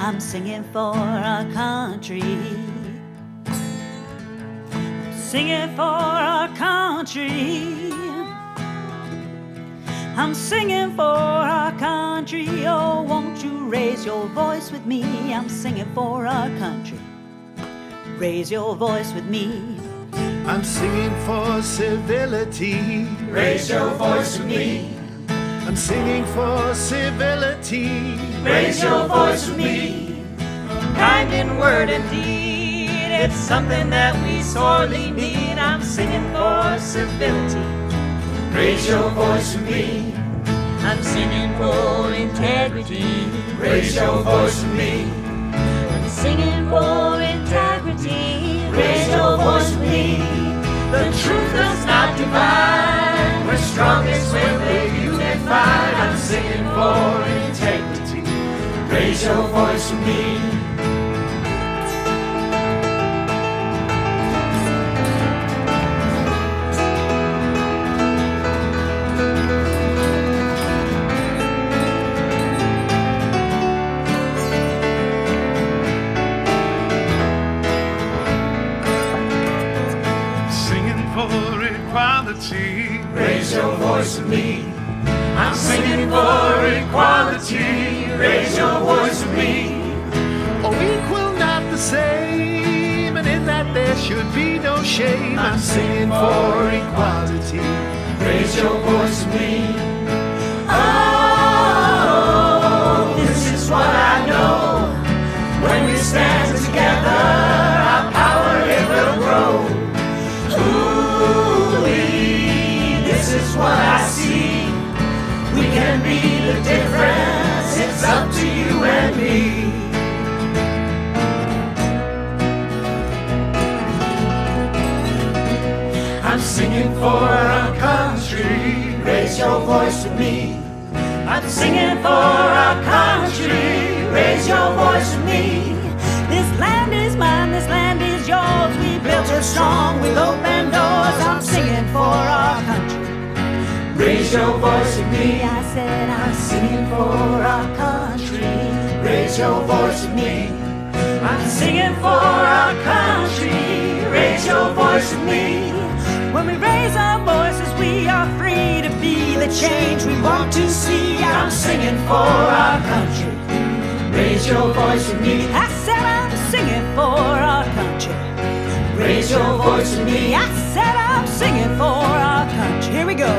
I'm singing for our country. Singing for our country. I'm singing for our country. Oh, won't you raise your voice with me? I'm singing for our country. Raise your voice with me. I'm singing for civility. Raise your voice with me. I'm singing for civility. Raise your voice with me. Kind in word and deed, it's something that we sorely need. I'm singing for civility. Raise your voice with me. I'm singing for integrity. Raise your voice with me. I'm singing for integrity. Raise your voice with me. The truth does not divide. We're strongest when we're unified. I'm singing for integrity. Raise your voice with me. Raise your voice with me. I'm singing for equality. Raise your voice with me. Oh, equal, not the same, and in that there should be no shame. I'm singing for equality. Raise your voice with me. Oh, This is what I know. When we stand together, our power it will grow. This is what I see. We can be the difference. It's up to you and me. I'm singing for our country. Raise your voice with me. I'm singing for our country. Raise your voice with me. This land is mine, this land is yours. We built her strong with open doors. I'm singing for our country. Raise your voice with me. I said I'm singing for our country. Raise your voice with me. I'm singing for our country. Raise your voice with me. When we raise our voices, we are free to be the change we want to see. I'm singing for our country. Raise your voice with me. I said I'm singing for our country. Raise your voice with me. I said I'm singing for our country. Here we go.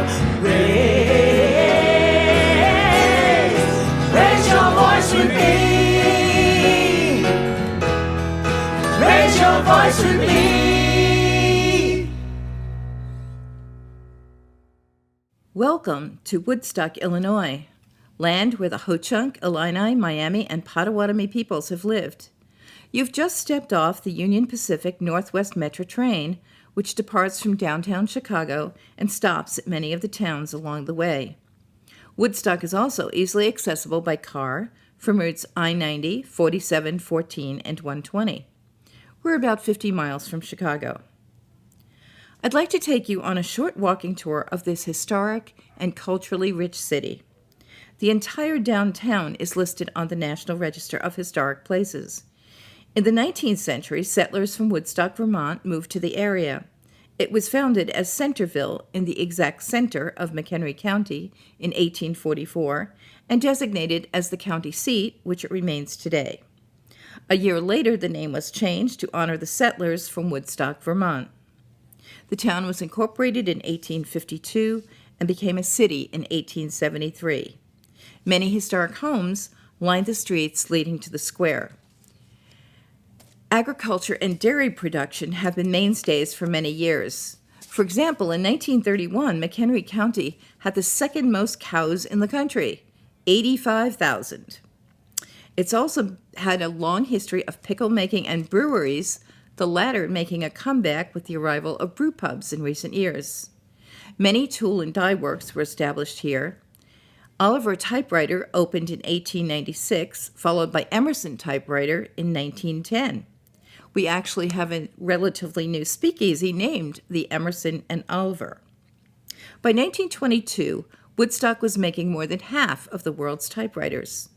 Raise your voice with me. Raise your voice with me. Welcome to Woodstock, Illinois, land where the Ho-Chunk, Illini, Miami, and Potawatomi peoples have lived. You've just stepped off the Union Pacific Northwest Metro train, which departs from downtown Chicago and stops at many of the towns along the way. Woodstock is also easily accessible by car from routes I-90, 47, 14, and 120. We're about 50 miles from Chicago. I'd like to take you on a short walking tour of this historic and culturally rich city. The entire downtown is listed on the National Register of Historic Places. In the 19th century, settlers from Woodstock, Vermont moved to the area. It was founded as Centerville in the exact center of McHenry County in 1844 and designated as the county seat, which it remains today. A year later, the name was changed to honor the settlers from Woodstock, Vermont. The town was incorporated in 1852 and became a city in 1873. Many historic homes lined the streets leading to the square. Agriculture and dairy production have been mainstays for many years. For example, in 1931, McHenry County had the second most cows in the country, 85,000. It's also had a long history of pickle making and breweries, the latter making a comeback with the arrival of brew pubs in recent years. Many tool and die works were established here. Oliver Typewriter opened in 1896, followed by Emerson Typewriter in 1910. We actually have a relatively new speakeasy named the Emerson and Oliver. By 1922, Woodstock was making more than half of the world's typewriters.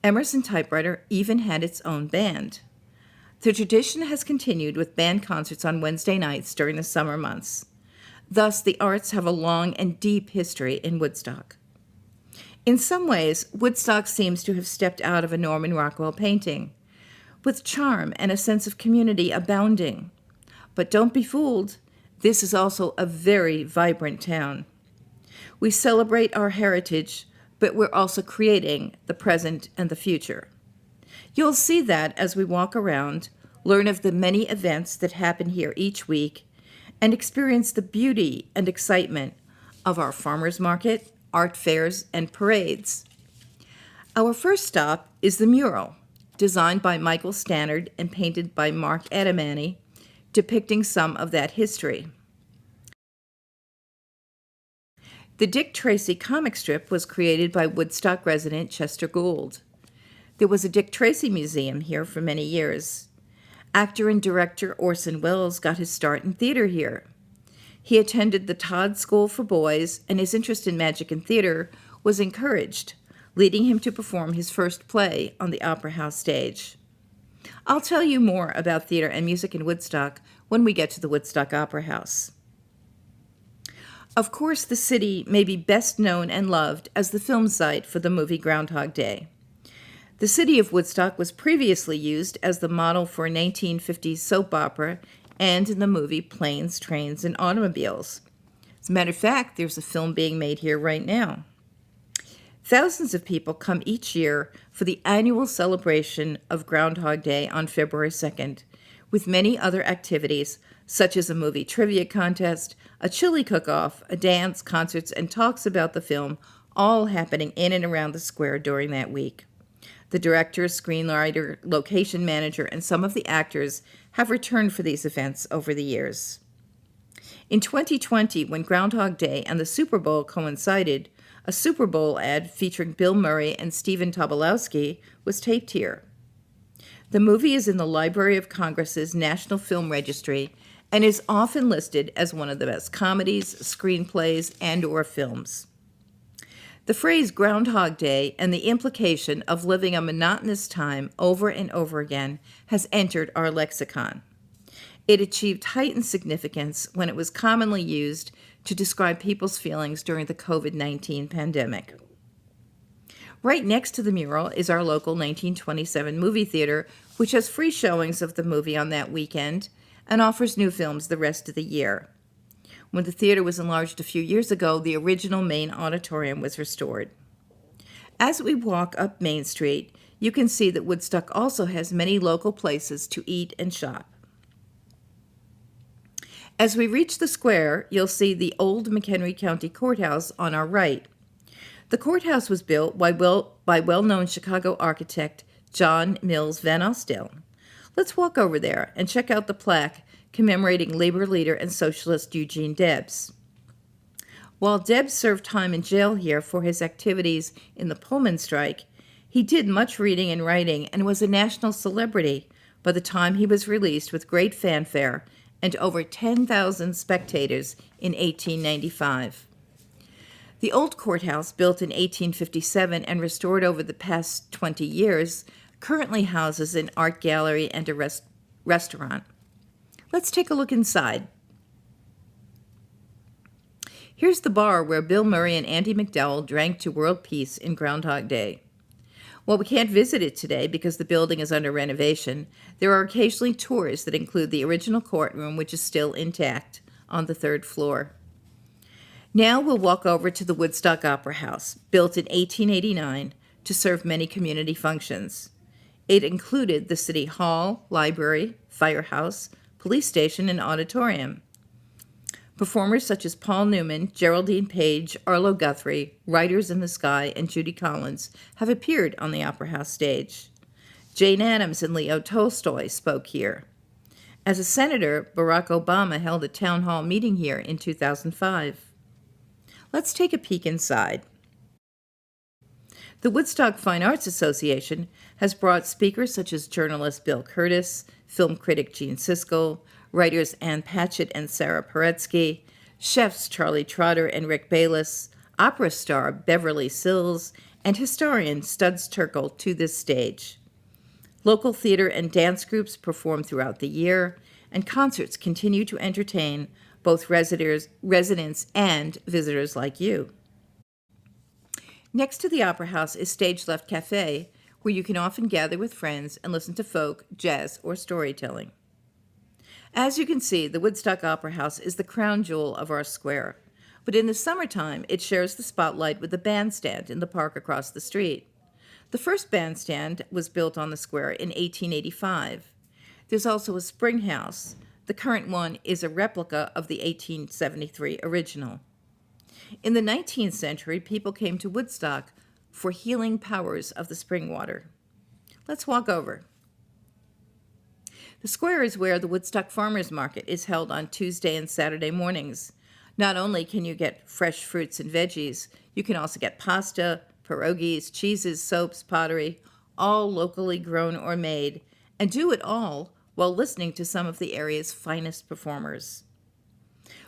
Emerson Typewriter even had its own band. The tradition has continued with band concerts on Wednesday nights during the summer months. Thus, the arts have a long and deep history in Woodstock. In some ways, Woodstock seems to have stepped out of a Norman Rockwell painting, with charm and a sense of community abounding. But don't be fooled, this is also a very vibrant town. We celebrate our heritage, but we're also creating the present and the future. You'll see that as we walk around, learn of the many events that happen here each week, and experience the beauty and excitement of our farmers market, art fairs, and parades. Our first stop is the mural, designed by Michael Stannard and painted by Mark Adamany, depicting some of that history. The Dick Tracy comic strip was created by Woodstock resident Chester Gould. There was a Dick Tracy museum here for many years. Actor and director Orson Welles got his start in theater here. He attended the Todd School for Boys, and his interest in magic and theater was encouraged, leading him to perform his first play on the Opera House stage. I'll tell you more about theater and music in Woodstock when we get to the Woodstock Opera House. Of course, the city may be best known and loved as the film site for the movie Groundhog Day. The city of Woodstock was previously used as the model for a 1950s soap opera and in the movie Planes, Trains, and Automobiles. As a matter of fact, there's a film being made here right now. Thousands of people come each year for the annual celebration of Groundhog Day on February 2nd, with many other activities such as a movie trivia contest, a chili cook-off, a dance, concerts, and talks about the film, all happening in and around the square during that week. The director, screenwriter, location manager, and some of the actors have returned for these events over the years. In 2020, when Groundhog Day and the Super Bowl coincided, a Super Bowl ad featuring Bill Murray and Stephen Tobolowsky was taped here. The movie is in the Library of Congress's National Film Registry and is often listed as one of the best comedies, screenplays, and/or films. The phrase Groundhog Day and the implication of living a monotonous time over and over again has entered our lexicon. It achieved heightened significance when it was commonly used to describe people's feelings during the COVID-19 pandemic. Right next to the mural is our local 1927 movie theater, which has free showings of the movie on that weekend and offers new films the rest of the year. When the theater was enlarged a few years ago, the original main auditorium was restored. As we walk up Main Street, you can see that Woodstock also has many local places to eat and shop. As we reach the square, you'll see the old McHenry County Courthouse on our right. The courthouse was built by well-known Chicago architect John Mills Van Austell. Let's walk over there and check out the plaque commemorating labor leader and socialist Eugene Debs. While Debs served time in jail here for his activities in the Pullman strike, he did much reading and writing and was a national celebrity by the time he was released with great fanfare and over 10,000 spectators in 1895. The old courthouse, built in 1857 and restored over the past 20 years, currently houses an art gallery and a restaurant. Let's take a look inside. Here's the bar where Bill Murray and Andy McDowell drank to world peace in Groundhog Day. While we can't visit it today because the building is under renovation, there are occasionally tours that include the original courtroom, which is still intact, on the 3rd floor. Now we'll walk over to the Woodstock Opera House, built in 1889 to serve many community functions. It included the City Hall, library, firehouse, police station, and auditorium. Performers such as Paul Newman, Geraldine Page, Arlo Guthrie, Riders in the Sky, and Judy Collins have appeared on the Opera House stage. Jane Addams and Leo Tolstoy spoke here. As a senator, Barack Obama held a town hall meeting here in 2005. Let's take a peek inside. The Woodstock Fine Arts Association has brought speakers such as journalist Bill Curtis, film critic Gene Siskel, writers Ann Patchett and Sarah Paretsky, chefs Charlie Trotter and Rick Bayless, opera star Beverly Sills, and historian Studs Terkel to this stage. Local theater and dance groups perform throughout the year, and concerts continue to entertain both residents and visitors like you. Next to the Opera House is Stage Left Cafe, where you can often gather with friends and listen to folk, jazz, or storytelling. As you can see, the Woodstock Opera House is the crown jewel of our square, but in the summertime, it shares the spotlight with the bandstand in the park across the street. The first bandstand was built on the square in 1885. There's also a spring house. The current one is a replica of the 1873 original. In the 19th century, people came to Woodstock for healing powers of the spring water. Let's walk over. The square is where the Woodstock Farmers Market is held on Tuesday and Saturday mornings. Not only can you get fresh fruits and veggies, you can also get pasta, pierogies, cheeses, soaps, pottery, all locally grown or made, and do it all while listening to some of the area's finest performers.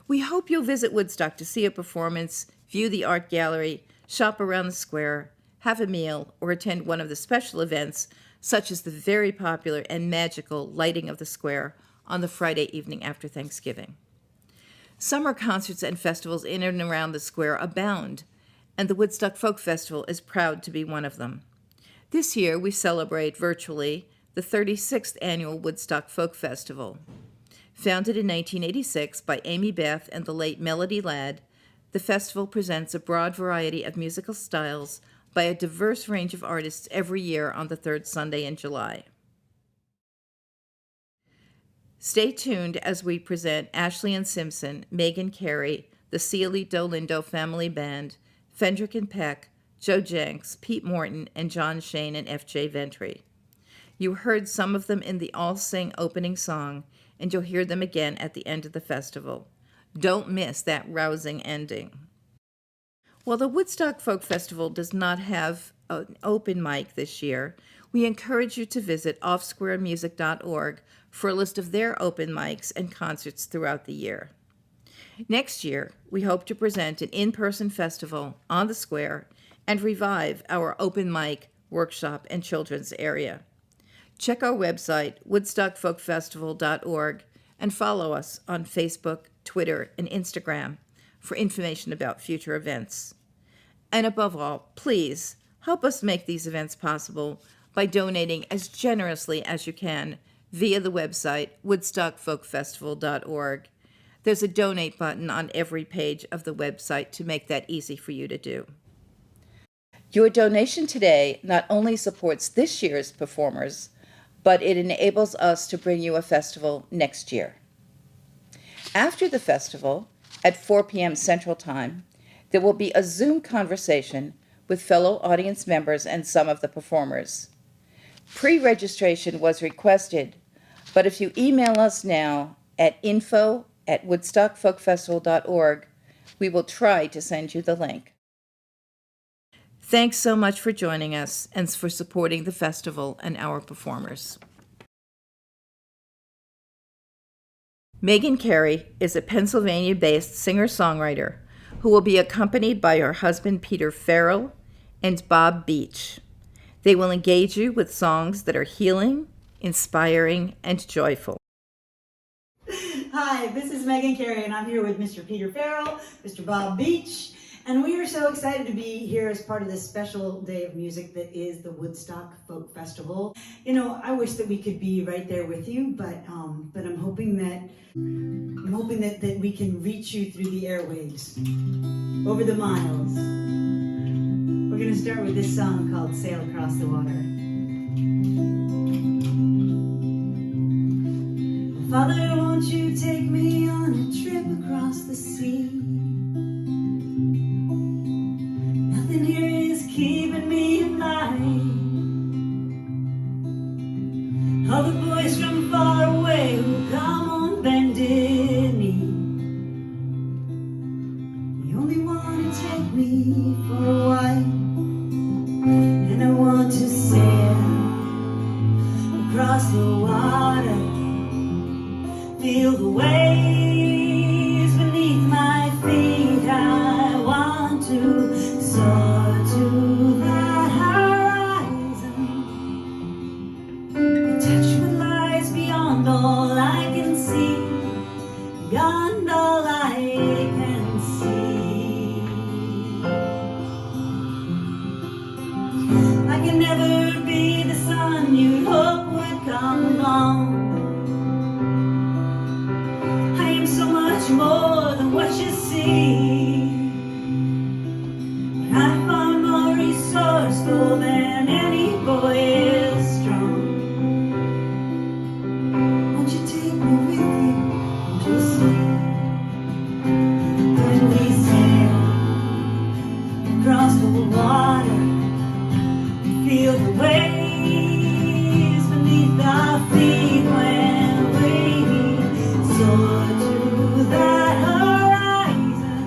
We hope you'll visit Woodstock to see a performance, view the art gallery, shop around the square, have a meal, or attend one of the special events, such as the very popular and magical lighting of the square on the Friday evening after Thanksgiving. Summer concerts and festivals in and around the square abound, and the Woodstock Folk Festival is proud to be one of them. This year, we celebrate virtually the 36th annual Woodstock Folk Festival. Founded in 1986 by Amy Beth and the late Melody Ladd, the festival presents a broad variety of musical styles by a diverse range of artists every year on the third Sunday in July. Stay tuned as we present Ashley and Simpson, Meghan, Cary, the Cielito Lindo Family Band, Fendrick and Peck, Joe Jencks, Pete Morton, and John Shain and F.J. Ventre. You heard some of them in the All Sing opening song, and you'll hear them again at the end of the festival. Don't miss that rousing ending. While the Woodstock Folk Festival does not have an open mic this year, we encourage you to visit offsquaremusic.org for a list of their open mics and concerts throughout the year. Next year, we hope to present an in-person festival on the square and revive our open mic, workshop, and children's area. Check our website, woodstockfolkfestival.org, and follow us on Facebook, Twitter, and Instagram for information about future events. And above all, please help us make these events possible by donating as generously as you can via the website woodstockfolkfestival.org. There's a donate button on every page of the website to make that easy for you to do. Your donation today not only supports this year's performers, but it enables us to bring you a festival next year. After the festival, at 4 p.m. Central Time, there will be a Zoom conversation with fellow audience members and some of the performers. Pre-registration was requested, but if you email us now at info@woodstockfolkfestival.org, we will try to send you the link. Thanks so much for joining us and for supporting the festival and our performers. Meghan Cary is a Pennsylvania-based singer-songwriter who will be accompanied by her husband Peter Farrell and Bob Beach. They will engage you with songs that are healing, inspiring, and joyful. Hi, this is Meghan Cary, and I'm here with Mr. Peter Farrell, Mr. Bob Beach, and we are so excited to be here as part of this special day of music that is the Woodstock Folk Festival. You know, I wish that we could be right there with you, but I'm hoping that we can reach you through the airwaves, over the miles. We're going to start with this song called Sail Across the Water. Father, won't you take me on a trip across the sea? Nothing here is keeping me alive. All the boys from far away will come on bended knee. You only want to take me for a while, and I want to sail across the water, feel the waves beneath my feet. I want to soar to the can never be the sun you hope would come along. I am so much more than what you see. I find more resourceful than any boy is strong. Won't you take me with you to see? When we sail across the water, feel the waves beneath our feet when we soar to that horizon.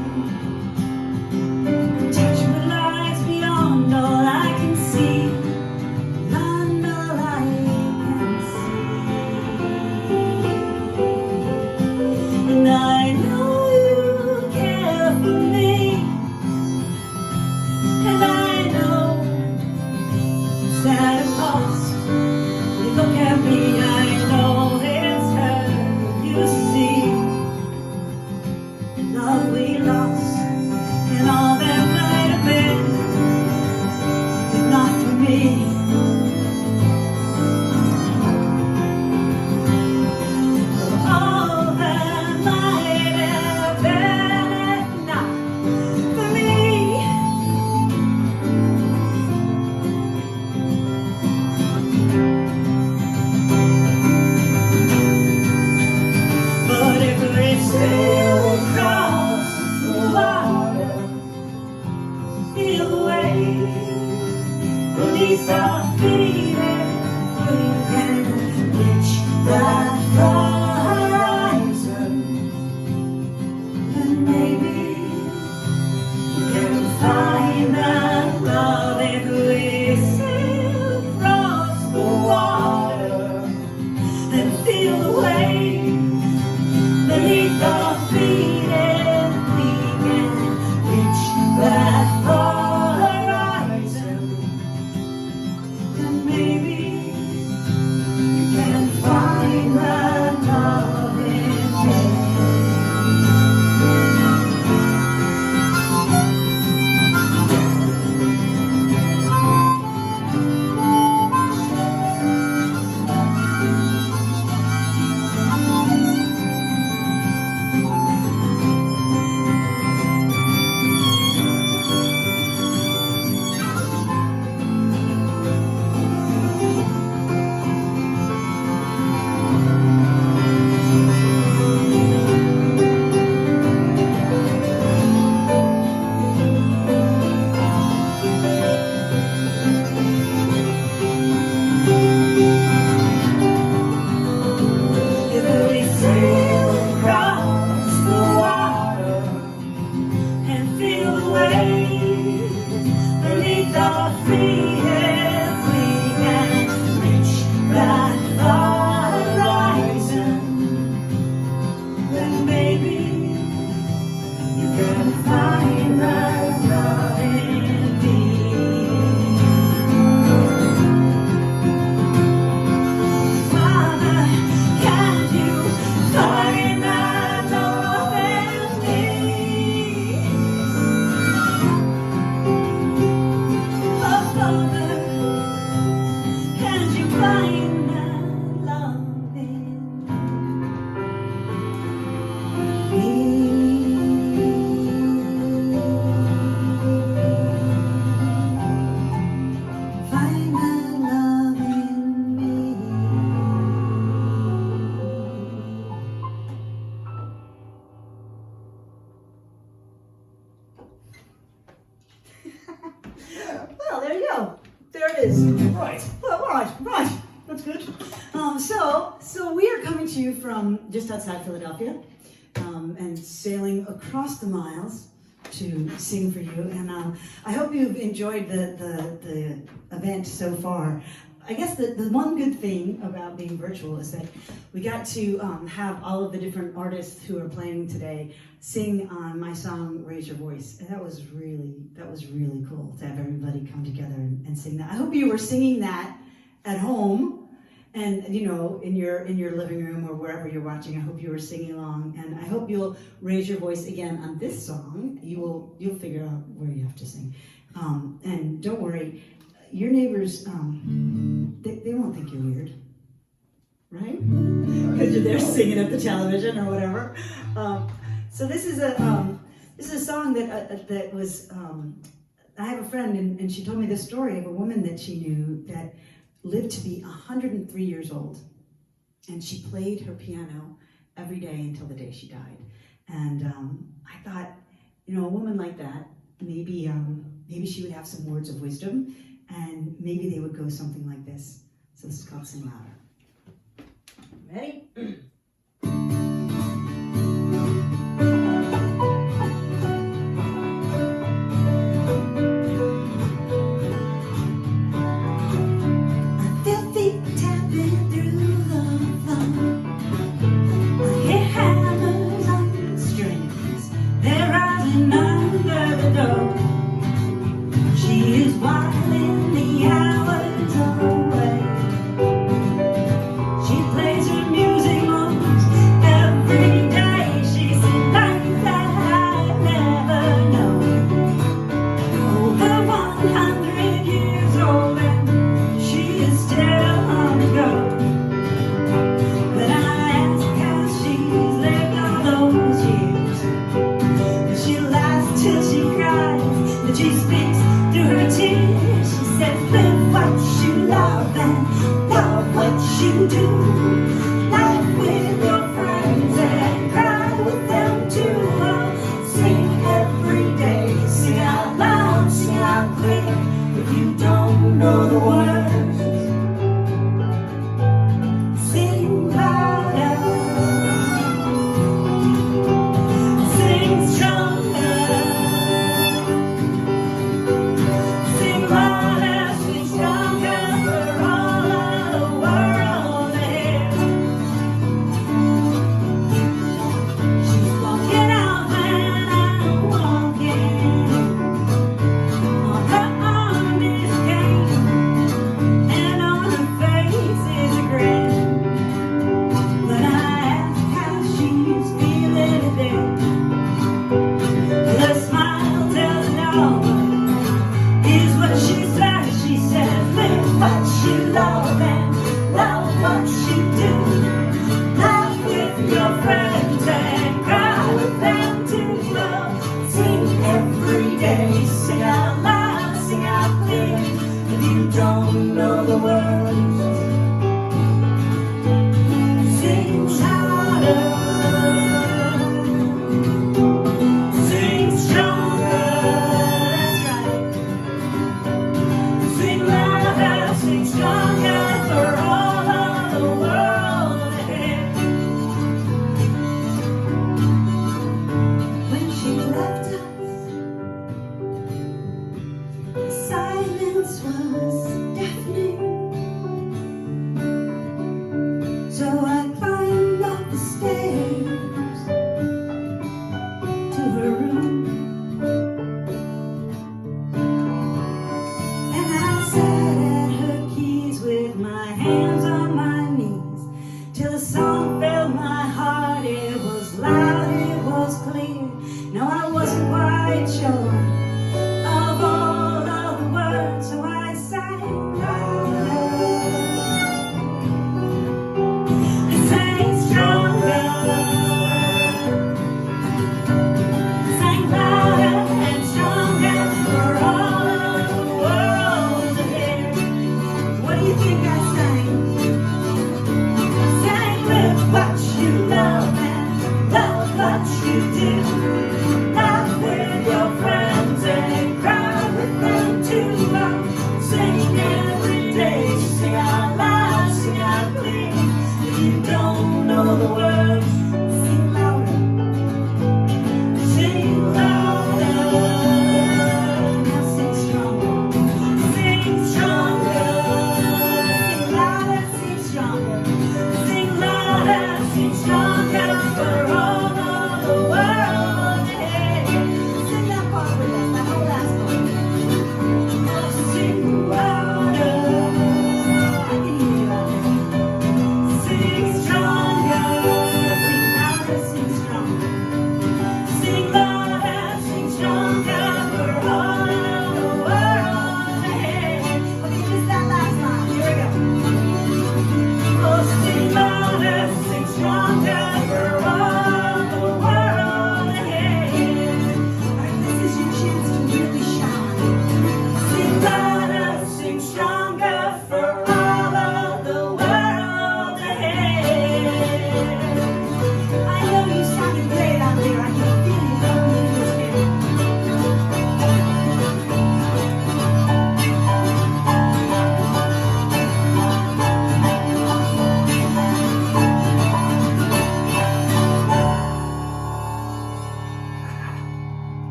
Touch what lies beyond all I can see, beyond all I can see. And I know you care for me, and I know it's at a cost. You look at me, I know it's hurt. You see the love we lost and all that might have been, if not for me. All that might have been, if not for me. But if we sail across the water, feel the waves beneath our feet, and we can reach that horizon, and maybe we can find that love if we sail across the water and feel the waves beneath our feet, and we can reach that horizon, and maybe you can find that love in me. If we sail across the water and feel the waves beneath our feet, if we can reach that horizon, then maybe you can find that love in me. Father, can't you find that love in me? Oh, Father, can't you find that love in me? Find that love in me. Well, there you go. There it is. Right. Well, right. That's good. So we are coming to you from just outside Philadelphia, and sailing across the miles to sing for you. And I hope you've enjoyed the event so far. I guess the one good thing about being virtual is that we got to have all of the different artists who are playing today sing on my song "Raise Your Voice," and that was really cool to have everybody come together and sing that. I hope you were singing that at home, and in your living room or wherever you're watching. I hope you were singing along, and I hope you'll raise your voice again on this song. You'll figure out where you have to sing, and don't worry. your neighbors, they won't think you're weird, right? Because you're there singing at the television or whatever. So this is a song that was. I have a friend, and she told me the story of a woman that she knew that lived to be 103 years old, and she played her piano every day until the day she died. And I thought, a woman like that, maybe she would have some words of wisdom, and maybe they would go something like this. So this is called Sing Louder. Ready?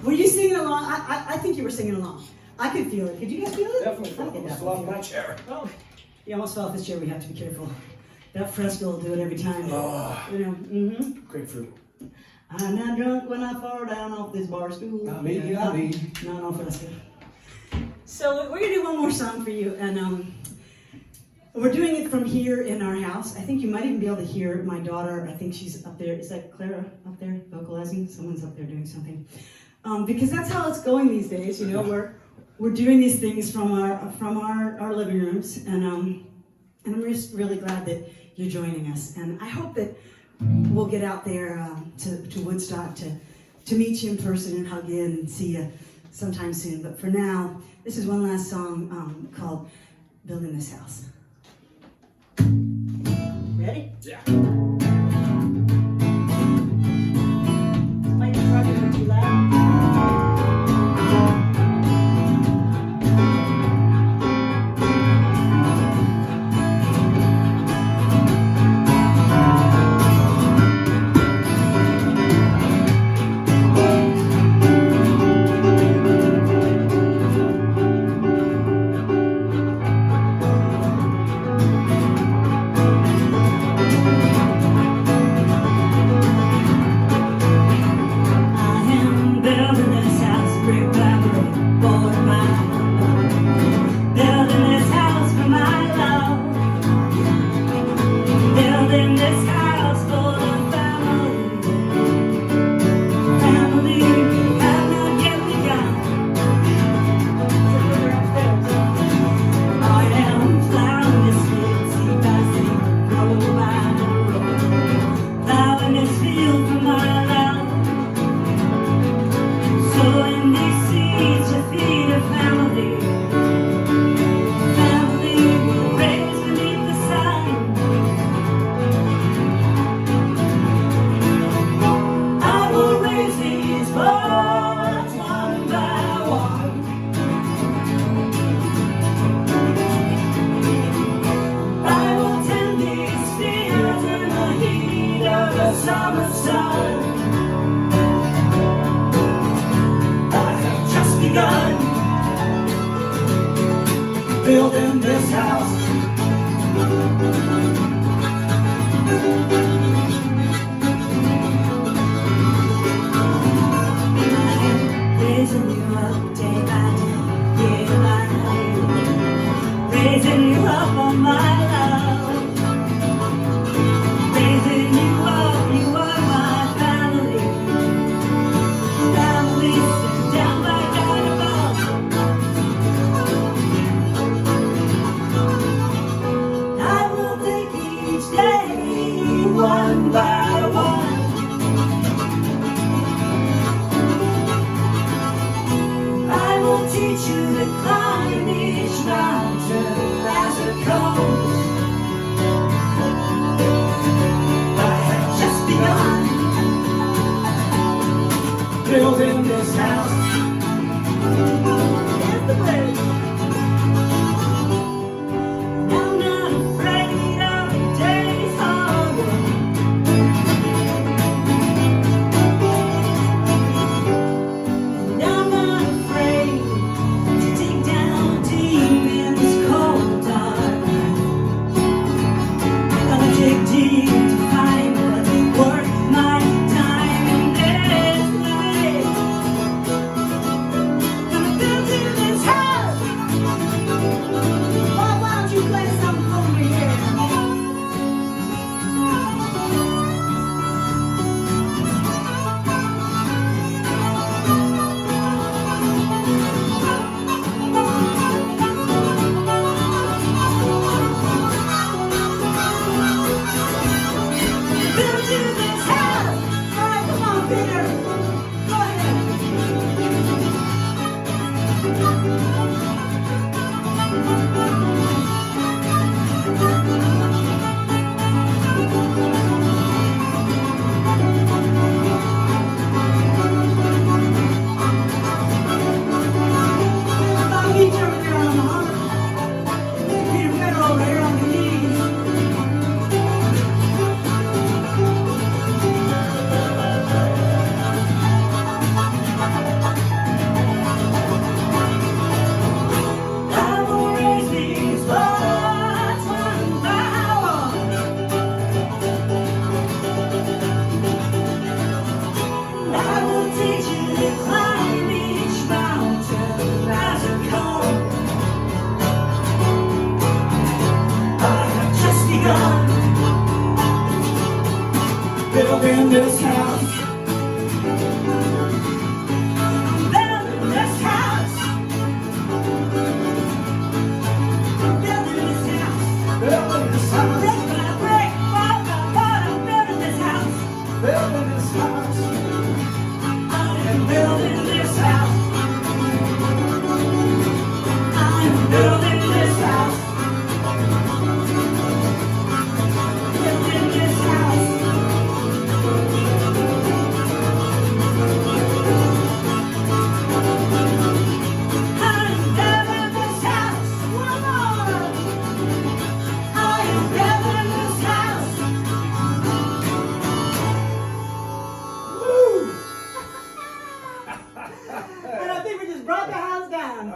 Were you singing along? I think you were singing along. I could feel it. Could you guys feel it? Definitely. I could Almost definitely fell off feel my it. chair. Oh, you almost fell off this chair. We have to be careful. That fresco will do it every time. Oh. You know. Mm-hmm. Grapefruit. I'm not drunk when I fall down off this bar stool. Not me, not me. No, fresco. So we're gonna do one more song for you, and we're doing it from here in our house. I think you might even be able to hear my daughter. I think she's up there. Is that Clara up there vocalizing? Someone's up there doing something. Because that's how it's going these days. You know, we're doing these things from our living rooms, and I'm just really glad that you're joining us. And I hope that we'll get out there to Woodstock to meet you in person and hug you and see you sometime soon. But for now, this is one last song called "Building This House." Ready? Yeah. Might be probably a bit too loud. Building this house. Raising you up day by day, year by year. Raising you up on my love. Raising you up, you are my family. Family sit down by God above. I will take each day one by one. I will teach you to climb each mountain as it comes. I have just begun building this house. Here's the bridge. I'm not afraid of the day's hard work. And I'm not afraid to dig down deep in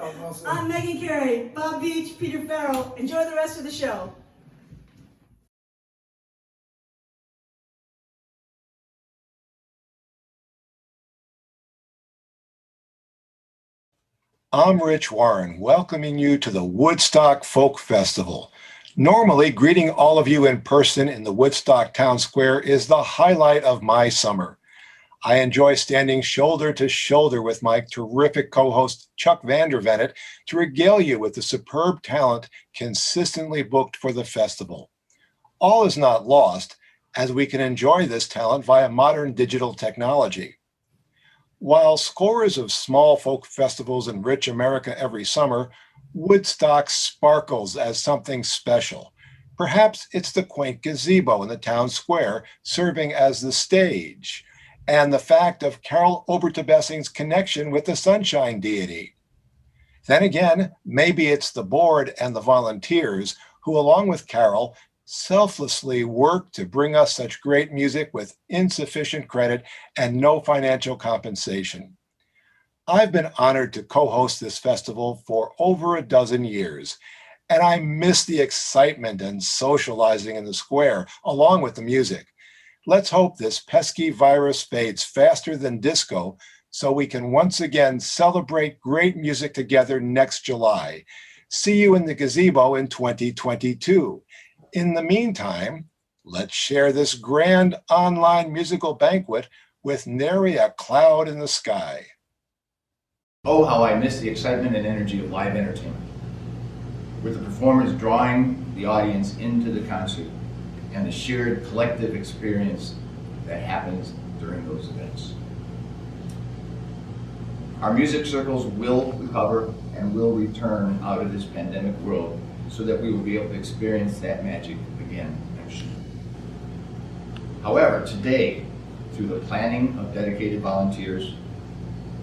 I'm Meghan, Cary, Bob Beach, Peter Farrell. Enjoy the rest of the show. I'm Rich Warren, welcoming you to the Woodstock Folk Festival. Normally, greeting all of you in person in the Woodstock Town Square is the highlight of my summer. I enjoy standing shoulder to shoulder with my terrific co-host Chuck VanderVennet to regale you with the superb talent consistently booked for the festival. All is not lost, as we can enjoy this talent via modern digital technology. While scores of small folk festivals enrich America every summer, Woodstock sparkles as something special. Perhaps it's the quaint gazebo in the town square serving as the stage, and the fact of Carol Obertebessing's connection with the sunshine deity. Then again, maybe it's the board and the volunteers who, along with Carol, selflessly work to bring us such great music with insufficient credit and no financial compensation. I've been honored to co-host this festival for over a dozen years, and I miss the excitement and socializing in the square along with the music. Let's hope this pesky virus fades faster than disco so we can once again celebrate great music together next July. See you in the gazebo in 2022. In the meantime, let's share this grand online musical banquet with nary a cloud in the sky. Oh, how I miss the excitement and energy of live entertainment, with the performers drawing the audience into the concert and the shared collective experience that happens during those events. Our music circles will recover and will return out of this pandemic world so that we will be able to experience that magic again next year. However, today, through the planning of dedicated volunteers,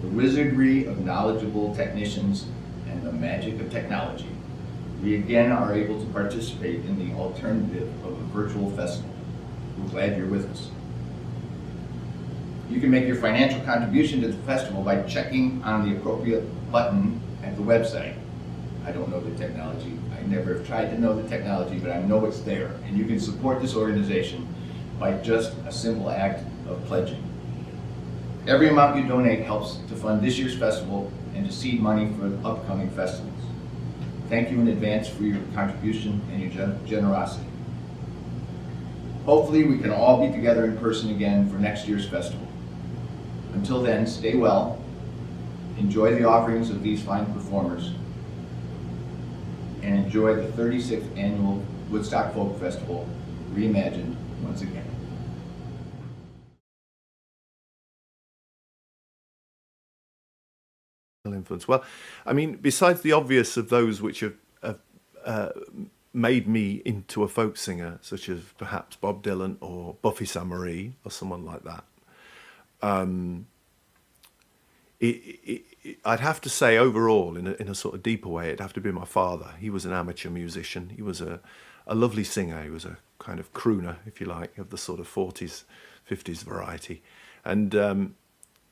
the wizardry of knowledgeable technicians, and the magic of technology, we again are able to participate in the alternative of a virtual festival. We're glad you're with us. You can make your financial contribution to the festival by checking on the appropriate button at the website. I don't know the technology. I never have tried to know the technology, but I know it's there. And you can support this organization by just a simple act of pledging. Every amount you donate helps to fund this year's festival and to seed money for upcoming festivals. Thank you in advance for your contribution and your generosity. Hopefully we can all be together in person again for next year's festival. Until then, stay well, enjoy the offerings of these fine performers, and enjoy the 36th Annual Woodstock Folk Festival, reimagined once again. Influence. Well, I mean, besides the obvious of those which have made me into a folk singer, such as perhaps Bob Dylan or Buffy Sainte-Marie or someone like that, I'd have to say overall, in a sort of deeper way, it'd have to be my father. He was an amateur musician. He was a lovely singer. He was a kind of crooner, if you like, of the sort of 40s, 50s variety, and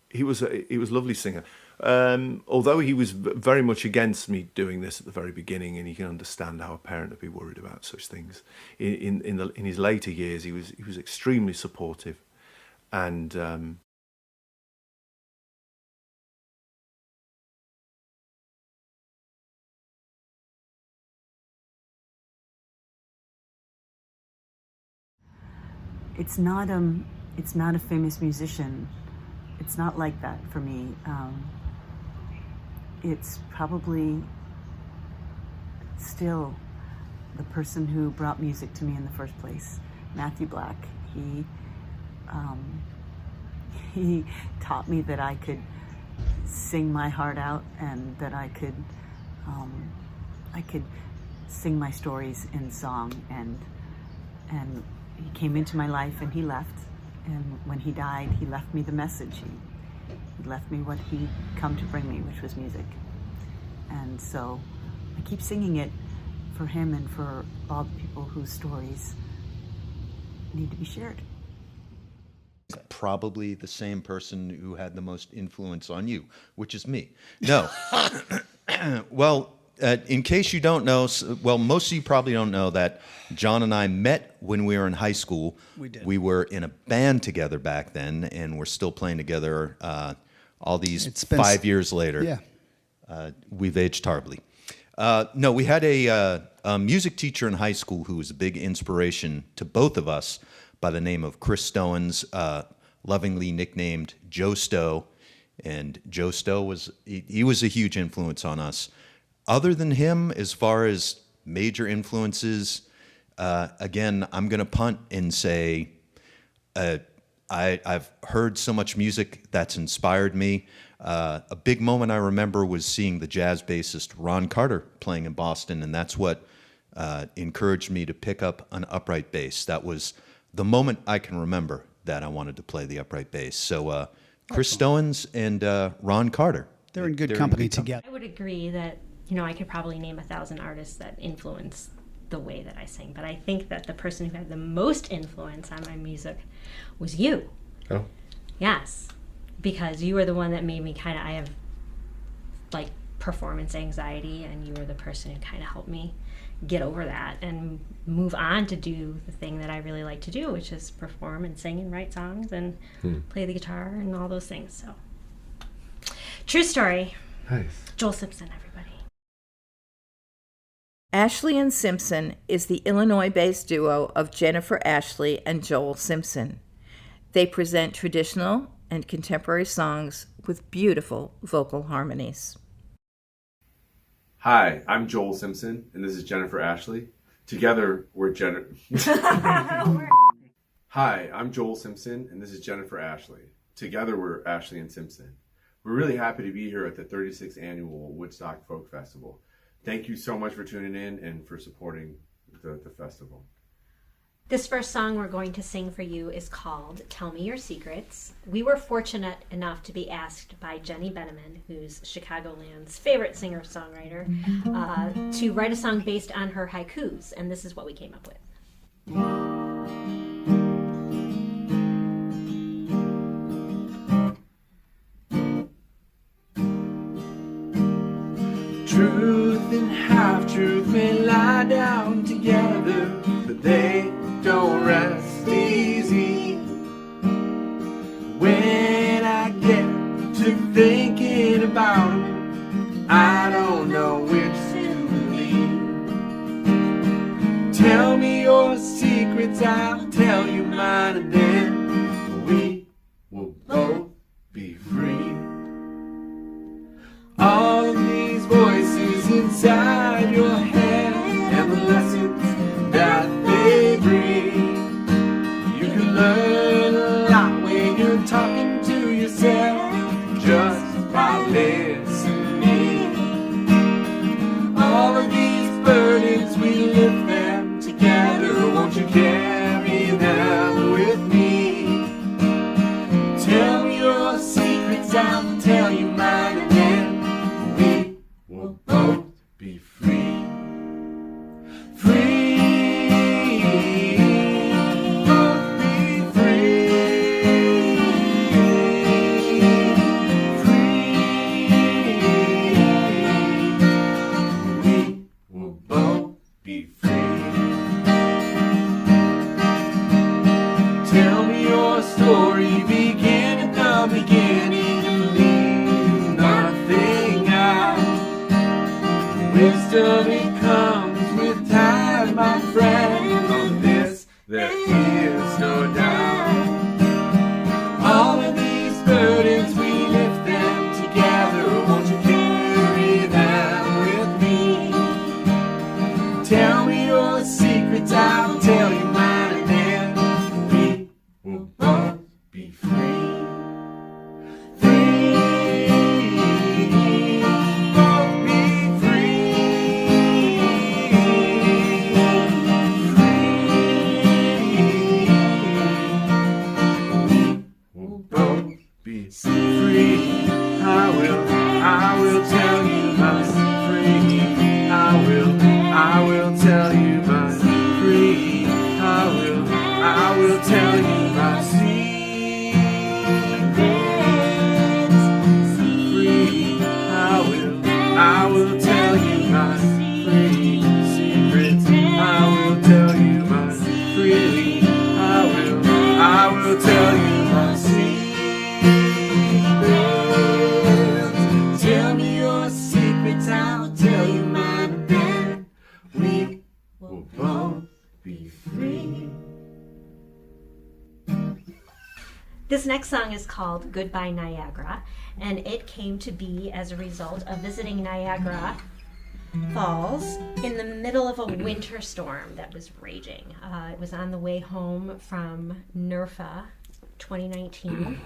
he was a lovely singer. Although he was very much against me doing this at the very beginning, and you can understand how a parent would be worried about such things. In his later years, he was extremely supportive, and it's not a famous musician. It's not like that for me. It's probably still the person who brought music to me in the first place, Matthew Black. He taught me that I could sing my heart out, and that I could sing my stories in song. And he came into my life and he left. And when he died, he left me the message. He left me what he'd come to bring me, which was music. And so I keep singing it for him and for all the people whose stories need to be shared. Probably the same person who had the most influence on you, which is me. No. Well, in case you don't know, well, most of you probably don't know that John and I met when we were in high school. We did. We were in a band together back then, and we're still playing together all these 5 years later. Yeah. We've aged horribly. No, we had a music teacher in high school who was a big inspiration to both of us by the name of Chris Stowens, lovingly nicknamed Joe Stowe. And Joe Stowe was a huge influence on us. Other than him, as far as major influences, again, I'm going to punt and say I've heard so much music that's inspired me. A big moment I remember was seeing the jazz bassist Ron Carter playing in Boston, and that's what encouraged me to pick up an upright bass. That was the moment I can remember that I wanted to play the upright bass. So Chris Stowens and Ron Carter. They're in good company together. I would agree that, I could probably name 1,000 artists that influence the way that I sing, but I think that the person who had the most influence on my music was you. Oh. Yes, because you were the one that made me I have like performance anxiety, and you were the person who kind of helped me get over that and move on to do the thing that I really like to do, which is perform and sing and write songs and play the guitar and all those things. So, true story. Nice. Joel Simpson, everybody. Ashley and Simpson is the Illinois-based duo of Jennifer Ashley and Joel Simpson. They present traditional and contemporary songs with beautiful vocal harmonies. Hi, I'm Joel Simpson, and this is Jennifer Ashley. Together, we're Hi, I'm Joel Simpson, and this is Jennifer Ashley. Together, we're Ashley and Simpson. We're really happy to be here at the 36th Annual Woodstock Folk Festival. Thank you so much for tuning in and for supporting the festival. This first song we're going to sing for you is called Tell Me Your Secrets. We were fortunate enough to be asked by Jenny Beneman, who's Chicagoland's favorite singer-songwriter, to write a song based on her haikus, and this is what we came up with. Truth and half-truth may lie down together, but they don't rest easy. When I get to thinking about it, I don't know which to believe. Tell me your secrets, I'll tell you mine, and then we will both be free. All of these voices inside your head and the lessons that they bring. You can learn a lot when you're talking to yourself just by listening. All of these burdens, we lift them together. Won't you carry them with me? Tell me your secrets, I'll tell you mine, and then we will both be free. Free. Both be free. Free. We will both be free. Tell me your story, begin at the beginning and leave nothing out. Wisdom, it comes with time, my friend. On this, there is no doubt. All of these burdens, we lift them together. Won't you carry them with me? Tell me your secrets, I'll tell you mine, and then we will both be free. Free. Both be free. Free. We will both be free. I will tell you my free. I will tell you my free. I will tell you my secrets. Free. I will This next song is called Goodbye Niagara, and it came to be as a result of visiting Niagara Falls in the middle of a winter storm that was raging. It was on the way home from NERFA 2019.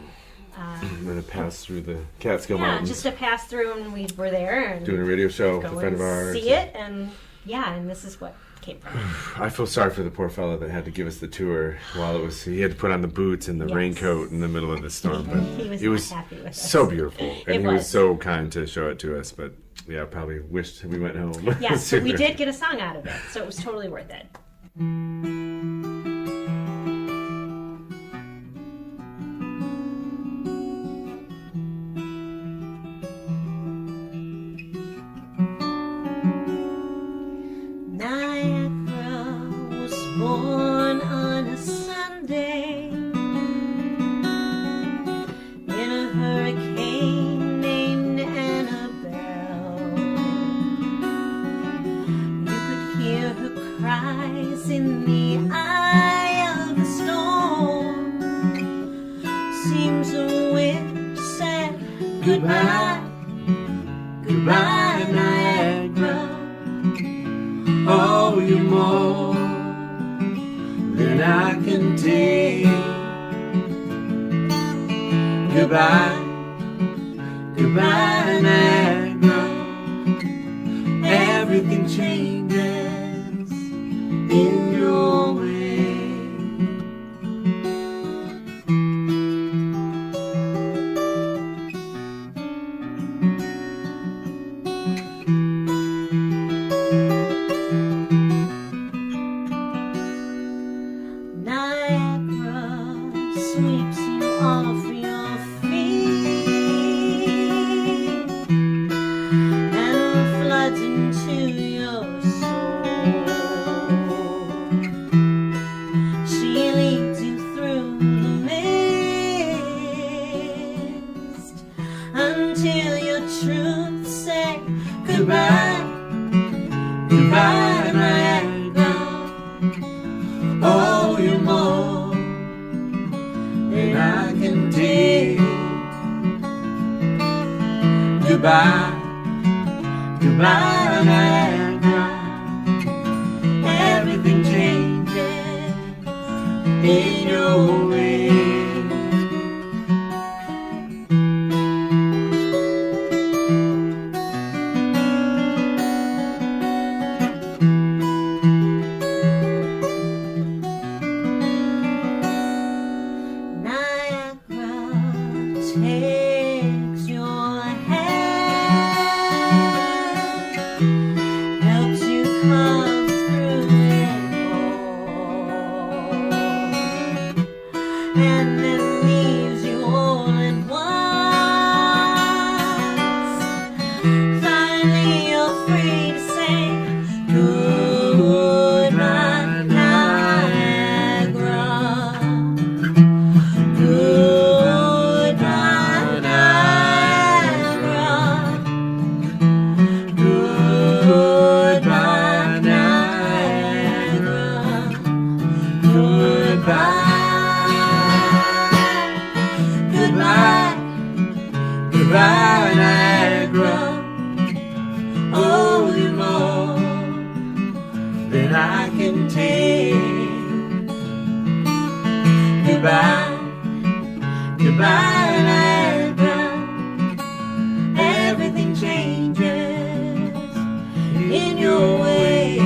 And then it passed through the Catskill Yeah, Mountains. just a pass through, and we were there and Doing a radio show with a go friend of and ours. see it, and yeah, and this is what came from it. I feel sorry for the poor fellow that had to give us the tour while it was. He had to put on the boots and the Yes. raincoat in the middle of the storm. But He was it not happy with us. so beautiful, and It he was was. so kind to show it to us. But yeah, probably wished we went home. Yes, but we sooner. did get a song out of it, so it was totally worth it. Niagara was born on a Sunday in a hurricane named Annabelle. You could hear her cries in the eye of the storm. Seems a wind said goodbye, goodbye Niagara. Oh, you're more than I can take. Goodbye, goodbye, Niagara. Everything changes in your way. Niagara sweeps you off your feet and floods into your soul. She leads you through the mist until your truth say goodbye, goodbye, Niagara. Oh, you're more than I can take. Goodbye, goodbye, Niagara. Everything changes in your way. Niagara takes your hand, helps you come through it all, and then leaves you all at once. Finally, you're free to say goodbye, Niagara. Goodbye, Niagara. Goodbye, Niagara. Goodbye. Goodbye. Goodbye, Niagara. Oh, you're more than I can take. Goodbye. Goodbye, Niagara. Everything changes in your way.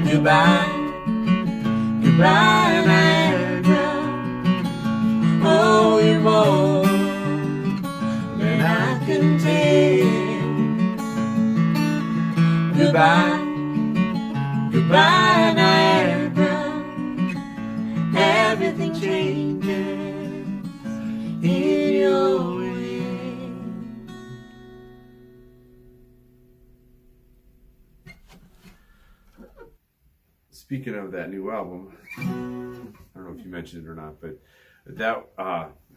Goodbye, goodbye, Niagara. Oh, you're more than I can take. Goodbye, goodbye, Niagara. Everything changes in your way. Speaking of that new album, I don't know if you mentioned it or not, but that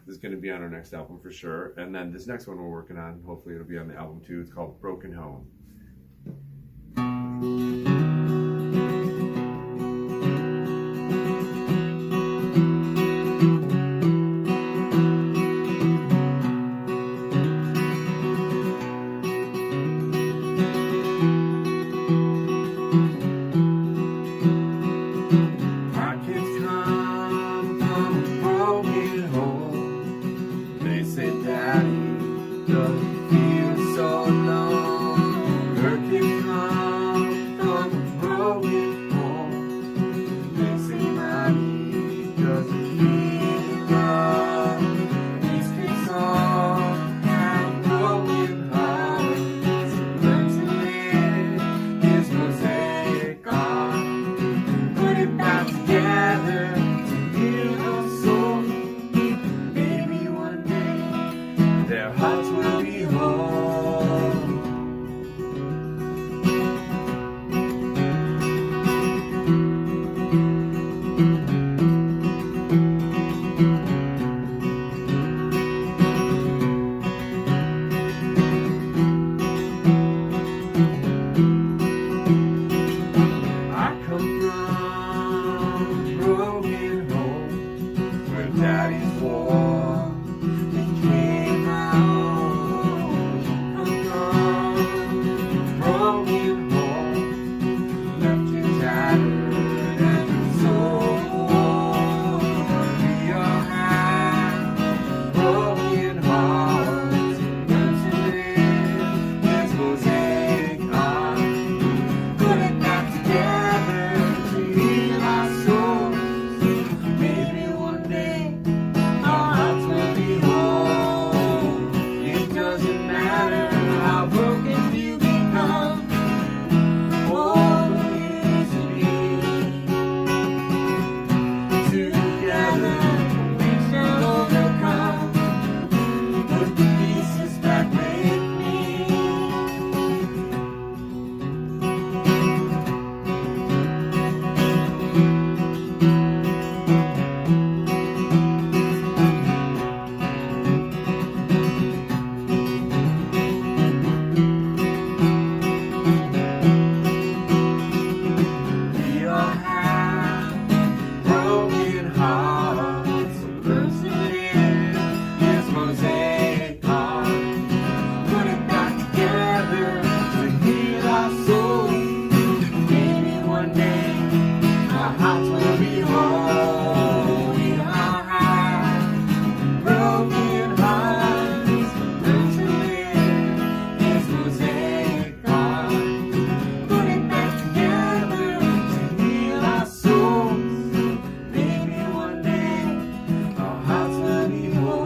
is going to be on our next album for sure. And then this next one we're working on, hopefully it'll be on the album too. It's called Broken Home. doesn't feel so alone. Hurt can come from a broken home. They say mommy doesn't feel love. These kids all have broken hearts. Learn to live is mosaic art. Put it back together to heal our soul. Maybe one day their hearts will be whole. I come from a broken home where daddy's war became my own. Come from a broken home, left you tattered and so worn. We all have broken hearts. Learn to live is mosaic art. Put it back together to heal our souls. Maybe one day our hearts will be whole. It doesn't matter how broken you become. All it is to be together we shall overcome. Put the pieces back with me. We all have broken hearts. So learn to live is mosaic art. Put it back together to heal our souls. Maybe one day our hearts will be whole. We all have broken hearts. Learn to live is mosaic art. Put it back together to heal our souls. Maybe one day our hearts will be whole.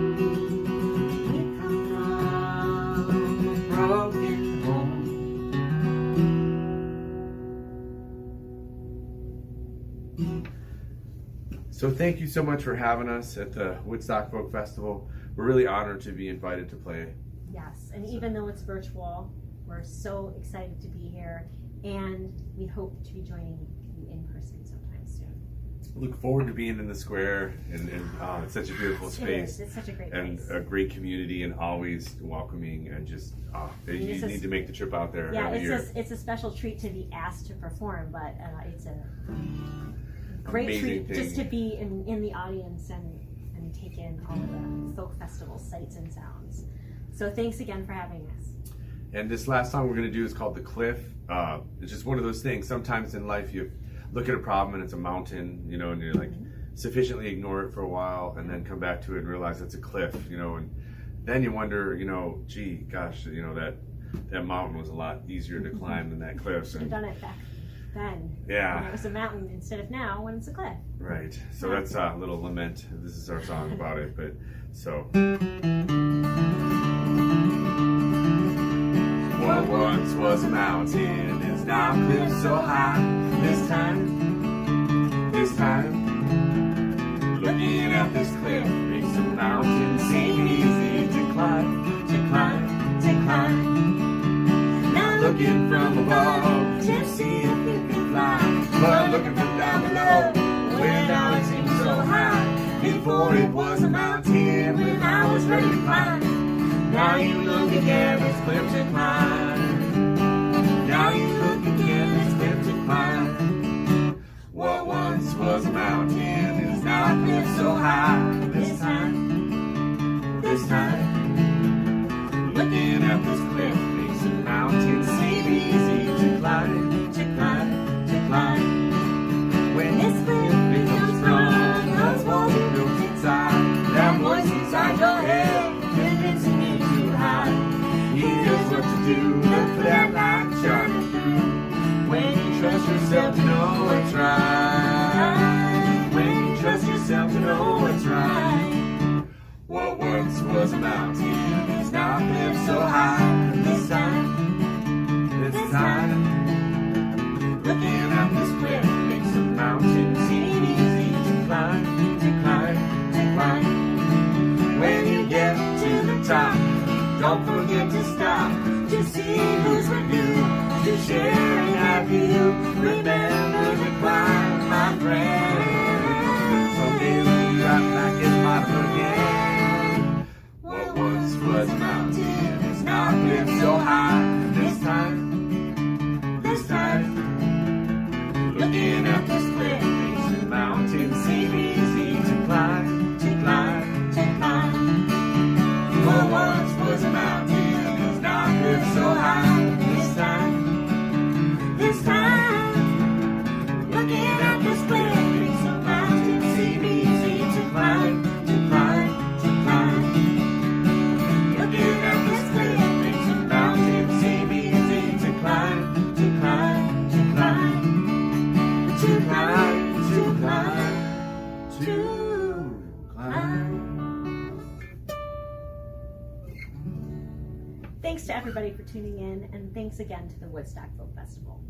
We come from a broken home. So thank you so much for having us at the Woodstock Folk Festival. We're really honored to be invited to play. Yes, and even though it's virtual, we're so excited to be here, and we hope to be joining you in person sometime soon. Look forward to being in the square, and it's such a beautiful It space. is. It's such a great And place. a great community, and always welcoming, and just you it's a- need to make the trip out there Yeah, every year. it's a special treat to be asked to perform, but it's a great Amazing treat thing. just to be in the audience and take in all of the folk festival sights and sounds. So thanks again for having us. And this last song we're going to do is called The Cliff. It's just one of those things. Sometimes in life you look at a problem and it's a mountain, you know, and you're like sufficiently ignore it for a while and then come back to it and realize it's a cliff, you know, and then you wonder, you know, gee, gosh, you know, that mountain was a lot easier to climb than that cliff. Should have done it back then. Yeah. When it was a mountain instead of now when it's a cliff. Right. So that's a little lament. This is our song about it. But so. What once was a mountain is now a cliff so high. This time, looking at this cliff makes the mountain seem easy to climb, to climb, to climb. Now looking from above to see if you can fly, but looking from down below, where now it seems so high. Before it was a mountain when I was ready to climb. Now you look again, it's cliff to climb. Now you look again, it's cliff to climb. What once was a mountain is now a cliff so high. This this time. Looking at this cliff makes the mountain seem easy to climb, to climb, to climb. When this cliff becomes strong, those walls are built inside. That voice inside your head convincing you too high. He knows what to do, look for that light shining through. When you trust yourself to know what's right. When you trust yourself to know what's right. What once was a mountain is now cliff so high. This time, looking at this cliff makes the mountain seem easy to climb, to climb, to climb. When you get to the top, don't forget to stop, to see who's with you, to share and have you. Remember the climb, my friend. Someday we'll be right back at the bottom again. What once was a mountain is now cliff so high. This time, looking at this cliff makes the mountain seem easy to climb, to climb, to climb. What once was a mountain is now cliff so high. This time, looking at this cliff makes the mountain seem easy to climb, to climb, to climb. Looking at this cliff makes the mountain seem easy to climb, to climb, to climb, to climb, to climb, to climb. Thanks to everybody for tuning in, and thanks again to the Woodstock Folk Festival.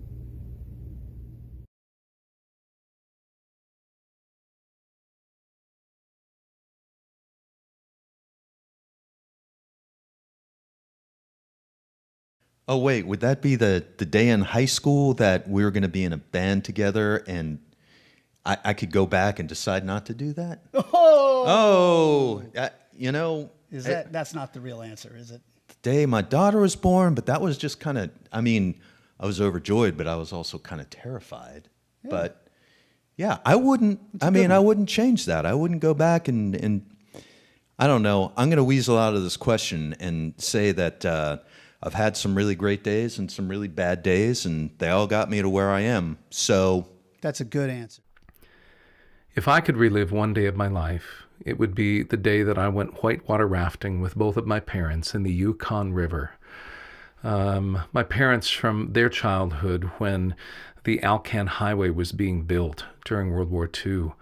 Oh, wait, would that be the day in high school that we were going to be in a band together and I could go back and decide not to do that? You know. That's not the real answer, is it? The day my daughter was born, but that was just kind of, I mean, I was overjoyed, but I was also kind of terrified. Yeah. But yeah, I wouldn't change that. I wouldn't go back and I don't know. I'm going to weasel out of this question and say that I've had some really great days and some really bad days, and they all got me to where I am. So that's a good answer. If I could relive one day of my life, it would be the day that I went whitewater rafting with both of my parents in the Yukon River. My parents, from their childhood, when the Alcan Highway was being built during World War II,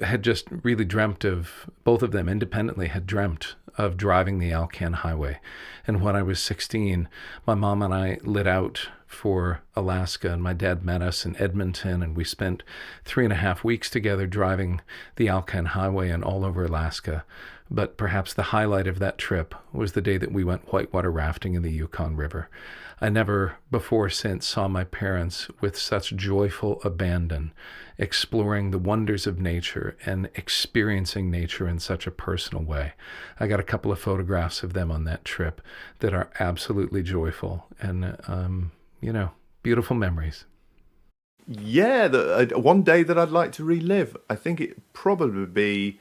had just really dreamt of, both of them independently had dreamt of driving the Alcan Highway. And when I was 16, my mom and I lit out for Alaska, and my dad met us in Edmonton, and we spent 3.5 weeks together driving the Alcan Highway and all over Alaska. But perhaps the highlight of that trip was the day that we went whitewater rafting in the Yukon River. I never before or since saw my parents with such joyful abandon, exploring the wonders of nature and experiencing nature in such a personal way. I got a couple of photographs of them on that trip that are absolutely joyful and, beautiful memories. Yeah, one day that I'd like to relive, I think it'd probably be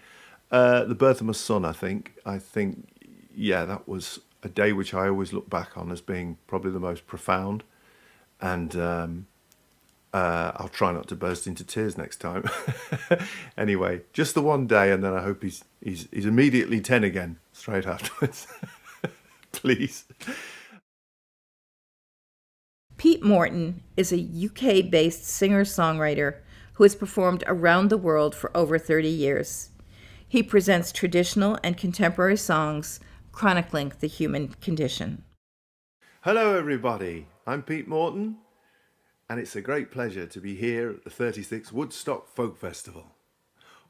the birth of my son, I think, that was a day which I always look back on as being probably the most profound. And I'll try not to burst into tears next time. Anyway, just the one day, and then I hope he's immediately 10 again, straight afterwards. Please. Pete Morton is a UK-based singer-songwriter who has performed around the world for over 30 years. He presents traditional and contemporary songs chronicling the human condition. Hello everybody, I'm Pete Morton, and it's a great pleasure to be here at the 36th Woodstock Folk Festival.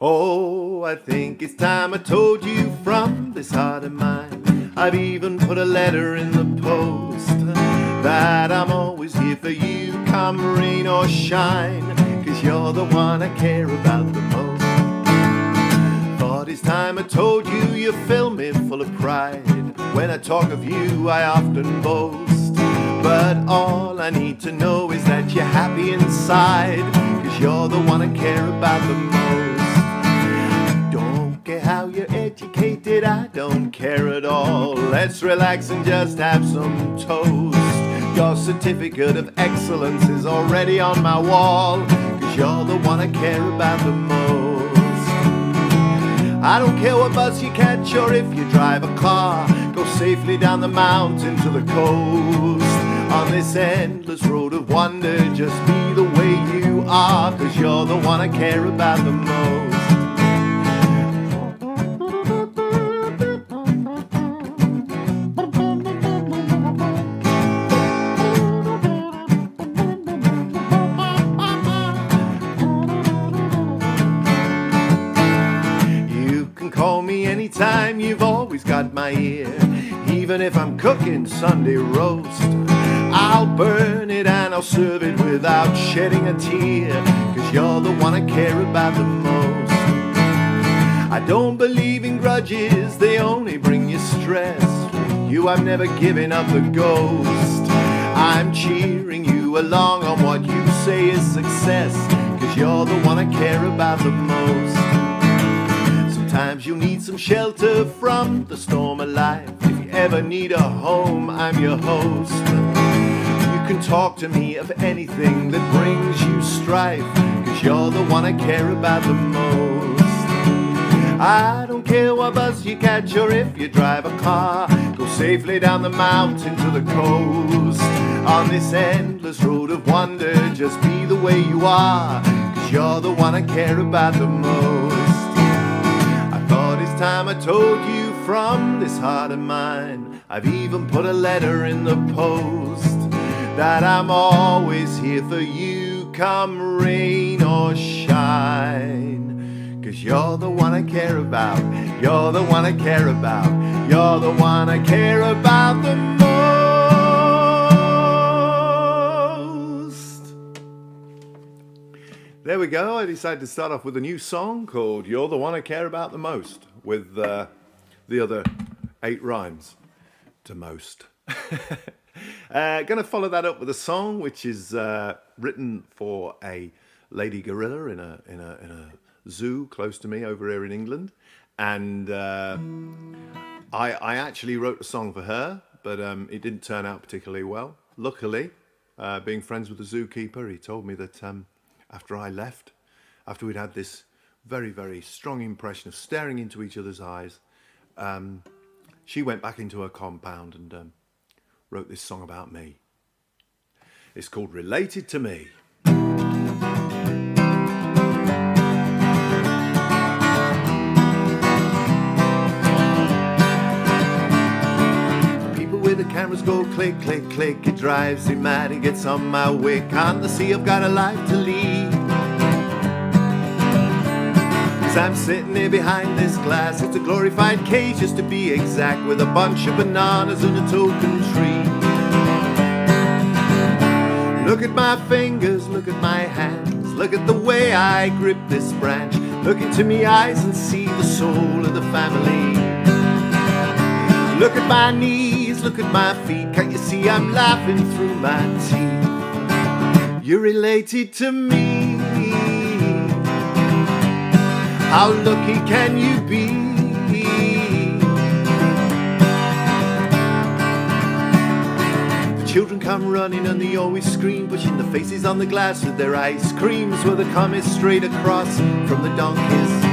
Oh, I think it's time I told you from this heart of mine. I've even put a letter in the post that I'm always here for you, come rain or shine, 'cause you're the one I care about the most. Thought it's time I told you, you fill me full of pride. When I talk of you, I often boast, but all I need to know is that you're happy inside, 'cause you're the one I care about the most. Don't care how you're educated I don't care at all. Let's relax and just have some toast. Your certificate of excellence is already on my wall, 'cause you're the one I care about the most. I don't care what bus you catch or if you drive a car. Go safely down the mountain to the coast. On this endless road of wonder, just be the way you are, 'cause you're the one I care about the most. Anytime, you've always got my ear. Even if I'm cooking Sunday roast, I'll burn it and I'll serve it without shedding a tear, 'cause you're the one I care about the most. I don't believe in grudges, they only bring you stress. You, I've never given up the ghost. I'm cheering you along on what you say is success, 'cause you're the one I care about the most. Sometimes you'll need some shelter from the storm of life. If you ever need a home, I'm your host. You can talk to me of anything that brings you strife, 'cause you're the one I care about the most. I don't care what bus you catch or if you drive a car. Go safely down the mountain to the coast. On this endless road of wonder, just be the way you are, 'cause you're the one I care about the most. Time I told you from this heart of mine, I've even put a letter in the post, that I'm always here for you, come rain or shine, 'cause you're the one I care about, you're the one I care about, you're the one I care about the most. There we go. I decided to start off with a new song called You're the One I Care About the Most, with the other 8 rhymes to most. Going to follow that up with a song which is written for a lady gorilla in a zoo close to me over here in England, and I actually wrote a song for her, but it didn't turn out particularly well. Luckily, being friends with the zookeeper, he told me that after I left, after we'd had this very, very strong impression of staring into each other's eyes, she went back into her compound and wrote this song about me. It's called Related to Me. People with the cameras go click, click, click. It drives him mad, he gets on my way. Can't they see I've got a life to lead? I'm sitting here behind this glass. It's a glorified cage, just to be exact, with a bunch of bananas and a token tree. Look at my fingers, look at my hands, look at the way I grip this branch. Look into me eyes and see the soul of the family. Look at my knees, look at my feet. Can't you see I'm laughing through my teeth? You're related to me. How lucky can you be? The children come running and they always scream, pushing the faces on the glass with their ice creams, where they come straight across from the donkeys.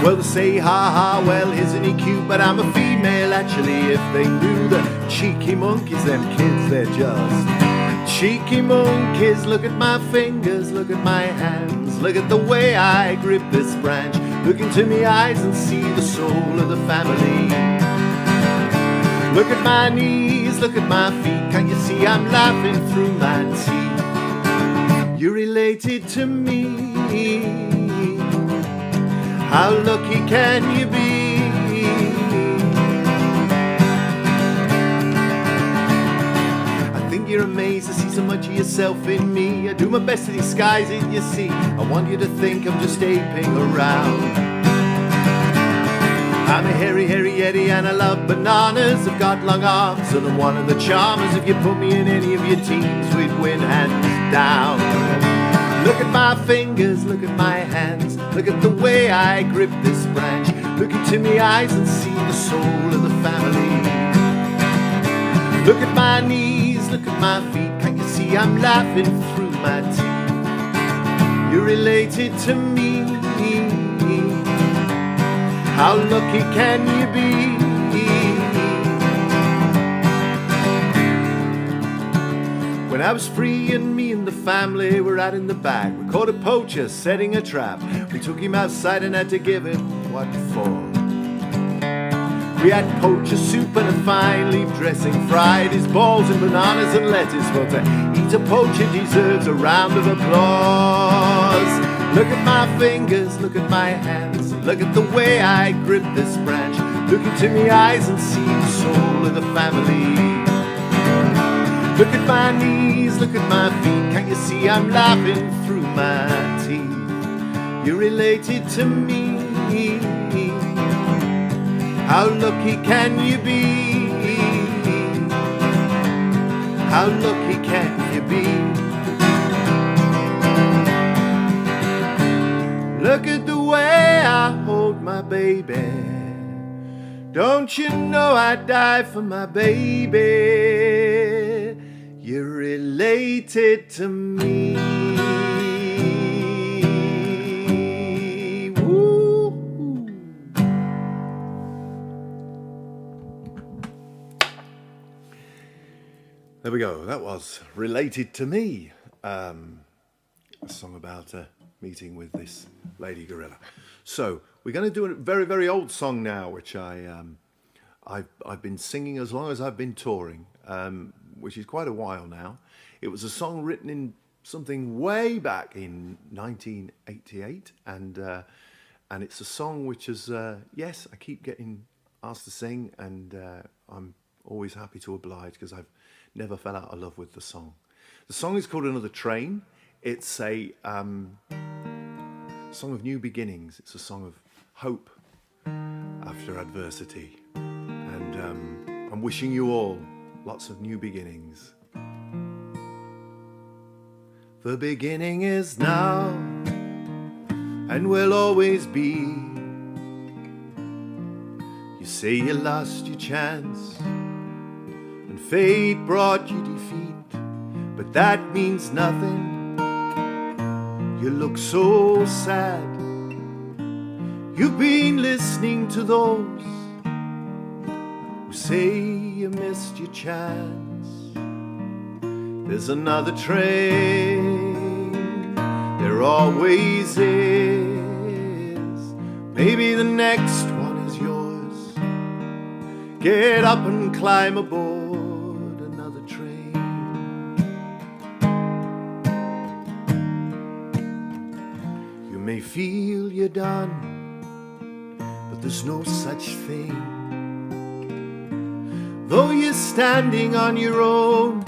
Well, they say, ha ha, well, isn't he cute? But I'm a female, actually. If they knew the cheeky monkeys, them kids, they're just cheeky monkeys. Look at my fingers, look at my hands, look at the way I grip this branch. Look into me eyes and see the soul of the family. Look at my knees, look at my feet. Can't you see I'm laughing through my teeth? You're related to me. How lucky can you be? You're amazed to see so much of yourself in me. I do my best to disguise it, you see. I want you to think I'm just aping around. I'm a hairy, hairy yeti and I love bananas. I've got long arms and I'm one of the charmers. If you put me in any of your teams, we'd win hands down. Look at my fingers, look at my hands, look at the way I grip this branch. Look into me eyes and see the soul of the family. Look at my knees, look at my feet. Can't you see I'm laughing through my teeth? You're related to me. How lucky can you be? When I was free and me and the family were out in the back, we caught a poacher setting a trap. We took him outside and had to give him what for. We had poacher soup and a fine leaf dressing, fried his balls and bananas and lettuce. Well, to eat a poacher deserves a round of applause. Look at my fingers, look at my hands, look at the way I grip this branch. Look into me eyes and see the soul of the family. Look at my knees, look at my feet. Can't you see I'm laughing through my teeth? You're related to me. How lucky can you be? How lucky can you be? Look at the way I hold my baby. Don't you know I'd die for my baby? You're related to me. Woo. There we go. That was Related to Me. A song about a meeting with this lady gorilla. So we're going to do a very, very old song now, which I've been singing as long as I've been touring. Which is quite a while now. It was a song written in something way back in 1988, and it's a song which is, yes, I keep getting asked to sing, and I'm always happy to oblige because I've never fell out of love with the song. The song is called Another Train. It's a song of new beginnings. It's a song of hope after adversity, and I'm wishing you all lots of new beginnings. The beginning is now and will always be. You say you lost your chance and fate brought you defeat, but that means nothing. You look so sad. You've been listening to those who say you missed your chance. There's another train, there always is. Maybe the next one is yours. Get up and climb aboard another train. You may feel you're done, but there's no such thing. Though you're standing on your own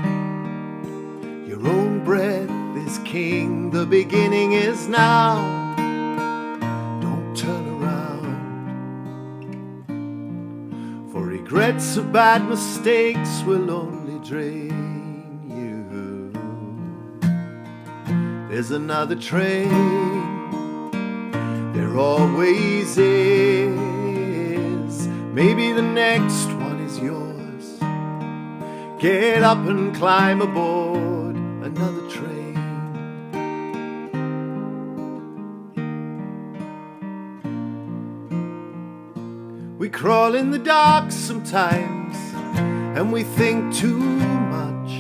breath is king. The beginning is now. Don't turn around, for regrets of bad mistakes will only drain you. There's another train, there always is. Maybe the next one is yours. Get up and climb aboard another train. We crawl in the dark sometimes, and we think too much.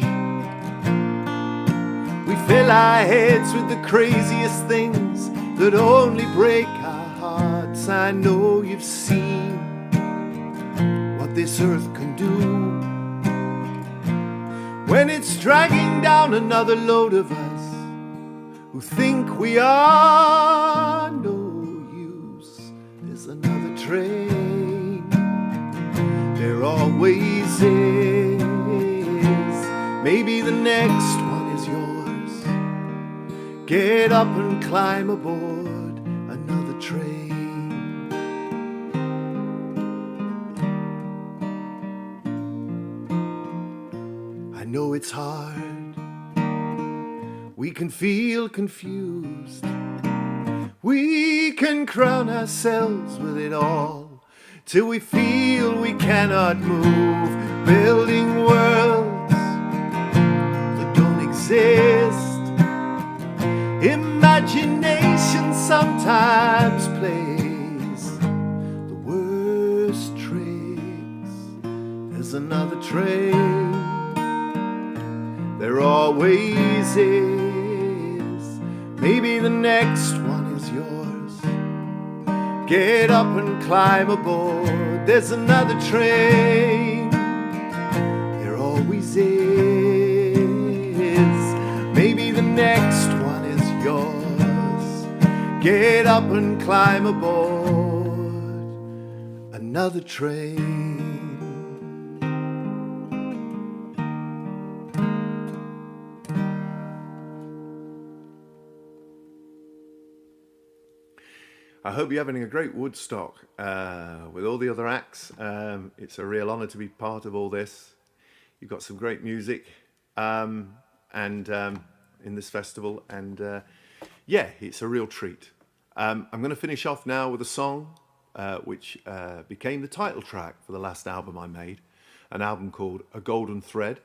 We fill our heads with the craziest things that only break our hearts. I know you've seen what this earth can do when it's dragging down another load of us who think we are no use. There's another train, there always is. Maybe the next one is yours. Get up and climb aboard another train. I know it's hard, we can feel confused, We can crown ourselves with it all, till we feel we cannot move, building worlds that don't exist. Imagination sometimes plays the worst tricks. There's another train, there always is. Maybe the next one is yours. Get up and climb aboard. There's another train, there always is. Maybe the next one is yours. Get up and climb aboard another train. I hope you're having a great Woodstock with all the other acts. It's a real honour to be part of all this. You've got some great music and in this festival, and yeah, it's a real treat. I'm going to finish off now with a song which became the title track for the last album I made, an album called A Golden Thread.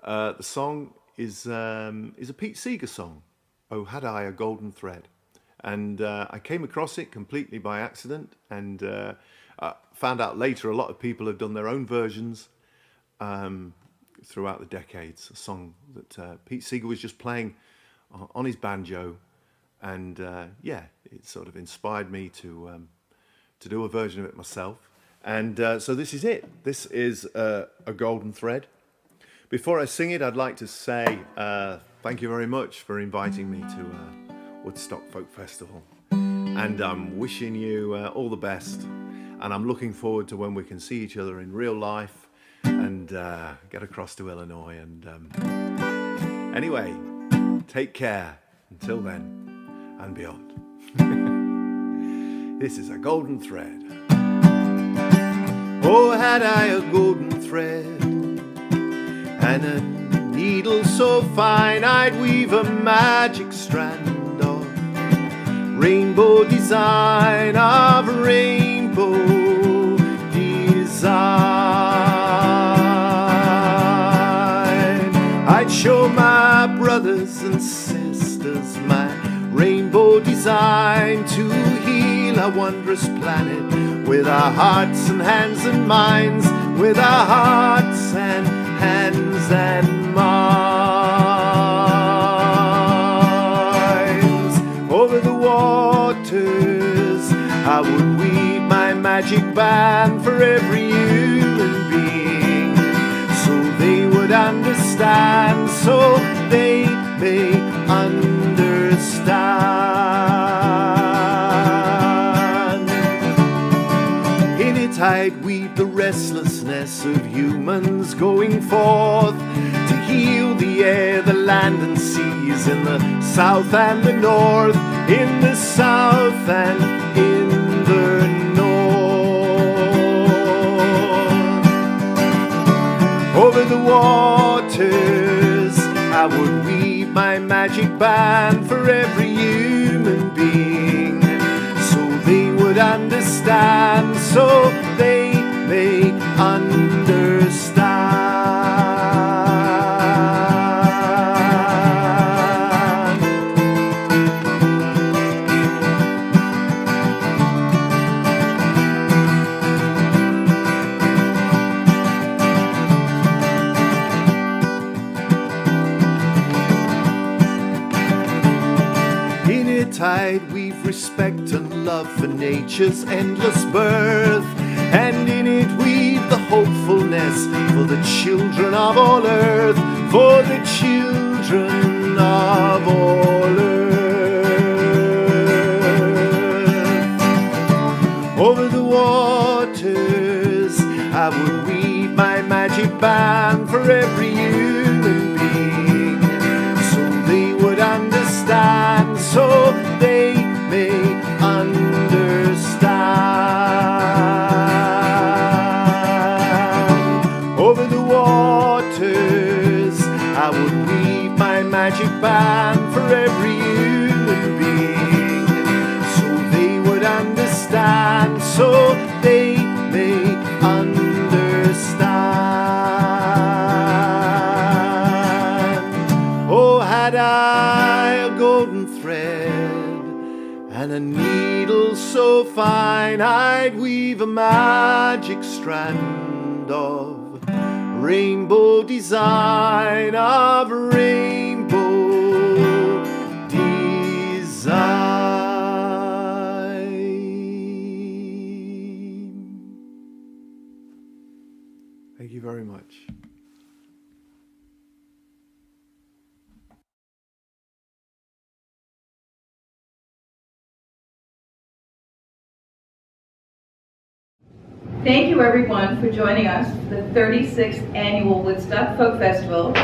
The song is a Pete Seeger song, Oh Had I a Golden Thread. And I came across it completely by accident, and found out later a lot of people have done their own versions throughout the decades. A song that Pete Seeger was just playing on his banjo, and yeah, it sort of inspired me to do a version of it myself. And so this is it. This is A Golden Thread. Before I sing it, I'd like to say thank you very much for inviting me to Woodstock Folk Festival, and I'm wishing you all the best, and I'm looking forward to when we can see each other in real life and get across to Illinois. And anyway, take care until then and beyond. This is A Golden Thread. Oh, had I a golden thread and a needle so fine, I'd weave a magic strand of rainbow design, of rainbow design. I'd show my brothers and sisters my rainbow design, to heal a wondrous planet with our hearts and hands and minds, with our hearts and hands and minds. Over the waters I would weave my magic band for every human being, so they would understand, so they may understand. In it I'd weave the restlessness of humans going forth to heal the air, the land and seas, in the south and the north, in the south and in the north. Over the waters I would weave my magic band for every human being, so they would understand, so they may understand. I'd weave respect and love for nature's endless birth, and in it weave the hopefulness for the children of all earth, for the children of all earth. Over the waters I would weave my magic band for every human being, so they would understand, so they may understand. Over the waters I would weave my magic band for every human being, so so fine I'd weave a magic strand of rainbow design, of rainbow design. Thank you very much. Thank you, everyone, for joining us for the 36th Annual Woodstock Folk Festival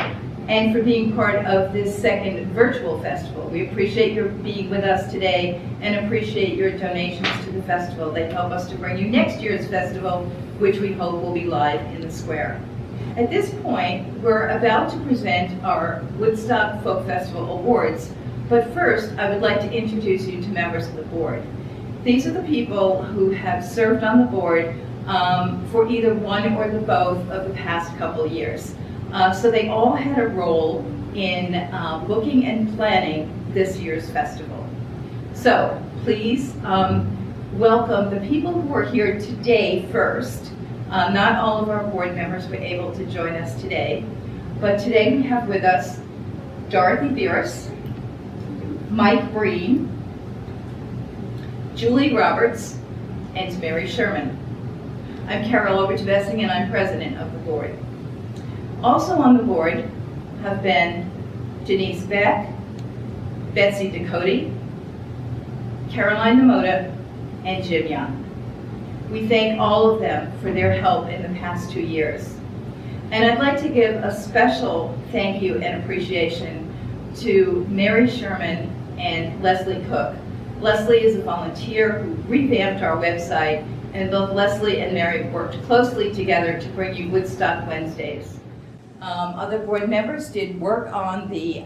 and for being part of this second virtual festival. We appreciate your being with us today and appreciate your donations to the festival. They help us to bring you next year's festival, which we hope will be live in the square. At this point, we're about to present our Woodstock Folk Festival Awards, but first, I would like to introduce you to members of the board. These are the people who have served on the board for either one or the both of the past couple years. So they all had a role in booking and planning this year's festival. So please welcome the people who are here today first. Not all of our board members were able to join us today, but today we have with us Dorothy Beerus, Mike Breen, Julie Roberts, and Mary Sherman. I'm Carol Overtebessing, and I'm president of the board. Also on the board have been Denise Beck, Betsy Ducote, Caroline Namota, and Jim Young. We thank all of them for their help in the past 2 years. And I'd like to give a special thank you and appreciation to Mary Sherman and Leslie Cook. Leslie is a volunteer who revamped our website, and both Leslie and Mary worked closely together to bring you Woodstock Wednesdays. Other board members did work on the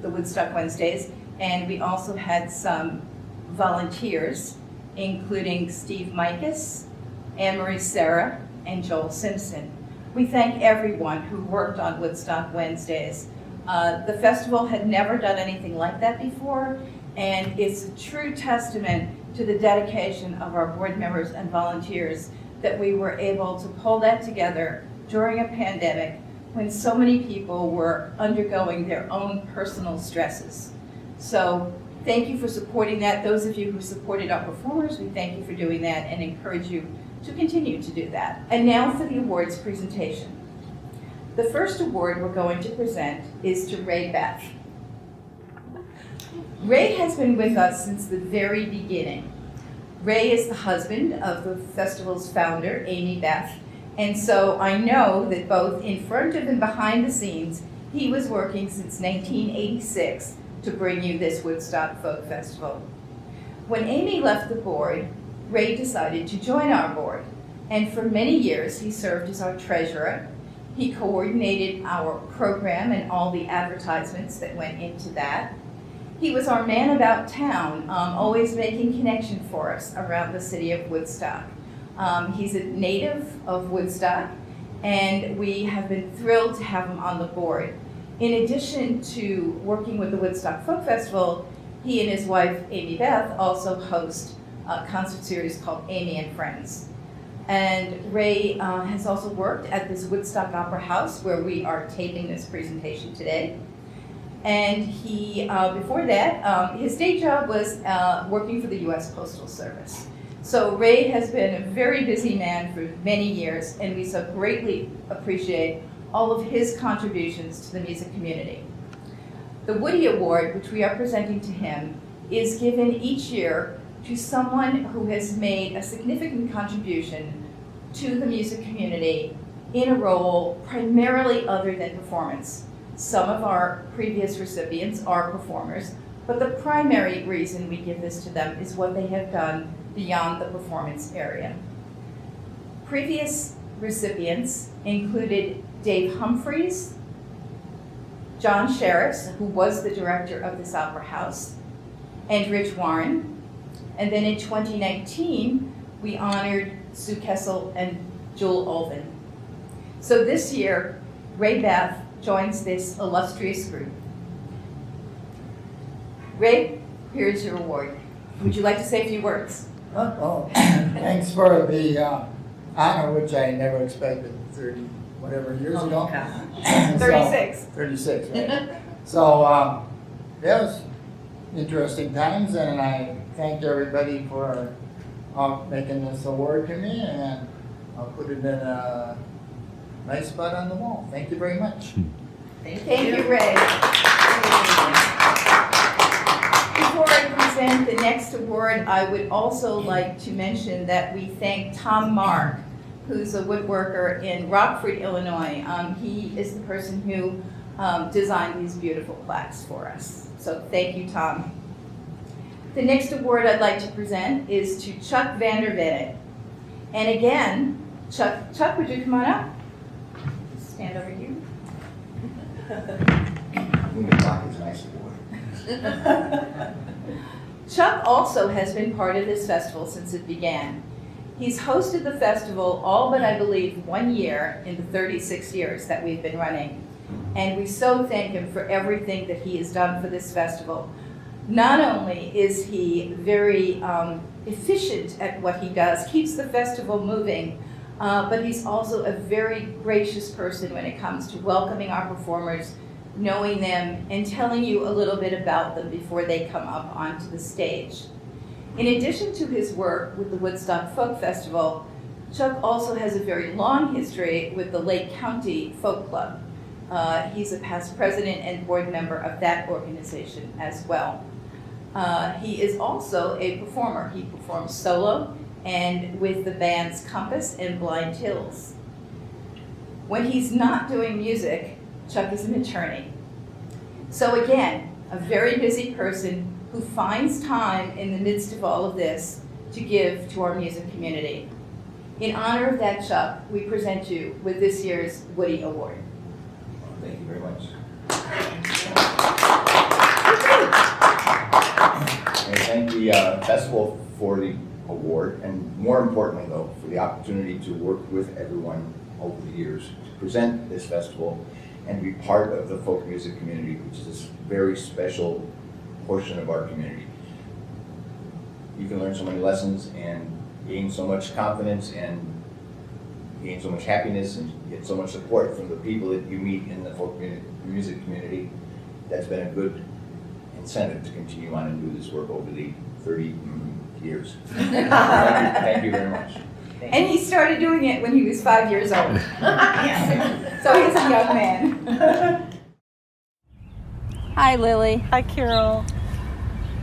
Woodstock Wednesdays, and we also had some volunteers, including Steve Mikas, Anne-Marie Serra, and Joel Simpson. We thank everyone who worked on Woodstock Wednesdays. The festival had never done anything like that before, and it's a true testament to the dedication of our board members and volunteers that we were able to pull that together during a pandemic when so many people were undergoing their own personal stresses. So thank you for supporting that. Those of you who supported our performers, we thank you for doing that and encourage you to continue to do that. And now for the awards presentation. The first award we're going to present is to Ray Beth. Ray has been with us since the very beginning. Ray is the husband of the festival's founder, Amy Beth, and so I know that both in front of and behind the scenes, he was working since 1986 to bring you this Woodstock Folk Festival. When Amy left the board, Ray decided to join our board, and for many years he served as our treasurer. He coordinated our program and all the advertisements that went into that. He was our man about town, always making connection for us around the city of Woodstock. He's a native of Woodstock, and we have been thrilled to have him on the board. In addition to working with the Woodstock Folk Festival, he and his wife, Amy Beth, also host a concert series called Amy and Friends. And Ray has also worked at this Woodstock Opera House where we are taping this presentation today. And he, before that, his day job was working for the U.S. Postal Service. So Ray has been a very busy man for many years, and we so greatly appreciate all of his contributions to the music community. The Woody Award, which we are presenting to him, is given each year to someone who has made a significant contribution to the music community in a role primarily other than performance. Some of our previous recipients are performers, but the primary reason we give this to them is what they have done beyond the performance area. Previous recipients included Dave Humphreys, John Sherris, who was the director of this opera house, and Rich Warren. And then in 2019, we honored Sue Kessel and Jewel Olvin. So this year, Ray Beth joins this illustrious group. Ray, here's your award. Would you like to say a few words? Oh, thanks for the honor, which I never expected 30 whatever years ago. 36. 36, right? So that was interesting times, and I thank everybody for making this award to me, and I'll put it in a nice spot on the wall. Thank you very much. Thank you, Ray. Before I present the next award, I would also like to mention that we thank Tom Mark, who's a woodworker in Rockford, Illinois. He is the person who designed these beautiful plaques for us. So thank you, Tom. The next award I'd like to present is to Chuck VanderVennet. And again, Chuck, would you come on up? Stand over here. Chuck also has been part of this festival since it began. He's hosted the festival all but I believe 1 year in the 36 years that we've been running. And we so thank him for everything that he has done for this festival. Not only is he very efficient at what he does, keeps the festival moving, but he's also a very gracious person when it comes to welcoming our performers, knowing them, and telling you a little bit about them before they come up onto the stage. In addition to his work with the Woodstock Folk Festival, Chuck also has a very long history with the Lake County Folk Club. He's a past president and board member of that organization as well. He is also a performer. He performs solo and with the bands Compass and Blind Hills. When he's not doing music, Chuck is an attorney. So again, a very busy person who finds time in the midst of all of this to give to our music community. In honor of that, Chuck, we present you with this year's Woody Award. Thank you very much. I thank the festival for the award, and more importantly, though, for the opportunity to work with everyone over the years to present this festival and be part of the folk music community, which is this very special portion of our community. You can learn so many lessons and gain so much confidence and gain so much happiness and get so much support from the people that you meet in the folk music community. That's been a good incentive to continue on and do this work over the 30 years. Thank you very much. And he started doing it when he was 5 years old. So he's a young man. Hi, Lilli. Hi, Carol.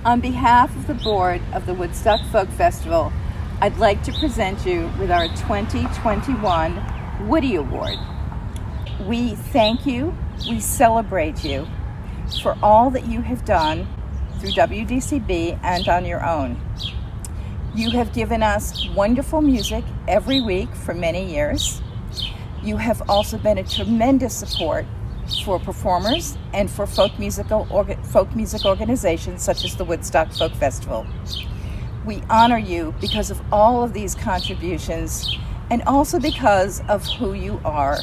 On behalf of the board of the Woodstock Folk Festival, I'd like to present you with our 2021 Woody Award. We thank you, we celebrate you for all that you have done through WDCB and on your own. You have given us wonderful music every week for many years. You have also been a tremendous support for performers and for folk music organizations such as the Woodstock Folk Festival. We honor you because of all of these contributions and also because of who you are.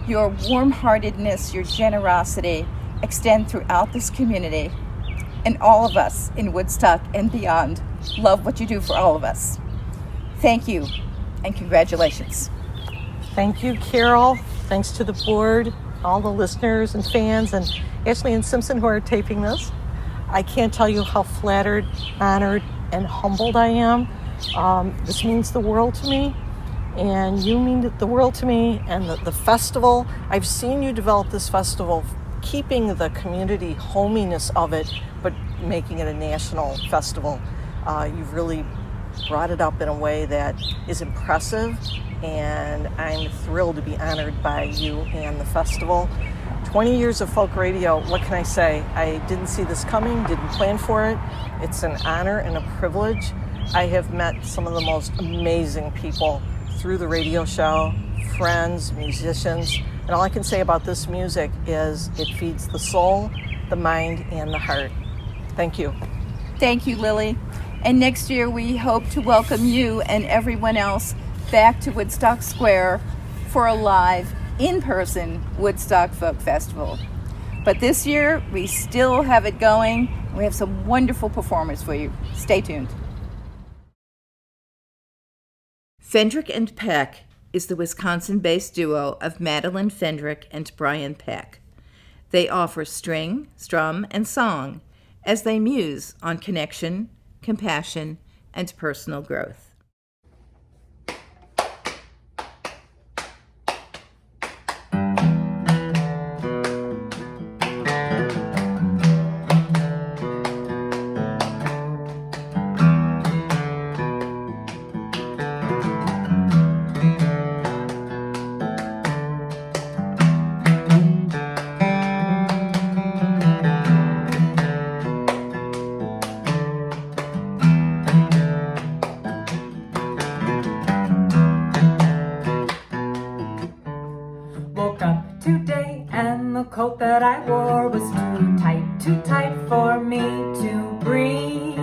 Your warm-heartedness, your generosity extend throughout this community, and all of us in Woodstock and beyond love what you do for all of us. Thank you and congratulations. Thank you, Carol. Thanks to the board, all the listeners and fans, and Ashley and Simpson who are taping this. I can't tell you how flattered, honored, and humbled I am. This means the world to me, and you mean the world to me, and the festival. I've seen you develop this festival, keeping the community hominess of it, but making it a national festival. You've really brought it up in a way that is impressive, and I'm thrilled to be honored by you and the festival. 20 years of folk radio, what can I say? I didn't see this coming, didn't plan for it. It's an honor and a privilege. I have met some of the most amazing people through the radio show, friends, musicians, and all I can say about this music is it feeds the soul, the mind, and the heart. Thank you. Thank you, Lilli. And next year we hope to welcome you and everyone else back to Woodstock Square for a live, in-person Woodstock Folk Festival. But this year we still have it going. We have some wonderful performers for you. Stay tuned. Fendrick and Peck is the Wisconsin-based duo of Madeline Fendrick and Brian Peck. They offer string, strum, and song as they muse on connection, compassion, and personal growth. Woke up today and the coat that I wore was too tight for me to breathe.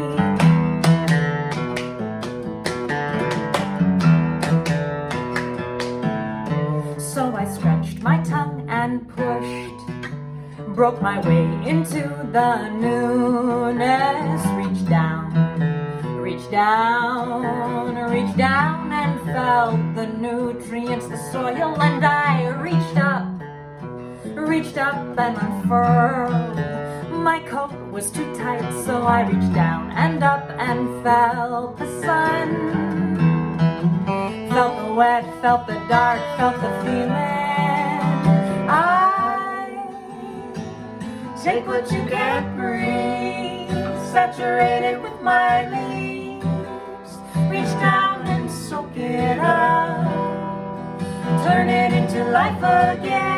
So I stretched my tongue and pushed, broke my way into the newness, reached down and felt the nutrients, the soil, and I reached up and unfurled. My coat was too tight, so I reached down and up and felt the sun. Felt the wet, felt the dark, felt the feeling. I take what you can't breathe, saturate it with my leaves, reach down and soak it up, turn it into life again.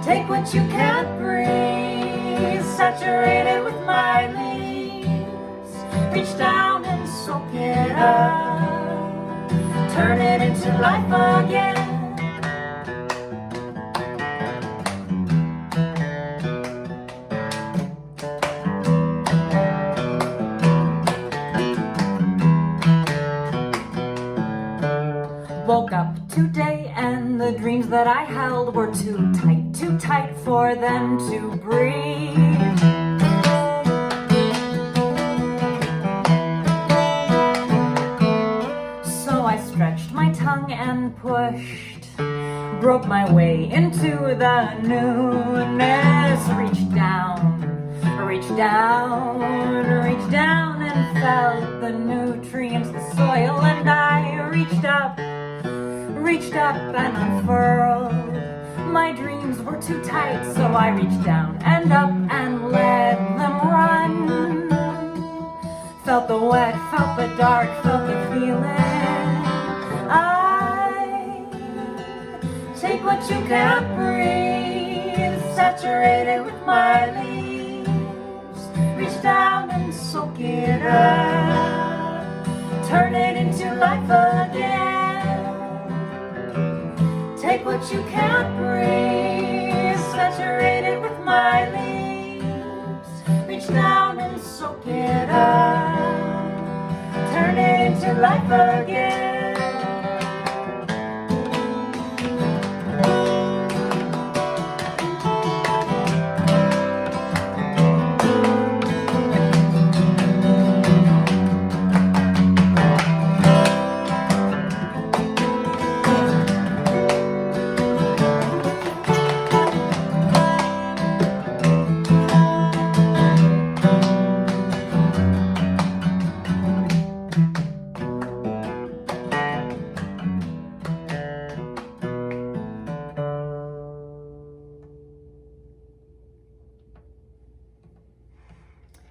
Take what you can't breathe, saturate it with my leaves, reach down and soak it up, turn it into life again. Woke up today and the dreams that I held were too tight for them to breathe. So I stretched my tongue and pushed, broke my way into the newness, reached down and felt the nutrients, the soil, and I reached up and unfurled. My dreams were too tight, so I reached down and up and let them run. Felt the wet, felt the dark, felt the feeling. I take what you can't breathe, saturate it with my leaves, reach down and soak it up, turn it into life again. Take what you can't breathe, saturate it with my leaves, reach down and soak it up, turn it into life again.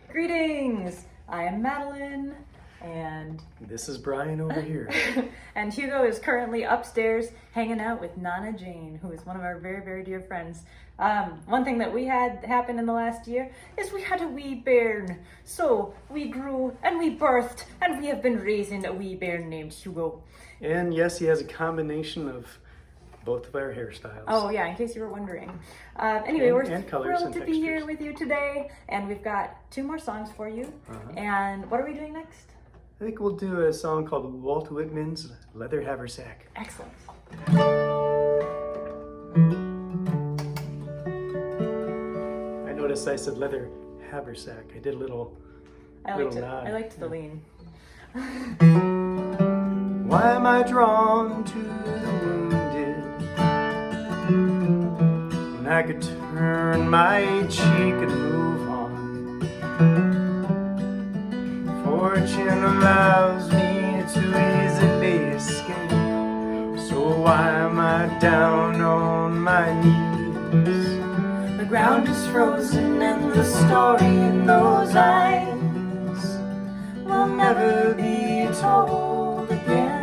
Greetings! I am Madeline, and this is Brian over here. And Hugo is currently upstairs hanging out with Nana Jane, who is one of our very, very dear friends. One thing that we had happen in the last year is we had a wee bairn. So we grew and we birthed, and we have been raising a wee bairn named Hugo. And yes, he has a combination of both of our hairstyles. Oh yeah, in case you were wondering. Anyway, we're thrilled to be here with you today, and we've got 2 more songs for you. And what are we doing next? I think we'll do a song called Walt Whitman's Leather Haversack. Excellent. I noticed I said leather haversack. I did a little nod. I liked the lean. Why am I drawn to the wounded when I could turn my cheek and move on? Fortune allows me to easily escape, so why am I down on my knees? The ground is frozen and the story in those eyes will never be told again.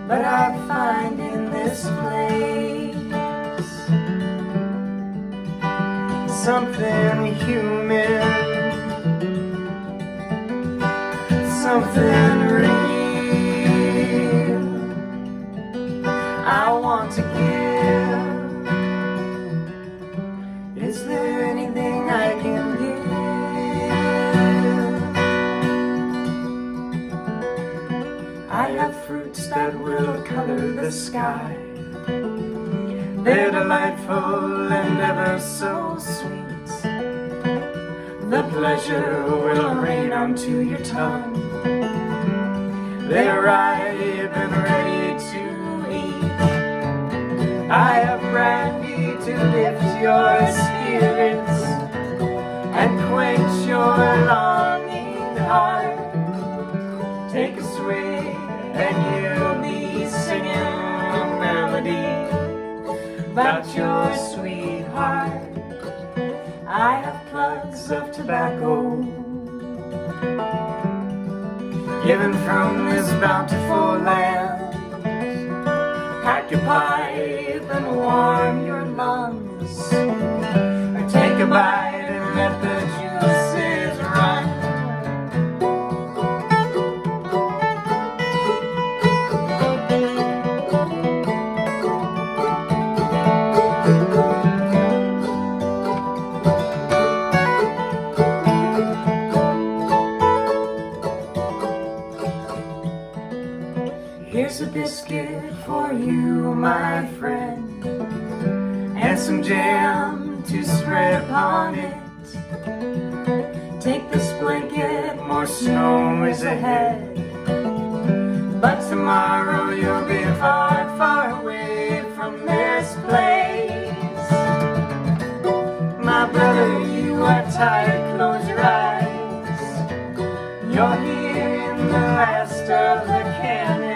But I find in this place something human, something real. I want to give. Is there anything I can give? I have fruits that will color the sky. They're delightful and ever so sweet. The pleasure will rain onto your tongue. They're ripe and ready to eat. I have brandy to lift your spirits and quench your longing heart. Take a swig and you'll be singing a melody about your sweetheart. I have plugs of tobacco given from this bountiful land. Pack your pipe and warm your lungs, or take a bite and let the juices run. Here's a biscuit for you, my friend, and some jam to spread upon it. Take this blanket, more snow is ahead, but tomorrow you'll be far, far away from this place. My brother, you are tired, close your eyes. You're here in the last of the canon.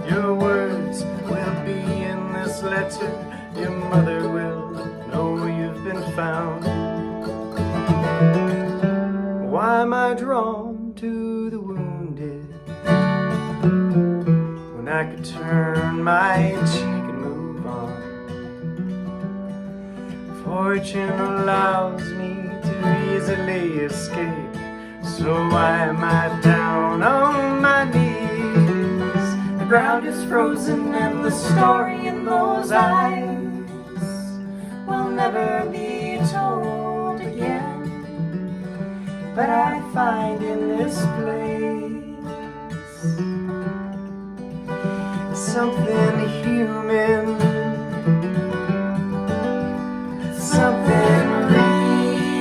Your words will be in this letter. Your mother will know you've been found. Why am I drawn to the wounded when I could turn my cheek and move on? Fortune allows me to easily escape, so why am I down on my knees? The ground is frozen and the story in those eyes will never be told again. But I find in this place something human, something real.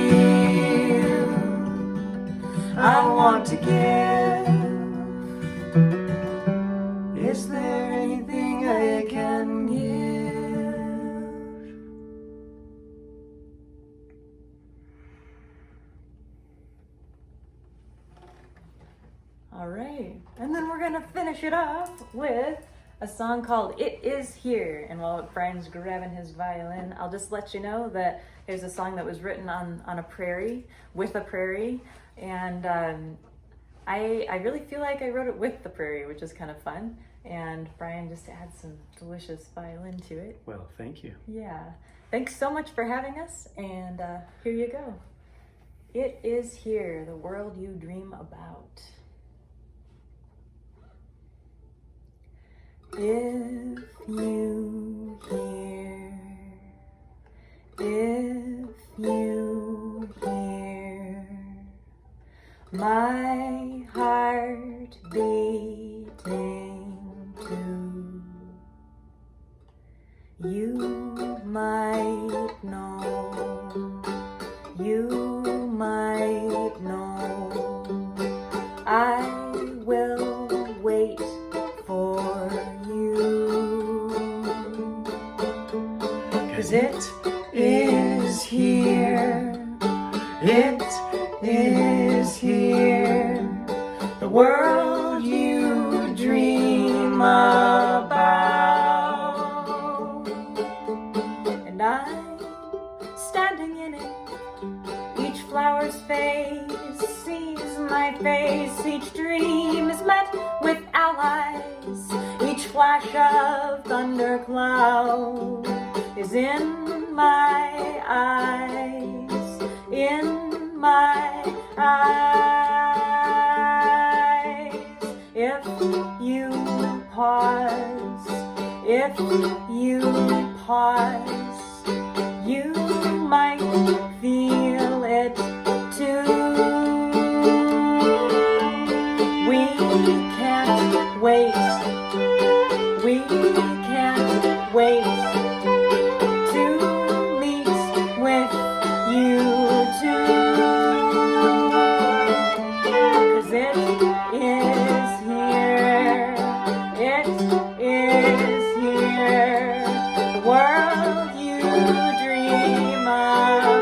I want to give. Is there anything I can give? All right, and then we're gonna finish it off with a song called It Is Here. And while Brian's grabbing his violin, I'll just let you know that there's a song that was written on a prairie, with a prairie, and I really feel like I wrote it with the prairie, which is kind of fun. And Brian just adds some delicious violin to it. Well, thank you. Yeah. Thanks so much for having us, and here you go. It is here, the world you dream about. If you hear, if you hear my heart beating too, you might know, you might know I will 'cause it is here. It is here. The world you dream about. And I'm standing in it. Each flower's face sees my face. Each dream is met with allies. Each flash of thundercloud is in my eyes. In my eyes. If you pause, if you pause, you might feel it too. We can't wait. We can't wait to meet with you too. 'Cause it is here. It is here. The world you dream about.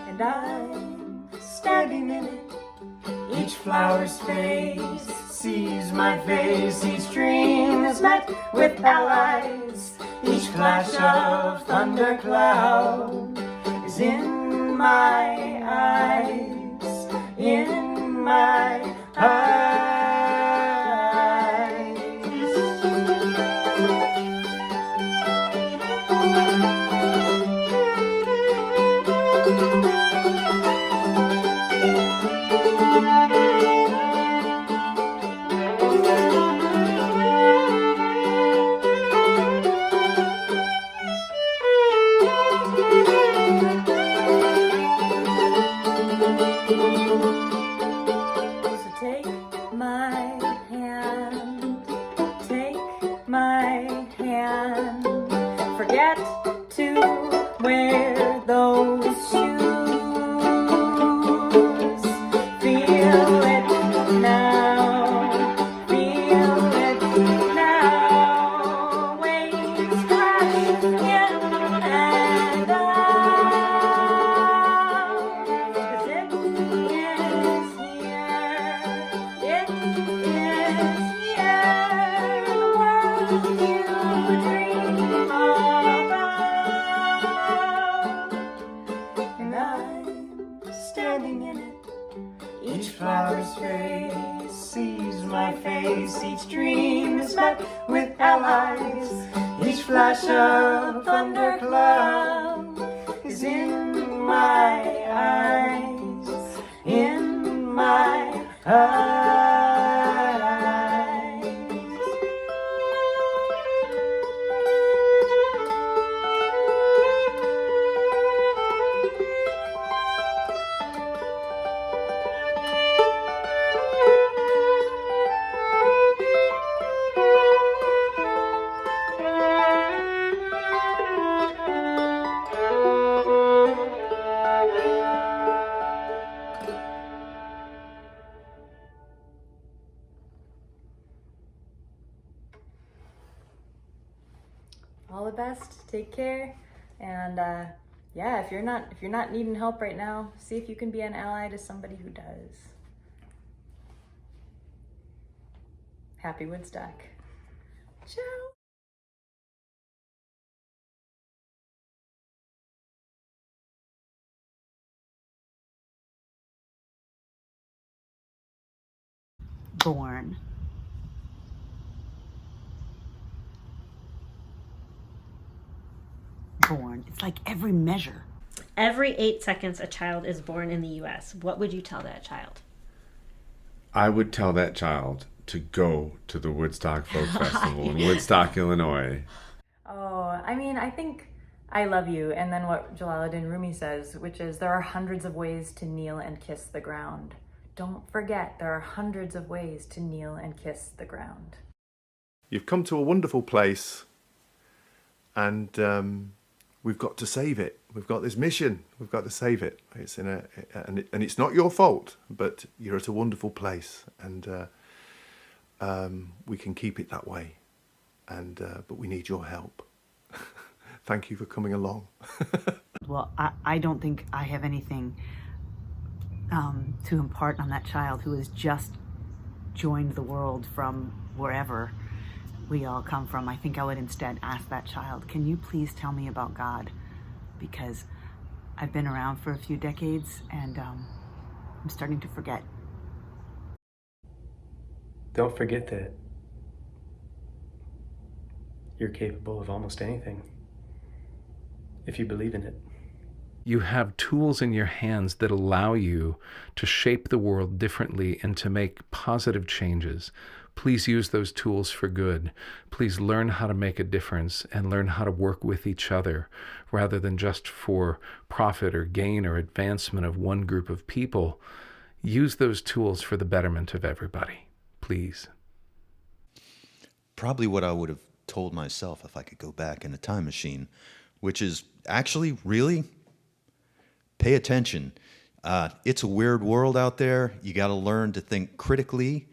And I'm standing in it. Each flower's face sees my face. Each dream is met with allies. Each flash of thundercloud is in my eyes. In my eyes. So take my hand, take my hand. Forget to wear those shoes. Feel it now, feel it now. Waves crash in and out. 'Cause it is here. It is here. The world you dream about. And I'm standing in it. Each flower's face sees my face. Each dream is met with allies. Each flash of thundercloud is in my eyes. In my eyes. All the best. Take care. And yeah, if you're not needing help right now, see if you can be an ally to somebody who does. Happy Woodstock. Ciao. Born. Born. It's like every measure. Every 8 seconds a child is born in the U.S. What would you tell that child? I would tell that child to go to the Woodstock Folk Festival in Woodstock, Illinois. Oh, I mean, I think I love you. And then what Jalaluddin Rumi says, which is there are hundreds of ways to kneel and kiss the ground. Don't forget, there are hundreds of ways to kneel and kiss the ground. You've come to a wonderful place, and we've got to save it. We've got this mission. We've got to save it. It's and it's not your fault, but you're at a wonderful place, and we can keep it that way. but we need your help. Thank you for coming along. Well, I don't think I have anything to impart on that child who has just joined the world from wherever we all come from. I think I would instead ask that child, can you please tell me about God? Because I've been around for a few decades and I'm starting to forget. Don't forget that you're capable of almost anything if you believe in it. You have tools in your hands that allow you to shape the world differently and to make positive changes. Please use those tools for good. Please learn how to make a difference and learn how to work with each other rather than just for profit or gain or advancement of one group of people. Use those tools for the betterment of everybody, please. Probably what I would have told myself if I could go back in a time machine, which is actually really pay attention. It's a weird world out there. You got to learn to think critically,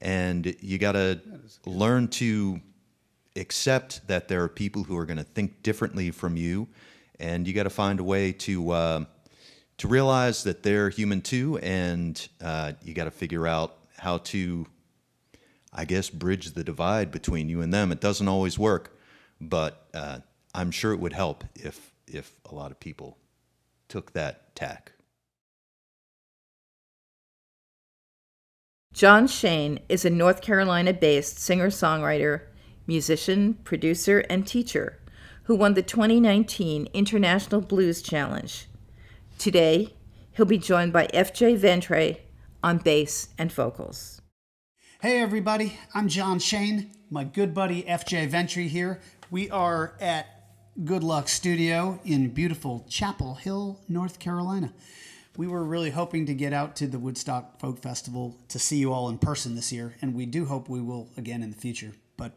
and you got to learn to accept that there are people who are going to think differently from you, and you got to find a way to realize that they're human too, and you got to figure out how to, I guess, bridge the divide between you and them. It doesn't always work, but I'm sure it would help if a lot of people took that tack. John Shain is a North Carolina-based singer-songwriter, musician, producer, and teacher who won the 2019 International Blues Challenge. Today, he'll be joined by FJ Ventre on bass and vocals. Hey everybody, I'm John Shain, my good buddy FJ Ventre here. We are at Good Luck Studio in beautiful Chapel Hill, North Carolina. We were really hoping to get out to the Woodstock Folk Festival to see you all in person this year, and we do hope we will again in the future. But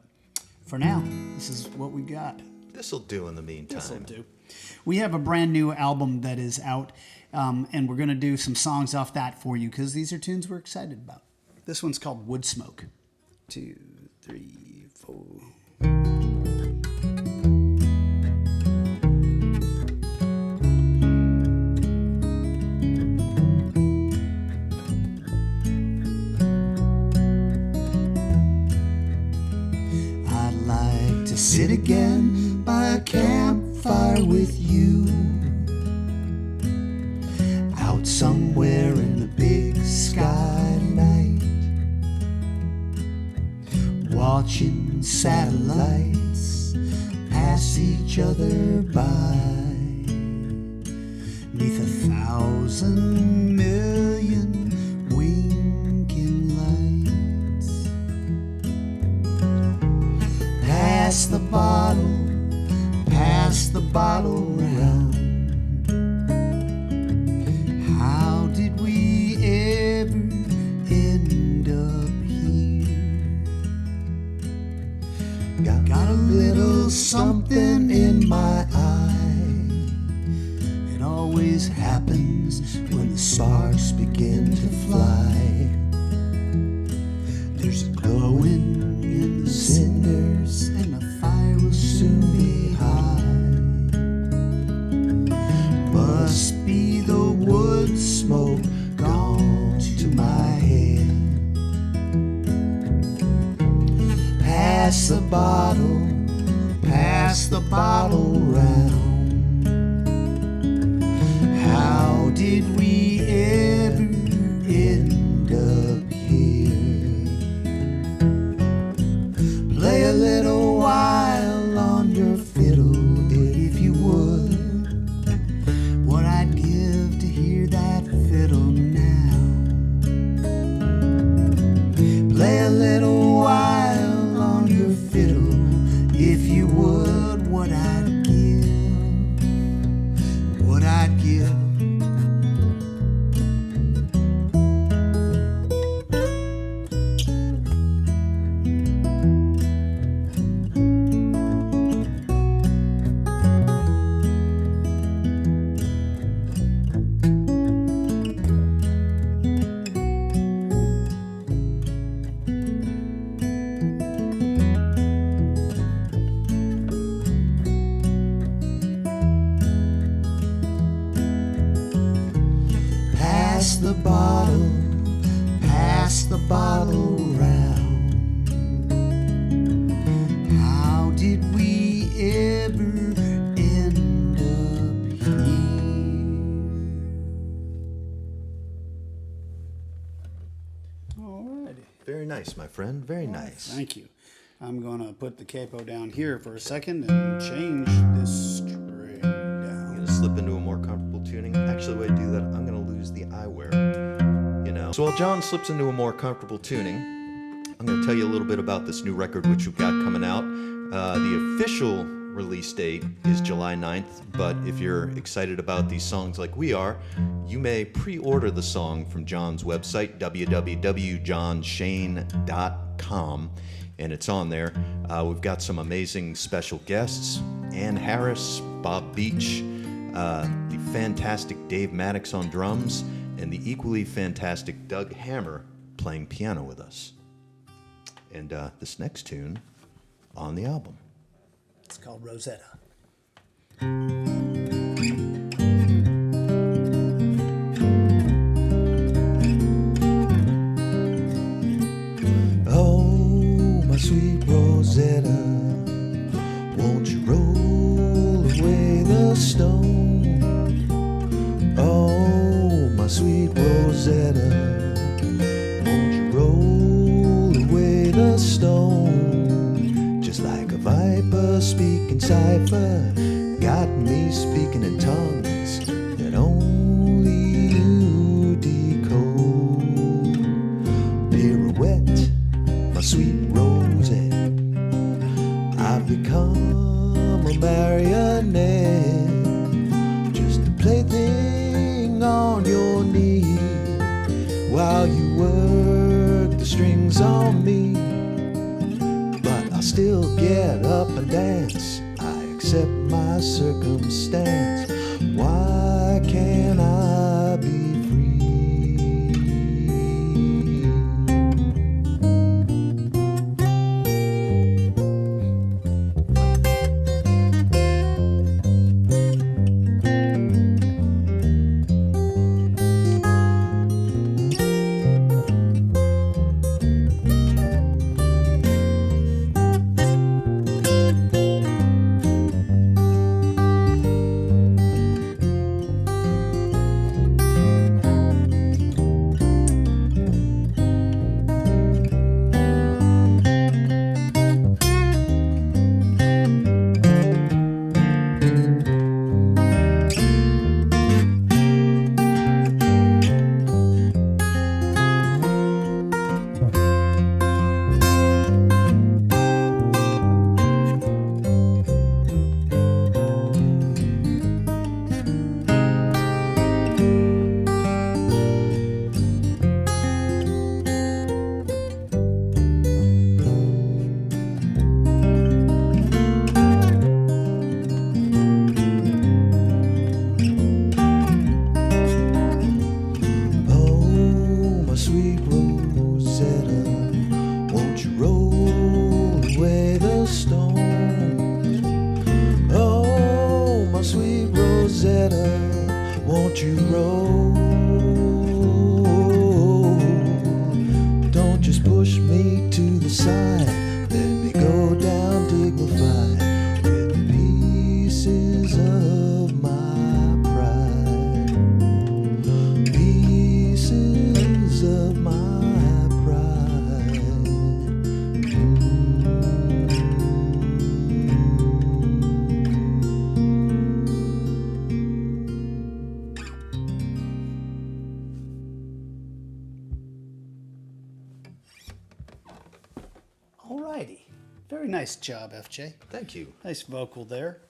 for now, this is what we got. This'll do in the meantime. This'll do. We have a brand new album that is out, and we're going to do some songs off that for you because these are tunes we're excited about. This one's called Woodsmoke. 2, 3, 4. Sit again by a campfire with you, out somewhere in the big sky tonight, watching satellites pass each other by, 'neath 1,000 million winking lights. Pass the bottle round. How did we ever end up here? Got a little something in my eye. It always happens when the sparks begin to fly. There's a glowing in the cinders, and the fire will soon be high. Must be the wood smoke gone to my head. Pass the bottle round. How did we ever end up here? Play a little while on your fiddle if you would. What I'd give to hear that fiddle now. Play a little while on your fiddle if you would. What I'd give pass the bottle round. How did we ever end up here? Alrighty. Very nice, my friend. Very nice. Thank you. I'm going to put the capo down here for a second and change this string down. I'm going to slip into a more comfortable tuning. Actually, the way to do that, I'm going to lose the eyewear. You know. So while John slips into a more comfortable tuning, I'm going to tell you a little bit about this new record which we've got coming out. The official release date is July 9th, but if you're excited about these songs like we are, you may pre-order the song from John's website, www.johnshain.com, and it's on there. We've got some amazing special guests: Ann Harris, Bob Beach, the fantastic Dave Maddox on drums, and the equally fantastic Doug Hammer playing piano with us. And this next tune on the album. It's called Rosetta. Oh, my sweet Rosetta, won't you roll away the stone? Oh, my sweet Rosetta, won't you roll away the stone? Just like a viper speaking cipher, got me speaking in tongues that only you decode. Pirouette, my sweet Rosie, I've become a marionette, just a plaything on your knee, while you work the strings on me. But I still get up and dance, I accept my circumstance. Why can't I be free? Won't you roll? Don't just push me to the side. Let me go down dignified with pieces of my pride. Pieces of my pride. Alrighty. Very nice job, FJ. Thank you. Nice vocal there.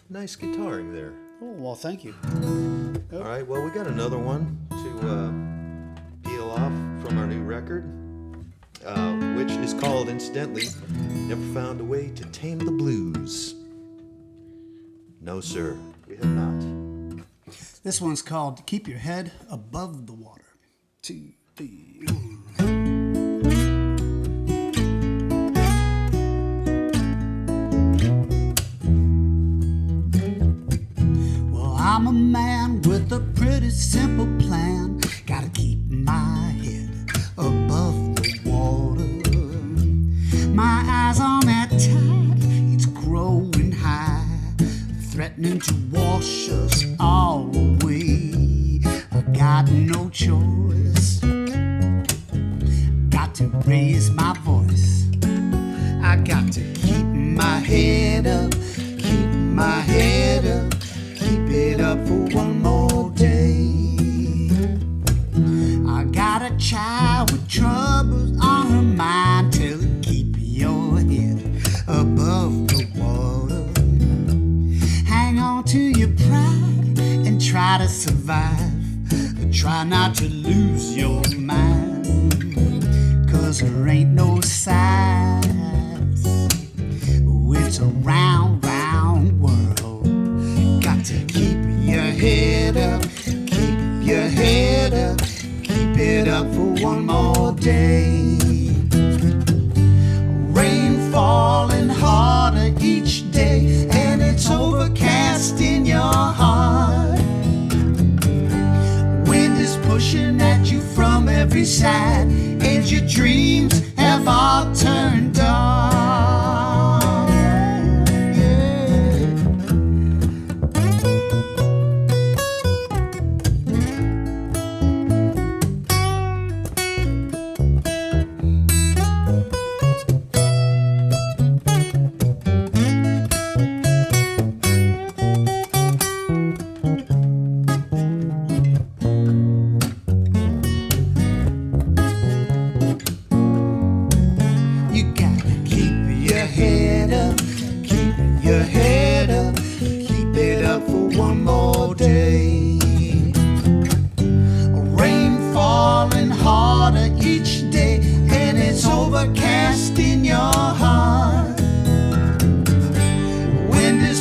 Nice guitaring there. Oh, well, thank you. All right, well, we got another one to peel off from our new record, which is called, incidentally, Never Found a Way to Tame the Blues. No, sir, we have not. This one's called Keep Your Head Above the Water. 2, 3. I'm a man with a pretty simple plan. Gotta keep my head above threatening to wash us all away. I got no choice, got to raise my voice. I got to keep my head up, keep my head up, keep it up for one more day. I got a child with troubles on her mind. Tell her keep your head above the water. Hang on to your pride and try to survive. Try not to lose your mind, 'cause there ain't no sides. It's a round, round world. Got to keep your head up, keep your head up, keep it up for one more day. Rain falling harder each day, and it's overcast in your heart. Wind is pushing at you from every side, and your dreams have all turned dark.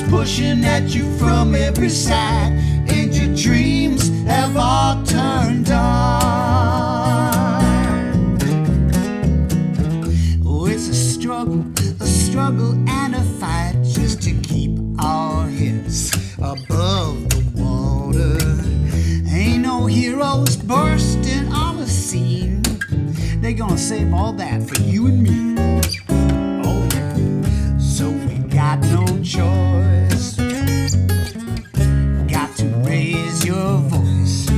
Pushing at you from every side, and your dreams have all turned dark. Oh, it's a struggle and a fight just to keep our heads above the water. Ain't no heroes bursting on the scene. They're gonna save all that for you and me. Oh, so we got no choice. Got to raise your voice.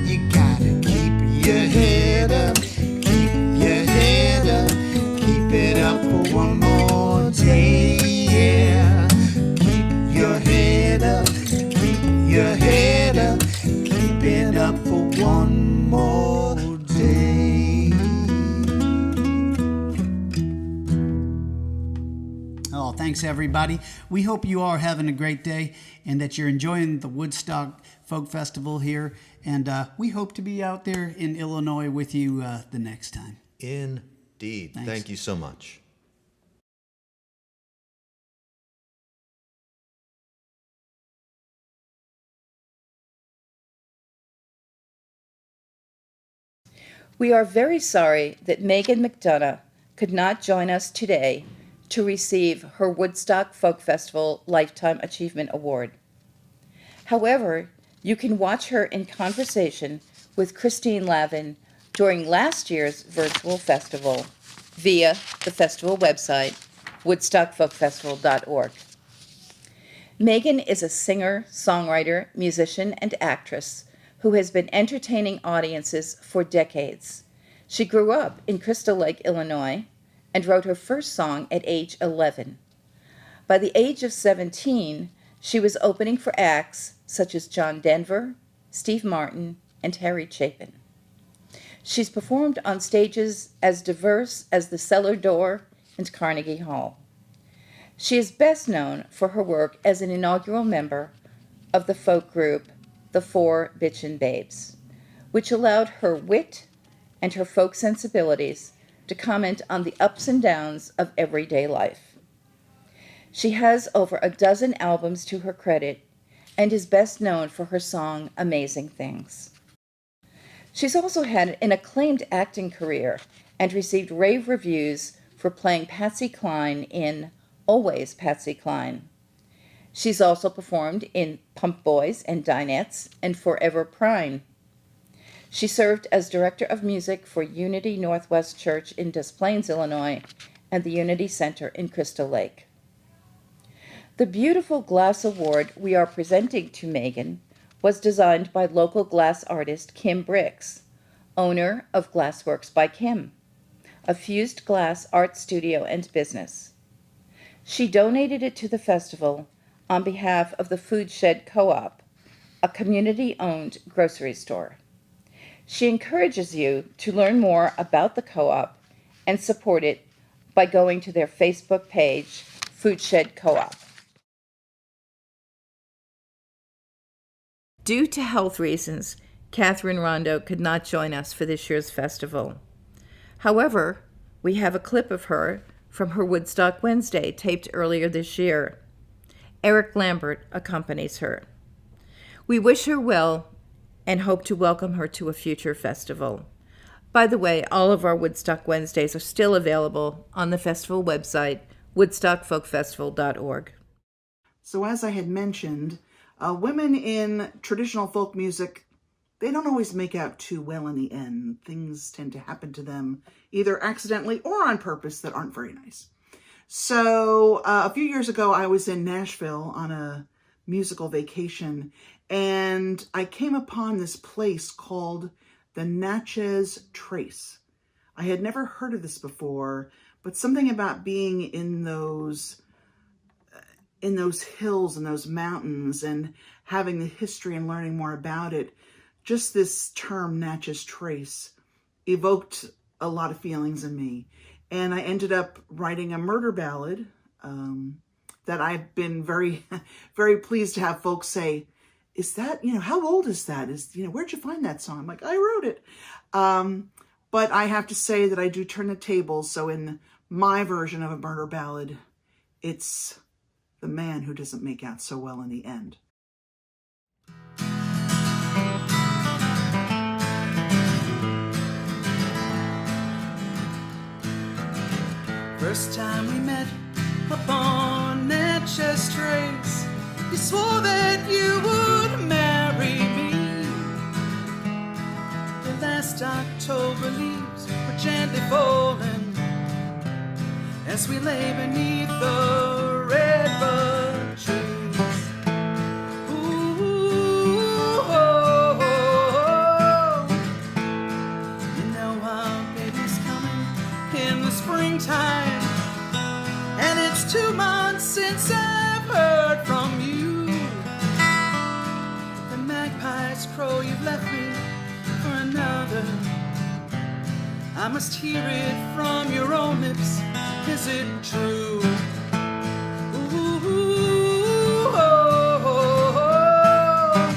You gotta keep your head up, keep your head up, keep it up for one more day. Yeah, keep your head up, keep your head up, keep it up for one more day. Oh, thanks everybody. We hope you are having a great day and that you're enjoying the Woodstock Folk Festival here. And we hope to be out there in Illinois with you the next time. Indeed. Thanks. Thank you so much. We are very sorry that Meghan McDonough could not join us today to receive her Woodstock Folk Festival Lifetime Achievement Award. However, you can watch her in conversation with Christine Lavin during last year's virtual festival via the festival website, woodstockfolkfestival.org. Meghan is a singer, songwriter, musician, and actress who has been entertaining audiences for decades. She grew up in Crystal Lake, Illinois, and wrote her first song at age 11. By the age of 17, she was opening for acts such as John Denver, Steve Martin, and Harry Chapin. She's performed on stages as diverse as the Cellar Door and Carnegie Hall. She is best known for her work as an inaugural member of the folk group The Four Bitchin' Babes, which allowed her wit and her folk sensibilities to comment on the ups and downs of everyday life. She has over a dozen albums to her credit and is best known for her song Amazing Things. She's also had an acclaimed acting career and received rave reviews for playing Patsy Cline in Always Patsy Cline. She's also performed in Pump Boys and Dinettes and Forever Prime. She served as Director of Music for Unity Northwest Church in Des Plaines, Illinois, and the Unity Center in Crystal Lake. The beautiful glass award we are presenting to Meghan was designed by local glass artist Kim Bricks, owner of Glassworks by Kim, a fused glass art studio and business. She donated it to the festival on behalf of the Food Shed Co-op, a community-owned grocery store. She encourages you to learn more about the co-op and support it by going to their Facebook page, Food Shed Co-op. Due to health reasons, Catherine Rondo could not join us for this year's festival. However, we have a clip of her from her Woodstock Wednesday taped earlier this year. Eric Lambert accompanies her. We wish her well and hope to welcome her to a future festival. By the way, all of our Woodstock Wednesdays are still available on the festival website, woodstockfolkfestival.org. So as I had mentioned, women in traditional folk music, they don't always make out too well in the end. Things tend to happen to them either accidentally or on purpose that aren't very nice. So a few years ago, I was in Nashville on a musical vacation, and I came upon this place called the Natchez Trace. I had never heard of this before, but something about being in those hills and those mountains and having the history and learning more about it, just this term Natchez Trace evoked a lot of feelings in me. And I ended up writing a murder ballad that I've been very, very pleased to have folks say, is that, how old is that? Where'd you find that song? I'm like, I wrote it. But I have to say that I do turn the tables. So in my version of a murder ballad, it's the man who doesn't make out so well in the end. First time we met upon Natchez Trace, you swore that you would marry me. The last October leaves were gently falling as we lay beneath the redbud trees. Ooh, oh, oh, oh. You know our baby's coming in the springtime, and it's 2 months since I've heard from you. The magpies crow, you've left me for another. I must hear it from your own lips. Is it true? Ooh, oh, oh, oh.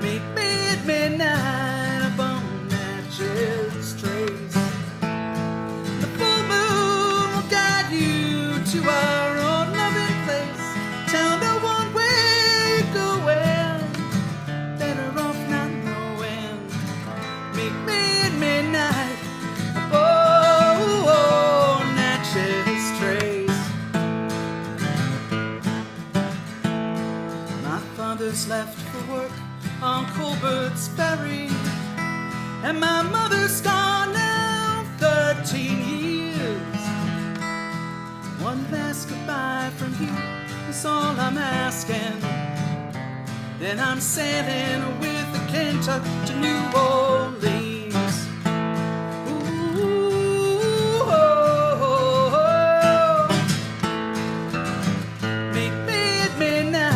Meet me at midnight upon Natchez Trace. The full moon will guide you to our own loving place. Tell no one where you're going, better off not knowing. Meet me at midnight. Left for work on Colbert's Ferry, and my mother's gone now 13 years. One last goodbye from you is all I'm asking. Then I'm sailing with the Kentucky to New Orleans. Ooh, oh, oh, oh. Meet me at midnight.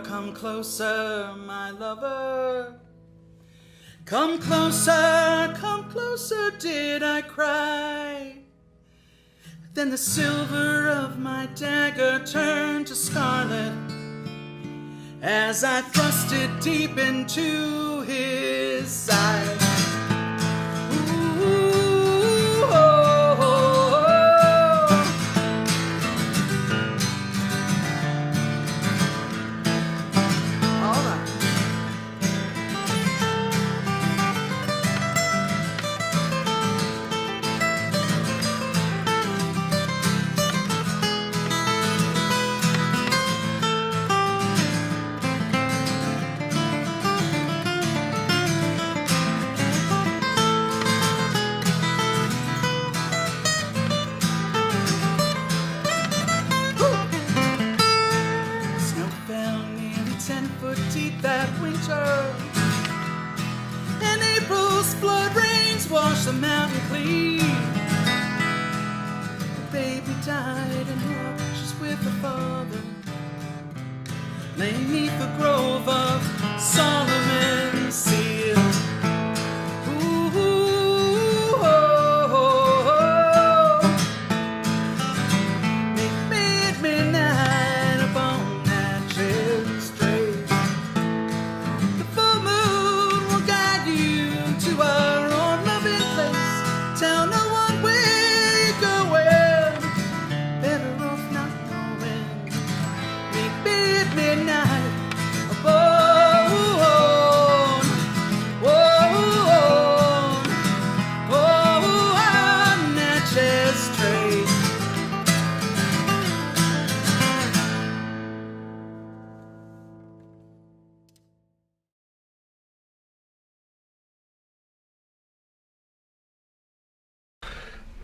Come closer, my lover. Come closer, did I cry? Then the silver of my dagger turned to scarlet as I thrust it deep into his side. Ooh, oh, oh, oh.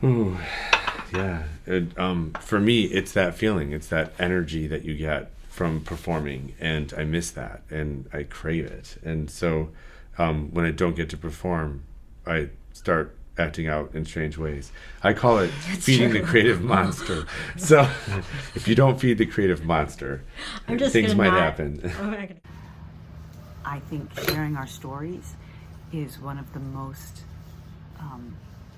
Ooh, yeah. For me, it's that feeling. It's that energy that you get from performing, and I miss that, and I crave it. And so, when I don't get to perform, I start acting out in strange ways. I call it feeding the creative monster. So, if you don't feed the creative monster, things might happen. I think sharing our stories is one of the most,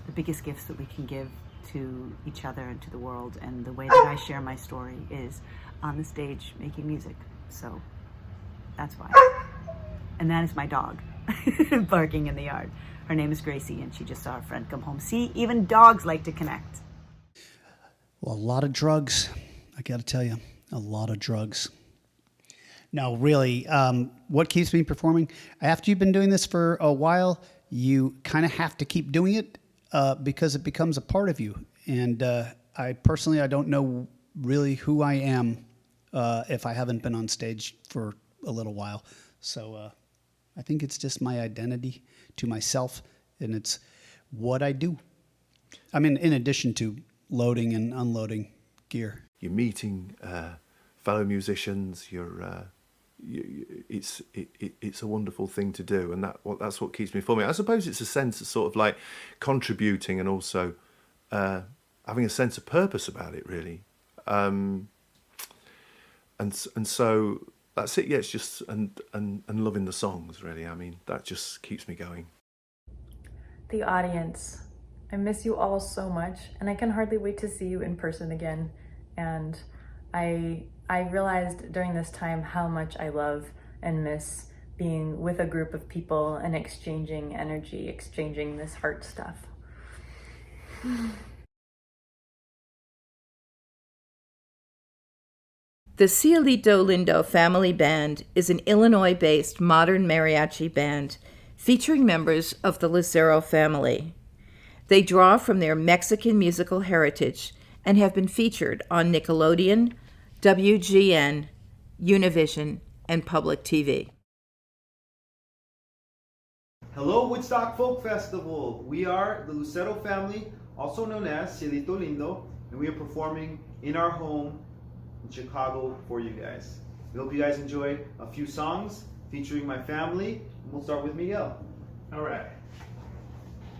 the biggest gifts that we can give to each other and to the world. And the way that I share my story is on the stage making music. So that's why. And that is my dog barking in the yard. Her name is Gracie, and she just saw her friend come home. See, even dogs like to connect. Well, a lot of drugs. I got to tell you, a lot of drugs. No, really, what keeps me performing? After you've been doing this for a while, you kind of have to keep doing it because it becomes a part of you. And I don't know really who I am if I haven't been on stage for a little while. So I think it's just my identity to myself, and it's what I do. I mean, in addition to loading and unloading gear. You're meeting fellow musicians. It's a wonderful thing to do, and that's what keeps me performing. I suppose it's a sense of sort of like contributing, and also having a sense of purpose about it, really. And so that's it. Yeah, it's just and loving the songs, really. I mean, that just keeps me going. The audience, I miss you all so much, and I can hardly wait to see you in person again. And I realized during this time how much I love and miss being with a group of people and exchanging energy, exchanging this heart stuff. The Cielito Lindo Family Band is an Illinois-based modern mariachi band featuring members of the Lucero family. They draw from their Mexican musical heritage and have been featured on Nickelodeon, WGN, Univision, and Public TV. Hello, Woodstock Folk Festival. We are the Lucero family, also known as Cielito Lindo, and we are performing in our home in Chicago for you guys. We hope you guys enjoy a few songs featuring my family, and we'll start with Miguel. All right.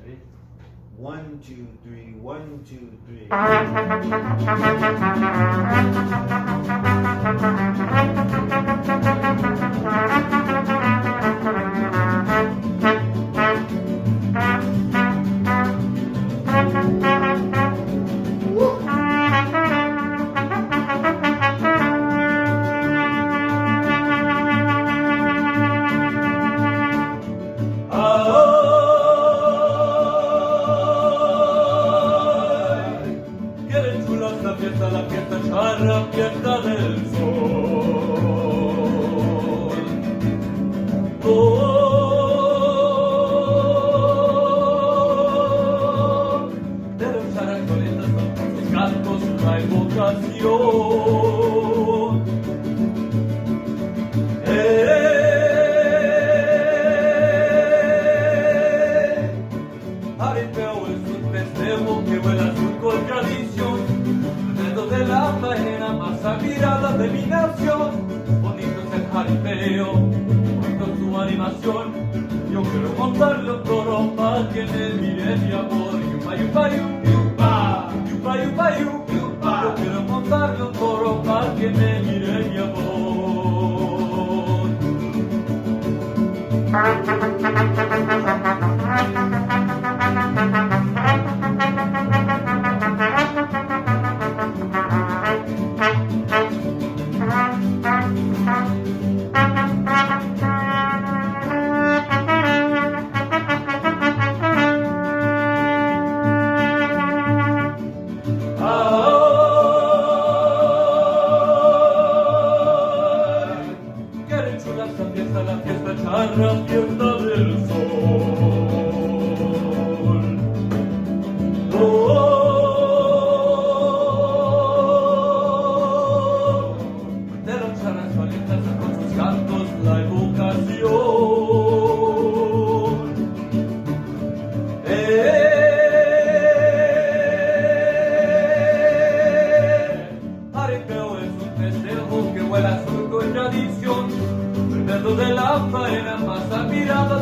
Ready? 1, 2, 3, 1, 2, 3. La fiesta charra, fiesta del sol.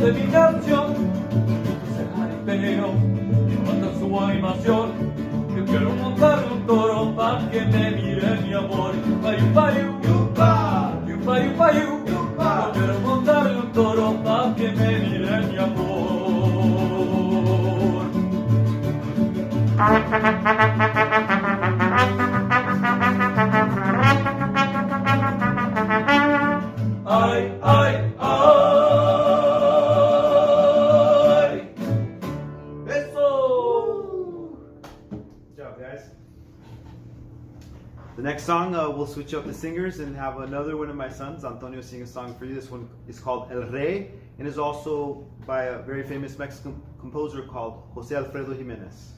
de mi canción es el jaripeo que mata su animación. Yo quiero montar un toro pa' que me mire mi amor. Yupa, yupa, yupa, yupa, yupa, yupa. Yo quiero montarle un toro pa' que me mire mi amor. Ay, ay, ay. Eso. Good job, guys. The next song, we'll switch up the singers and have another one of my sons, Antonio, sing a song for you. This one is called El Rey and is also by a very famous Mexican composer called Jose Alfredo Jimenez.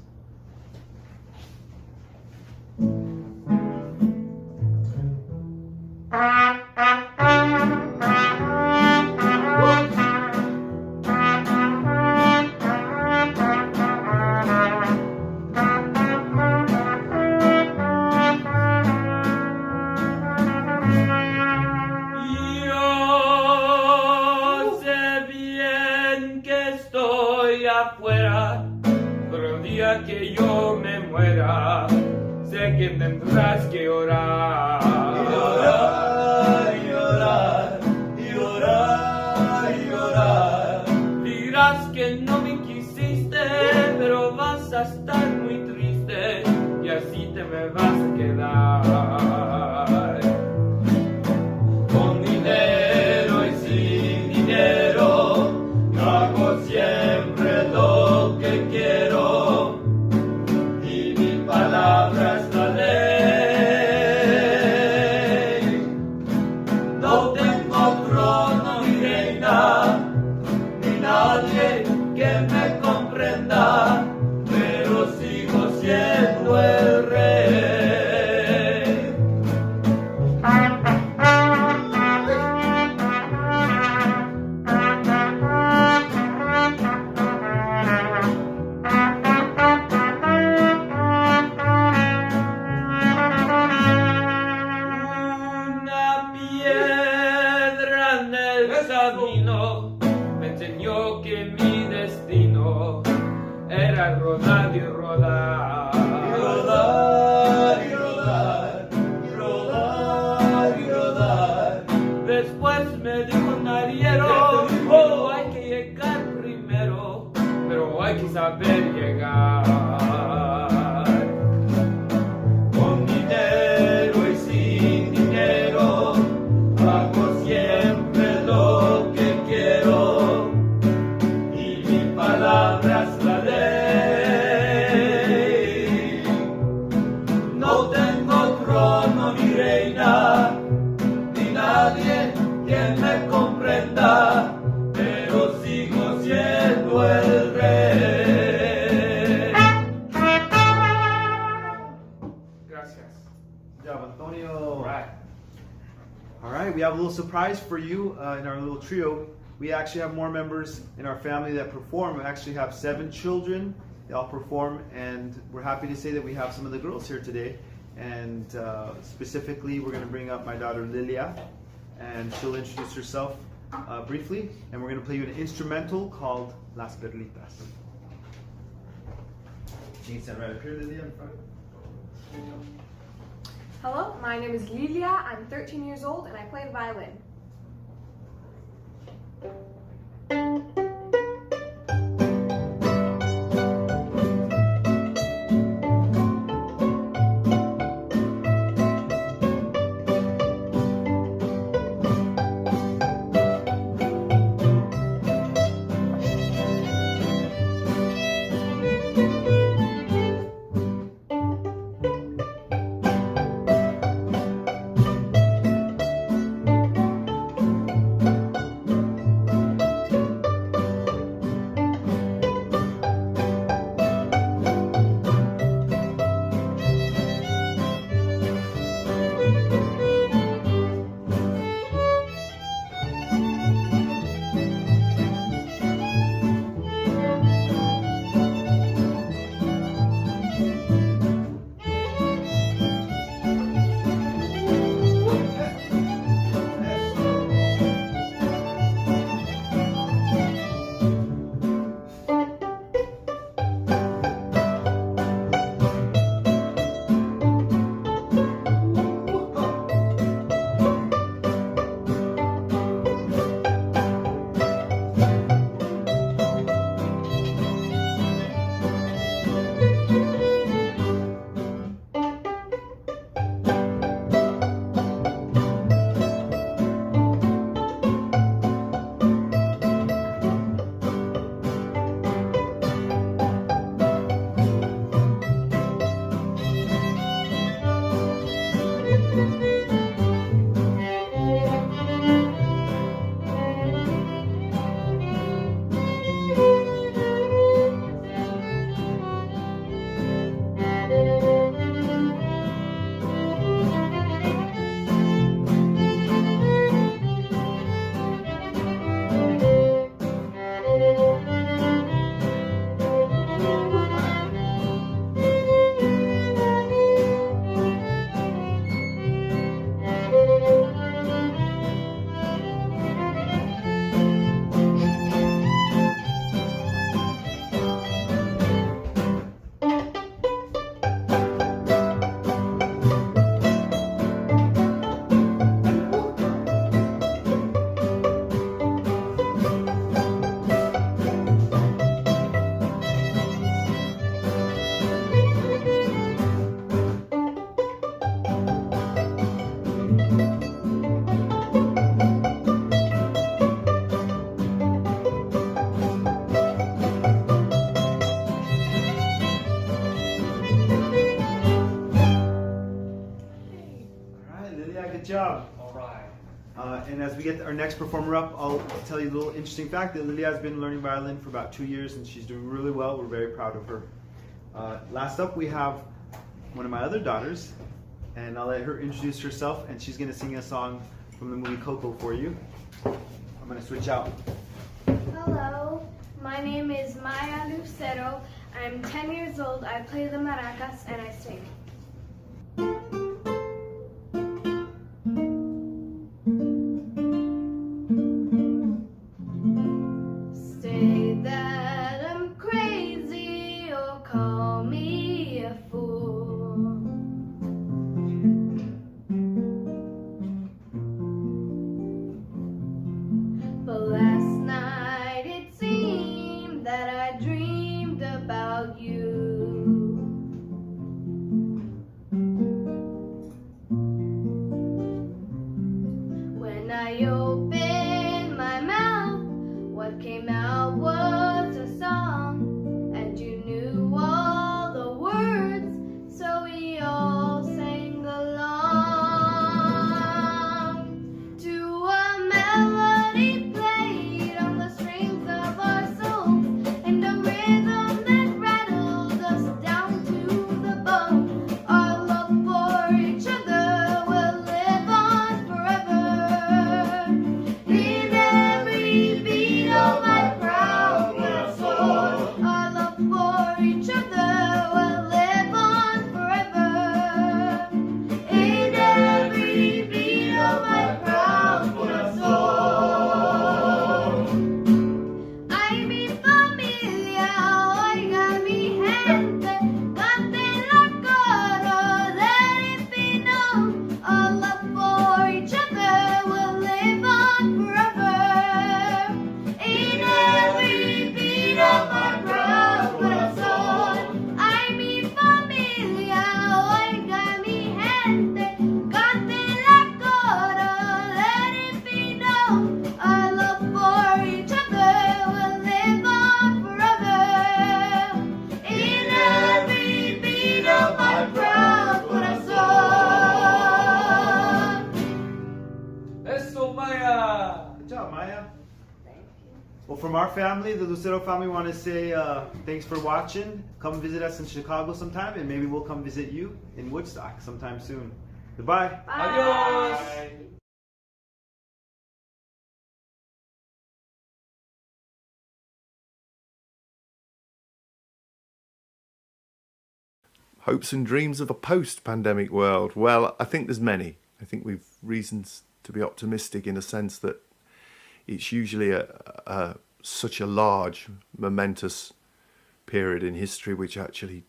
Yo sé bien que estoy afuera, pero el día que yo me muera, sé que tendrás que orar. Y orar, y orar, y orar, y orar. Dirás que no me quisiste, pero vas a estar muy triste y así te me vas a quedar. Con dinero y sin dinero, yo hago siempre lo que quiero y mi palabra es la ley. No tengo trono ni reina, ni nadie que me comprenda, pero sigo siendo el rey. Una piedra en el camino me enseñó que mi destino era rodar y rodar. Y rodar, y rodar, y rodar, y rodar. Después me dijo un arriero, oh, hay que llegar primero, pero hay que saber llegar. Con dinero y sin dinero, hago siempre lo que quiero y mi palabra es la ley. No tengo trono ni reina, ni nadie quien me comprenda, pero sigo siendo el rey. Gracias. Good job, Antonio. All right, we have a little surprise for you in our little trio. We actually have more members in our family that perform. We actually have 7 children. They all perform, and we're happy to say that we have some of the girls here today. And specifically, we're going to bring up my daughter Lilli, and she'll introduce herself briefly. And we're going to play you an instrumental called Las Perlitas. You can stand right up here, Lilli, in front. Hello, my name is Lilia. I'm 13 years old and I play the violin. job. All right. And as we get our next performer up, I'll tell you a little interesting fact that Lilli has been learning violin for about 2 years and she's doing really well. We're very proud of her. Last up, we have one of my other daughters, and I'll let her introduce herself, and she's going to sing a song from the movie Coco for you. I'm going to switch out. Hello, my name is Maya Lucero. I'm 10 years old. I play the maracas and I sing. Say that I'm crazy or call me a fool. But last night it seemed that I dreamed about you. When I opened my mouth, what came out was a song, and you knew all the words, so we all sang along to a melody played on the strings of our souls, and a rhythm that rattled us down to the bone. Our love for each other will live on forever. In every beat of my proud little soul, our love for each other will live on forever. In every beat of my proud little soul. Ay, mi familia, oiga mi gente, canten la coro, let it be known, our love for each other will live on forever. In every beat of my proud corazón. Ay, mi familia, oiga mi gente, canten la coro, let it be known, our love for each other will live on forever. In every beat of my proud corazón. Eso, Maya. Good job, Maya. Well, from our family, the Lucero family, we want to say thanks for watching. Come visit us in Chicago sometime, and maybe we'll come visit you in Woodstock sometime soon. Goodbye. Adios. Hopes and dreams of a post-pandemic world. Well, I think there's many. I think we've reasons to be optimistic in a sense that it's usually such a large, momentous period in history which actually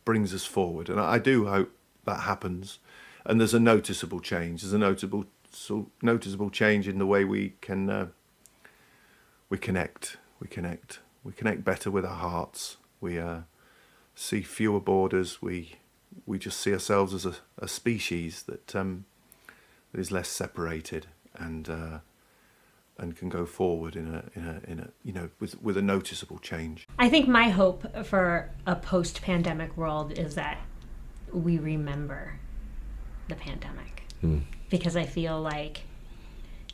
brings us forward. And I do hope that happens. And there's a noticeable change. There's a noticeable change in the way we can we connect better with our hearts. We see fewer borders. We just see ourselves as a species that is less separated and can go forward in a with a noticeable change. I think my hope for a post-pandemic world is that we remember the pandemic, because I feel like,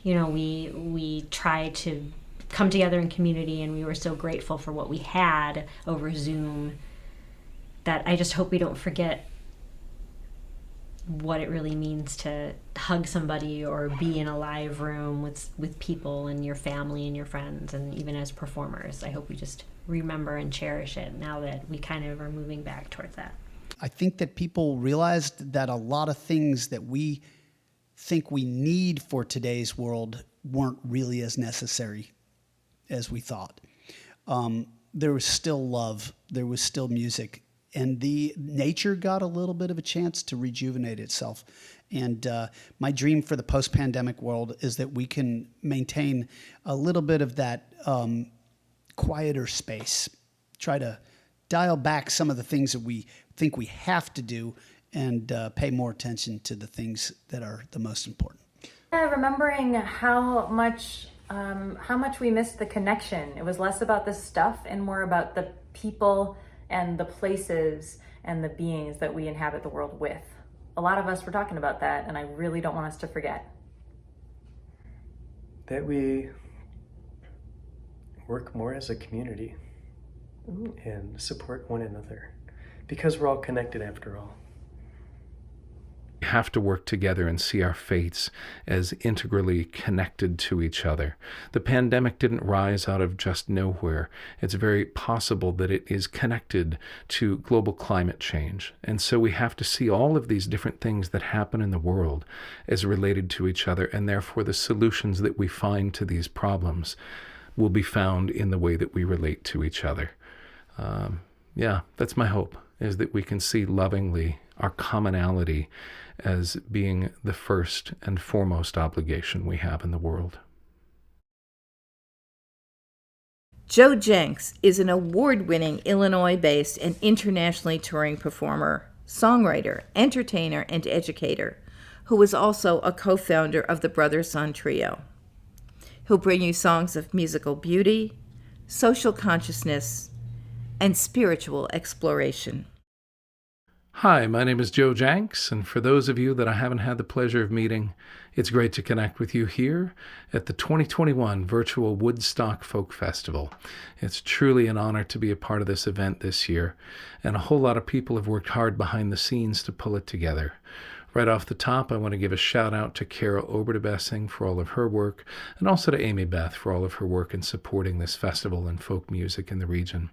we tried to come together in community and we were so grateful for what we had over Zoom that I just hope we don't forget what it really means to hug somebody or be in a live room with people and your family and your friends, and even as performers. I hope we just remember and cherish it now that we kind of are moving back towards that. I think that people realized that a lot of things that we think we need for today's world weren't really as necessary as we thought. There was still love, there was still music, and the nature got a little bit of a chance to rejuvenate itself. And my dream for the post-pandemic world is that we can maintain a little bit of that quieter space, try to dial back some of the things that we think we have to do, and pay more attention to the things that are the most important. Remembering how much we missed the connection. It was less about the stuff and more about the people and the places and the beings that we inhabit the world with. a lot of us were talking about that, and I really don't want us to forget. That we work more as a community. Ooh. And support one another, because we're all connected after all. We have to work together and see our fates as integrally connected to each other. The pandemic didn't rise out of just nowhere. It's very possible that it is connected to global climate change. And so we have to see all of these different things that happen in the world as related to each other, and therefore the solutions that we find to these problems will be found in the way that we relate to each other. Yeah, that's my hope, is that we can see lovingly our commonality as being the first and foremost obligation we have in the world. Joe Jencks is an award-winning Illinois-based and internationally touring performer, songwriter, entertainer, and educator, who is also a co-founder of the Brother-Son Trio. He'll bring you songs of musical beauty, social consciousness, and spiritual exploration. Hi, my name is Joe Jencks, and for those of you that I haven't had the pleasure of meeting, it's great to connect with you here at the 2021 virtual Woodstock Folk Festival. It's truly an honor to be a part of this event this year, and a whole lot of people have worked hard behind the scenes to pull it together. Right off the top, I want to give a shout out to Carol Obertebessing for all of her work, and also to Amy Beth for all of her work in supporting this festival and folk music in the region.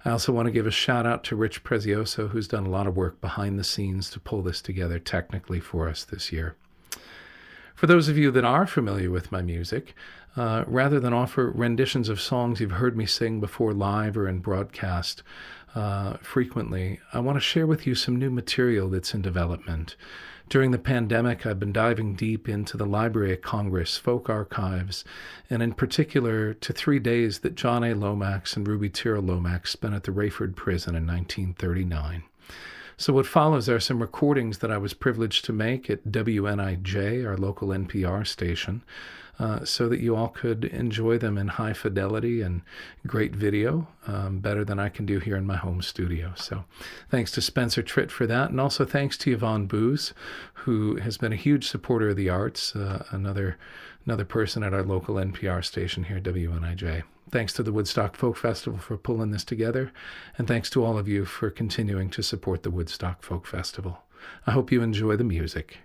I also want to give a shout out to Rich Prezioso, who's done a lot of work behind the scenes to pull this together technically for us this year. For those of you that are familiar with my music, rather than offer renditions of songs you've heard me sing before live or in broadcast frequently, I want to share with you some new material that's in development. During the pandemic, I've been diving deep into the Library of Congress folk archives, and in particular to 3 days that John A. Lomax and Ruby Tyrrell Lomax spent at the Rayford Prison in 1939. So what follows are some recordings that I was privileged to make at WNIJ, our local NPR station, so that you all could enjoy them in high fidelity and great video, better than I can do here in my home studio. So thanks to Spencer Tritt for that, and also thanks to Yvonne Booz, who has been a huge supporter of the arts, another person at our local NPR station here, WNIJ. Thanks to the Woodstock Folk Festival for pulling this together, and thanks to all of you for continuing to support the Woodstock Folk Festival. I hope you enjoy the music.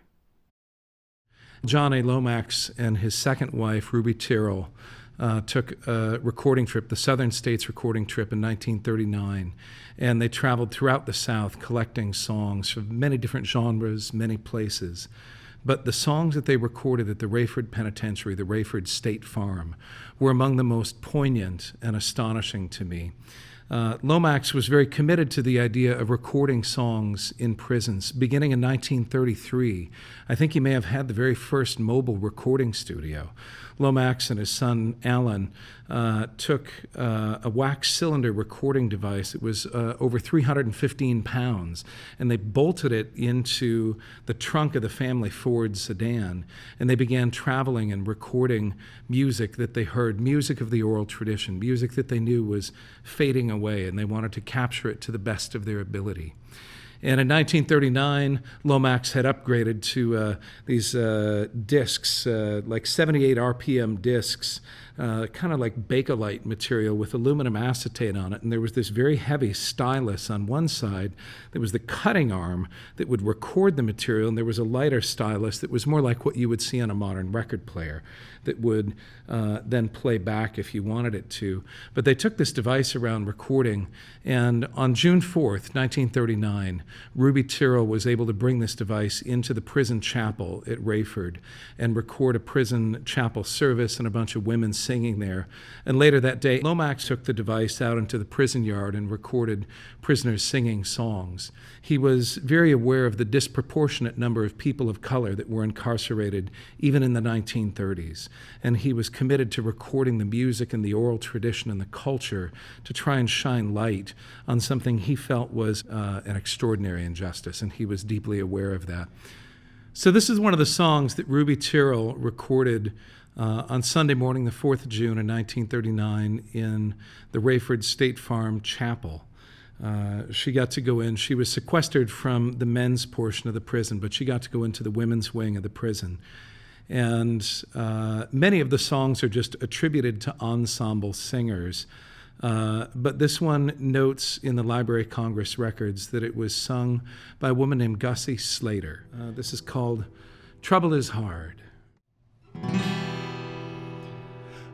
John A. Lomax and his second wife, Ruby Tyrrell, took a recording trip, the Southern States recording trip in 1939, and they traveled throughout the South collecting songs from many different genres, many places. But the songs that they recorded at the Rayford Penitentiary, the Rayford State Farm, were among the most poignant and astonishing to me. Lomax was very committed to the idea of recording songs in prisons. Beginning in 1933, I think he may have had the very first mobile recording studio. Lomax and his son Alan took a wax cylinder recording device. It was over 315 pounds, and they bolted it into the trunk of the family Ford sedan, and they began traveling and recording music that they heard, music of the oral tradition, music that they knew was fading away, and they wanted to capture it to the best of their ability. And in 1939, Lomax had upgraded to these discs, like 78 RPM discs, kind of like Bakelite material with aluminum acetate on it. And there was this very heavy stylus on one side. There was the cutting arm that would record the material, and there was a lighter stylus that was more like what you would see on a modern record player that would then play back if you wanted it to. But they took this device around recording, and on June 4th, 1939, Ruby Tyrrell was able to bring this device into the prison chapel at Rayford and record a prison chapel service and a bunch of women singing there. And later that day, Lomax took the device out into the prison yard and recorded prisoners singing songs. He was very aware of the disproportionate number of people of color that were incarcerated even in the 1930s. And he was committed to recording the music and the oral tradition and the culture to try and shine light on something he felt was an extraordinary injustice, and he was deeply aware of that. So this is one of the songs that Ruby Tyrrell recorded on Sunday morning, the 4th of June in 1939 in the Rayford State Farm Chapel. She got to go in. She was sequestered from the men's portion of the prison, but she got to go into the women's wing of the prison. And many of the songs are just attributed to ensemble singers. But this one notes in the Library of Congress records that it was sung by a woman named Gussie Slater. This is called Trouble is Hard.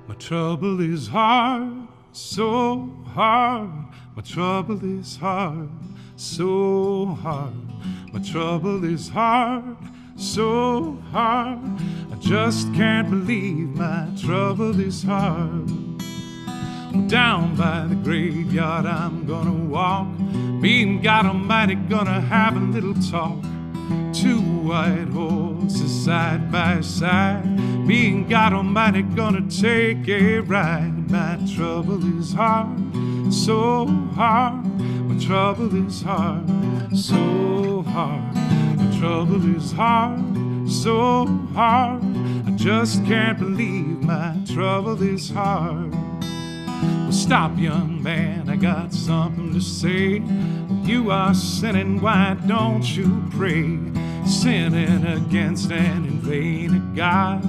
My trouble is hard, so hard. My trouble is hard, so hard. My trouble is hard, so hard. I just can't believe my trouble is hard. Down by the graveyard I'm gonna walk. Me and God Almighty gonna have a little talk. Two white horses side by side. Me and God Almighty gonna take a ride. My trouble is hard, so hard. My trouble is hard, so hard. My trouble is hard, so hard. I just can't believe my trouble is hard. Well, stop, young man, I got something to say. When you are sinning, why don't you pray? Sinning against and in vain a God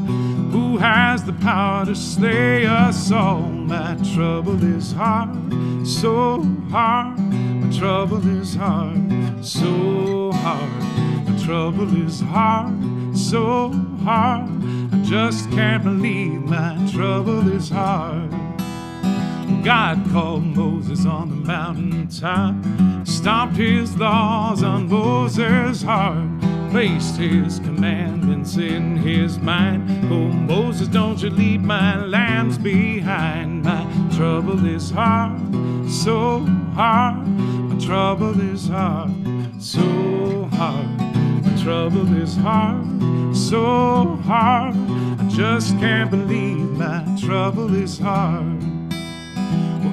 who has the power to slay us all. My trouble is hard, so hard. My trouble is hard, so hard. My trouble is hard, so hard. I just can't believe my trouble is hard. God called Moses on the mountaintop, stomped his laws on Moses' heart, placed his commandments in his mind. Oh, Moses, don't you leave my lambs behind. My trouble is hard, so hard. My trouble is hard, so hard. My trouble is hard, so hard. I just can't believe my trouble is hard.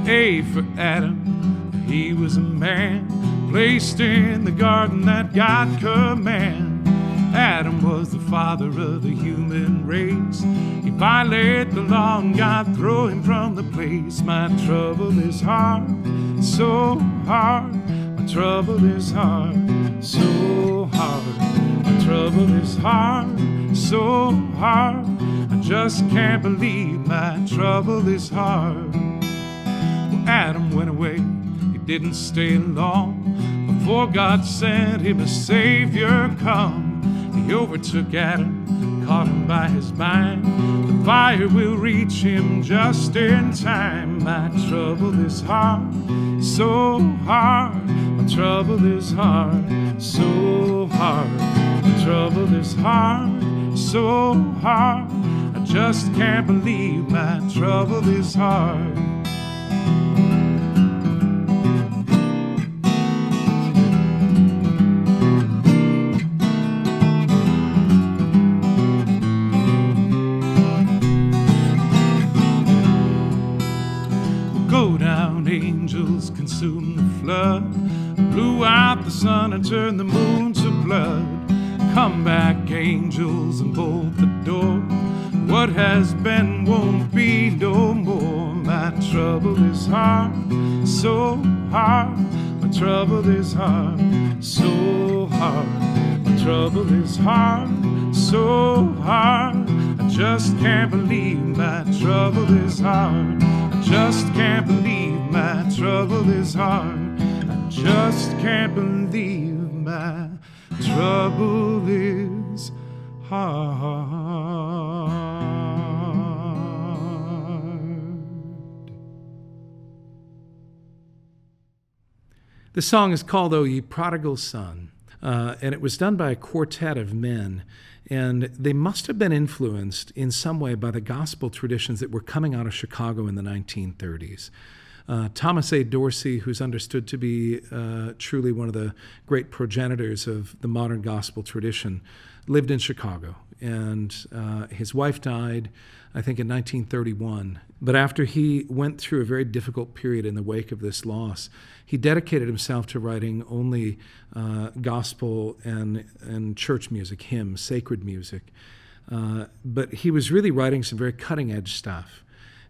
A for Adam, he was a man placed in the garden that God commanded. Adam was the father of the human race. He violated the law and God threw him from the place. My trouble is hard, so hard. My trouble is hard, so hard. My trouble is hard, so hard. I just can't believe my trouble is hard. Adam went away, he didn't stay long. Before God sent him a Savior come, he overtook Adam, caught him by his mind. The fire will reach him just in time. My trouble is hard, so hard. My trouble is hard, so hard. My trouble is hard, so hard. I just can't believe my trouble is hard. Angels consumed the flood, blew out the sun and turned the moon to blood. Come back, angels, and bolt the door. What has been won't be no more. My trouble is hard, so hard. My trouble is hard, so hard. My trouble is hard, so hard. I just can't believe my trouble is hard. I just can't believe my trouble is hard. I just can't believe my trouble is hard. The song is called "O Ye Prodigal Son," and it was done by a quartet of men. And they must have been influenced in some way by the gospel traditions that were coming out of Chicago in the 1930s. Thomas A. Dorsey, who's understood to be truly one of the great progenitors of the modern gospel tradition, lived in Chicago. And his wife died, I think, in 1931. But after he went through a very difficult period in the wake of this loss, he dedicated himself to writing only gospel and church music, hymns, sacred music. But he was really writing some very cutting-edge stuff.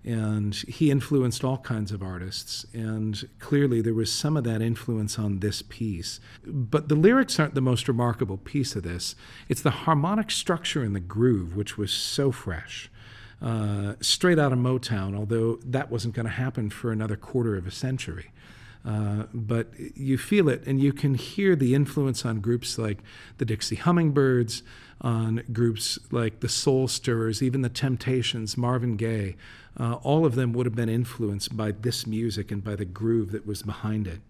And he influenced all kinds of artists, and clearly there was some of that influence on this piece. But the lyrics aren't the most remarkable piece of this. It's the harmonic structure and the groove, which was so fresh. Straight out of Motown, although that wasn't going to happen for another quarter of a century. But you feel it, and you can hear the influence on groups like the Dixie Hummingbirds, on groups like the Soul Stirrers, even the Temptations, Marvin Gaye. All of them would have been influenced by this music and by the groove that was behind it.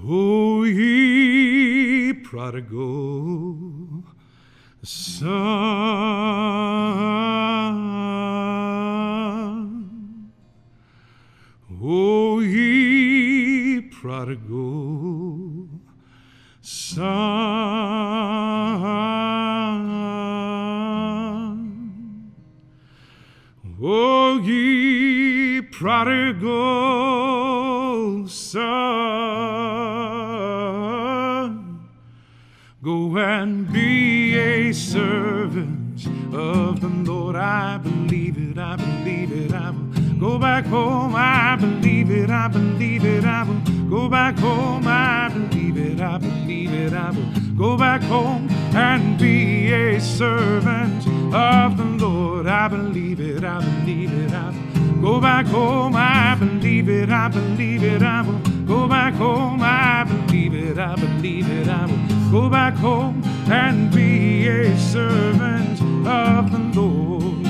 O ye prodigal son, O ye prodigal son, O ye prodigal son, go and be a servant of the Lord. I believe it, I believe it, I will go back home. I believe it, I believe it, I will go back home. I believe it, I believe it, I will go back home and be a servant of the Lord. I believe it, I believe it, I will go back home. I believe it, I believe it, I will go back home. I believe it, I believe it, I will go back home and be a servant of the Lord.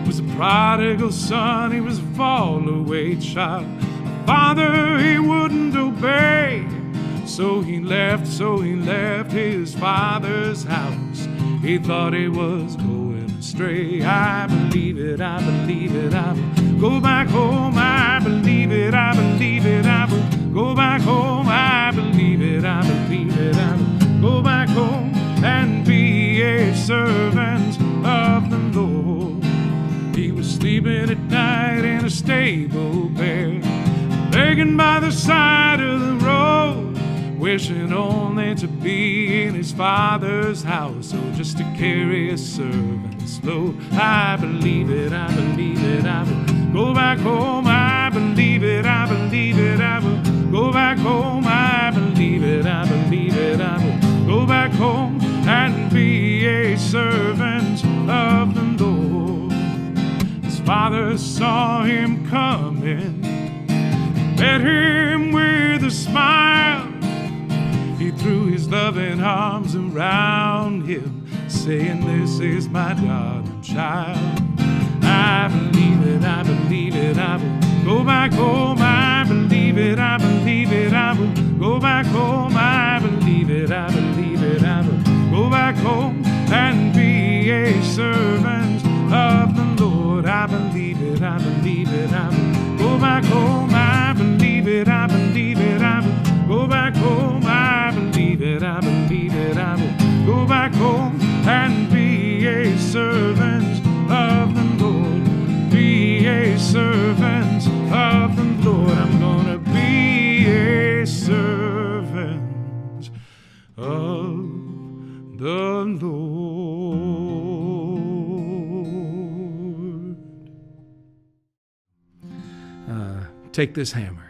Was a prodigal son, he was a fall-away child. A father he wouldn't obey, so he left his father's house. He thought he was going astray. I believe it, I believe it, I will go back home. I believe it, I believe it, I will go back home. I believe it, I believe it, I will go back home and be a servant of the Lord. He was sleeping at night in a stable bare, begging by the side of the road, wishing only to be in his father's house, or just to carry a servant's load. I believe it, I believe it, I will go back home. I believe it, I believe it, I will go back home. I believe it, I believe it, I will go back home and be a servant of the Lord. His father saw him coming, met him with a smile. He threw his loving arms around him, saying, "This is my darling child." I believe it, I believe it, I will go back home. I believe it, I believe it, I will go back home. I believe it, I believe it, I will go back home and be a servant of the Lord. I believe it, I believe it, I will go back home. I believe it, I believe it, I will go back home. I believe it, I believe it, I will go back home and be a servant of the Lord. Be a servant of the Lord. I'm gonna be a servant of the Lord. Take this hammer.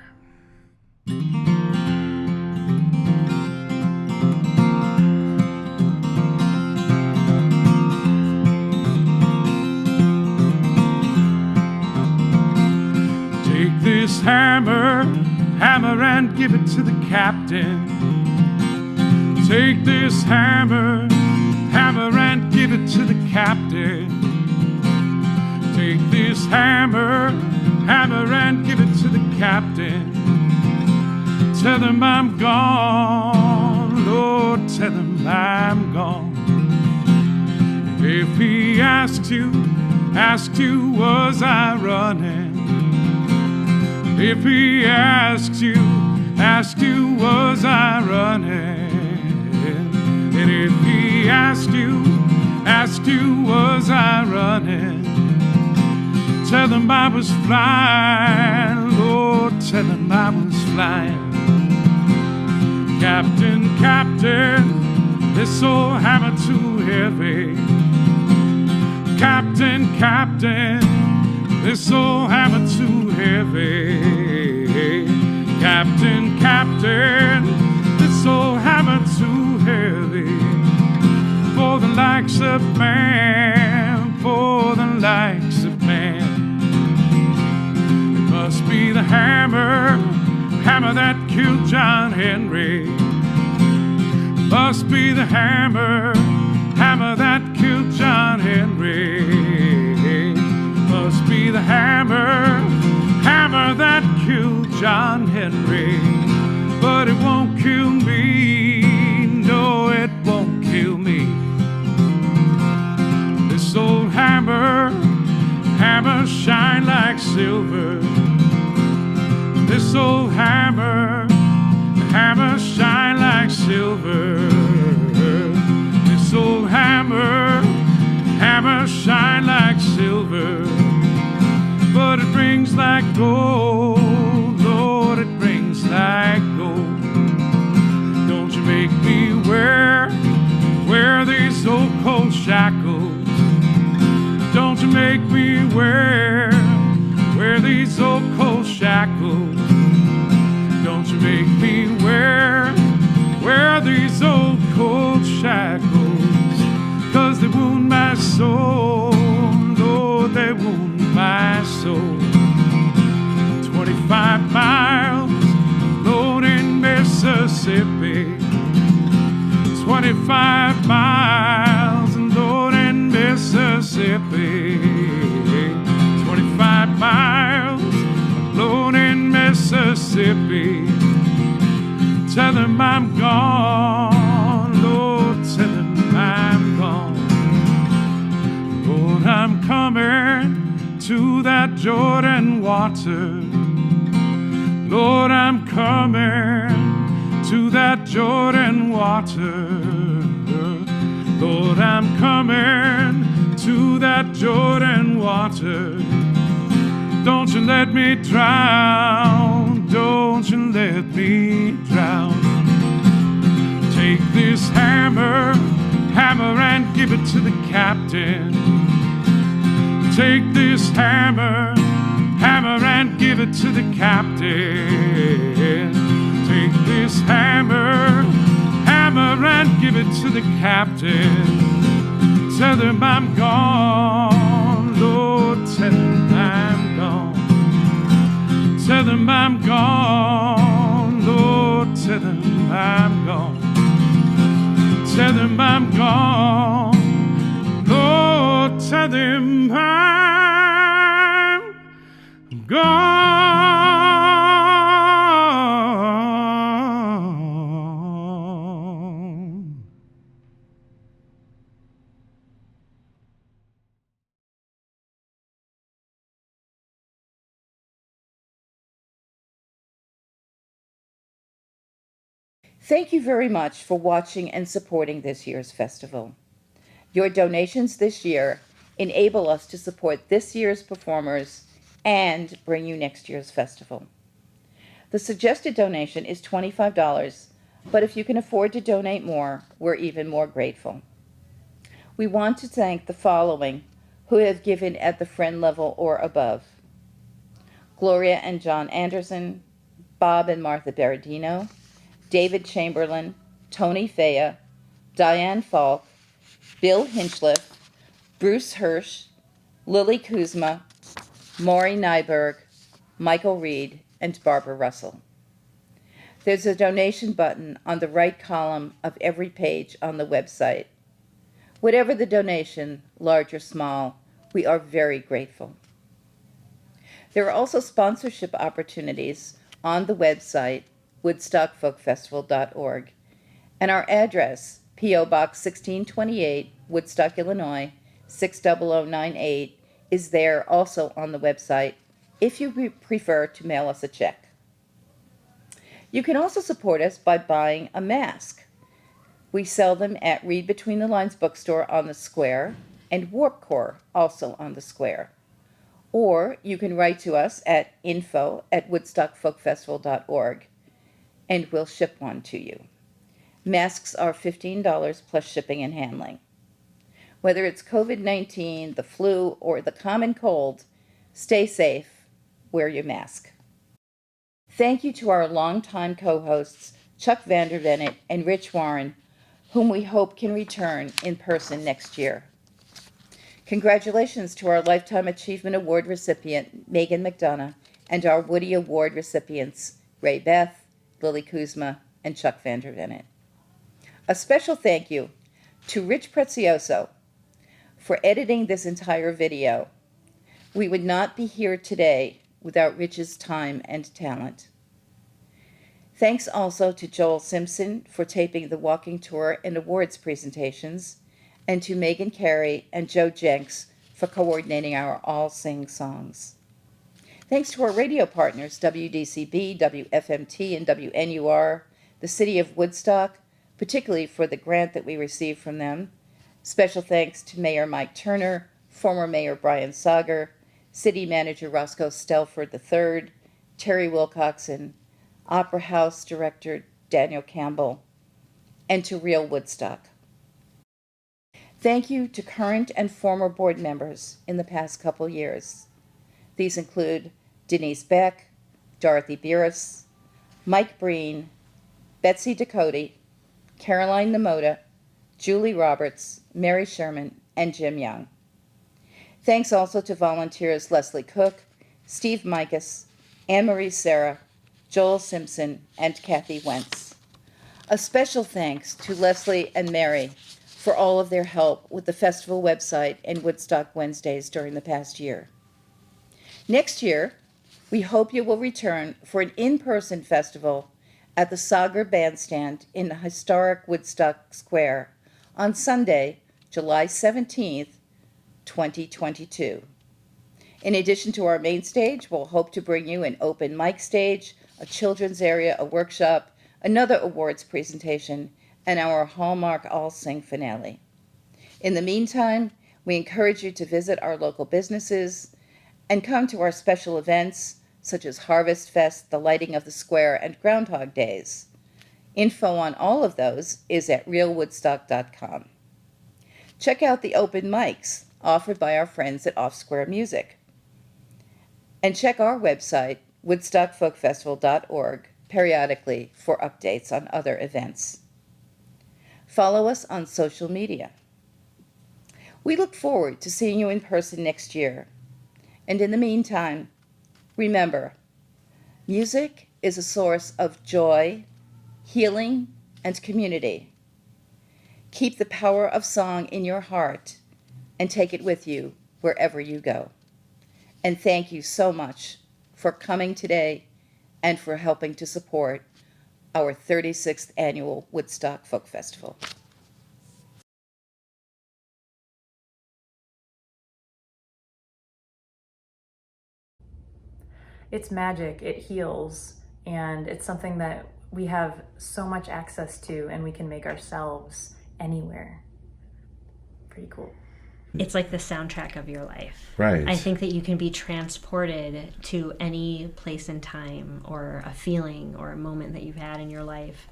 Take this hammer, hammer and give it to the captain. Take this hammer, hammer and give it to the captain. Take this hammer, hammer and give it to the captain. Tell him I'm gone, Lord, tell him I'm gone. If he asked you, was I running? If he asked you, was I running? And if he asked you, was I running? Tell them I was flying, Lord, tell them I was flying. Captain, captain, this old hammer too heavy. Captain, Captain, this old hammer too heavy. Captain, Captain, this old hammer too heavy. For the likes of man, for the likes of man. It must be the hammer, hammer that killed John Henry. It must be the hammer, hammer that killed John Henry. Must be the hammer, hammer that killed John Henry. But it won't kill me, no, it won't kill me. This old hammer, hammer shine like silver. This old hammer, hammer shine like silver. This old hammer, hammer shine like silver. But it rings like gold, Lord, it rings like gold. Don't you make me wear these old cold shackles. Don't you make me wear these old cold shackles. Don't you make me wear these old cold shackles. 'Cause they wound my soul, Lord, they wound my soul. 25 miles, Lord, in Mississippi. 25 miles, Lord, in Mississippi. 25 miles, Lord, in Mississippi. Tell them I'm gone, Lord, tell them I'm gone. Lord, I'm coming to that Jordan water. Lord, I'm coming to that Jordan water. Lord, I'm coming to that Jordan water. Don't you let me drown, don't you let me drown. Take this hammer, hammer and give it to the captain. Take this hammer, hammer and give it to the captain. Take this hammer, hammer and give it to the captain. Tell them I'm gone, Lord, tell them I'm gone. Tell them I'm gone, Lord, tell them I'm gone. Tell them I'm gone, Lord, tell them I'm gone. Thank you very much for watching and supporting this year's festival. Your donations this year enable us to support this year's performers and bring you next year's festival. The suggested donation is $25, but if you can afford to donate more, we're even more grateful. We want to thank the following who have given at the friend level or above: Gloria and John Anderson, Bob and Martha Berardino, David Chamberlain, Tony Fea, Diane Falk, Bill Hinchliff, Bruce Hirsch, Lilli Kuzma, Maury Nyberg, Michael Reed, and Barbara Russell. There's a donation button on the right column of every page on the website. Whatever the donation, large or small, we are very grateful. There are also sponsorship opportunities on the website, woodstockfolkfestival.org, and our address, P.O. Box 1628, Woodstock, Illinois, 60098, is there also on the website if you prefer to mail us a check. You can also support us by buying a mask. We sell them at Read Between the Lines bookstore on the square and Warp Core, also on the square. Or you can write to us at info@woodstockfolkfestival.org, and we'll ship one to you. Masks are $15 plus shipping and handling. Whether it's COVID-19, the flu, or the common cold, stay safe, wear your mask. Thank you to our longtime co-hosts, Chuck VanderVennet and Rich Warren, whom we hope can return in person next year. Congratulations to our Lifetime Achievement Award recipient, Meghan McDonough, and our Woody Award recipients, Beth, Lilli Kuzma, and Chuck VanderVennet. A special thank you to Rich Prezioso for editing this entire video. We would not be here today without Rich's time and talent. Thanks also to Joel Simpson for taping the walking tour and awards presentations, and to Meghan, Cary, and Joe Jencks for coordinating our All Sing songs. Thanks to our radio partners, WDCB, WFMT, and WNUR, the City of Woodstock, particularly for the grant that we received from them. Special thanks to Mayor Mike Turner, former Mayor Brian Sager, City Manager Roscoe Stelford III, Terry Wilcoxon, Opera House Director Daniel Campbell, and to Real Woodstock. Thank you to current and former board members in the past couple years. These include Denise Beck, Dorothy Beerus, Mike Breen, Betsy Ducote, Caroline Namoda, Julie Roberts, Mary Sherman, and Jim Young. Thanks also to volunteers Leslie Cook, Steve Mikas, Anne-Marie Serra, Joel Simpson, and Kathy Wentz. A special thanks to Leslie and Mary for all of their help with the festival website and Woodstock Wednesdays during the past year. Next year, we hope you will return for an in-person festival at the Sager Bandstand in the historic Woodstock Square on Sunday, July 17th, 2022. In addition to our main stage, we'll hope to bring you an open mic stage, a children's area, a workshop, another awards presentation, and our Hallmark All Sing finale. In the meantime, we encourage you to visit our local businesses and come to our special events such as Harvest Fest, the Lighting of the Square, and Groundhog Days. Info on all of those is at realwoodstock.com. Check out the open mics offered by our friends at Off Square Music. And check our website, woodstockfolkfestival.org, periodically for updates on other events. Follow us on social media. We look forward to seeing you in person next year. And in the meantime, remember, music is a source of joy, healing, and community. Keep the power of song in your heart and take it with you wherever you go. And thank you so much for coming today and for helping to support our 36th annual Woodstock Folk Festival. It's magic, it heals, and it's something that we have so much access to, and we can make ourselves anywhere. Pretty cool. It's like the soundtrack of your life. Right. I think that you can be transported to any place in time or a feeling or a moment that you've had in your life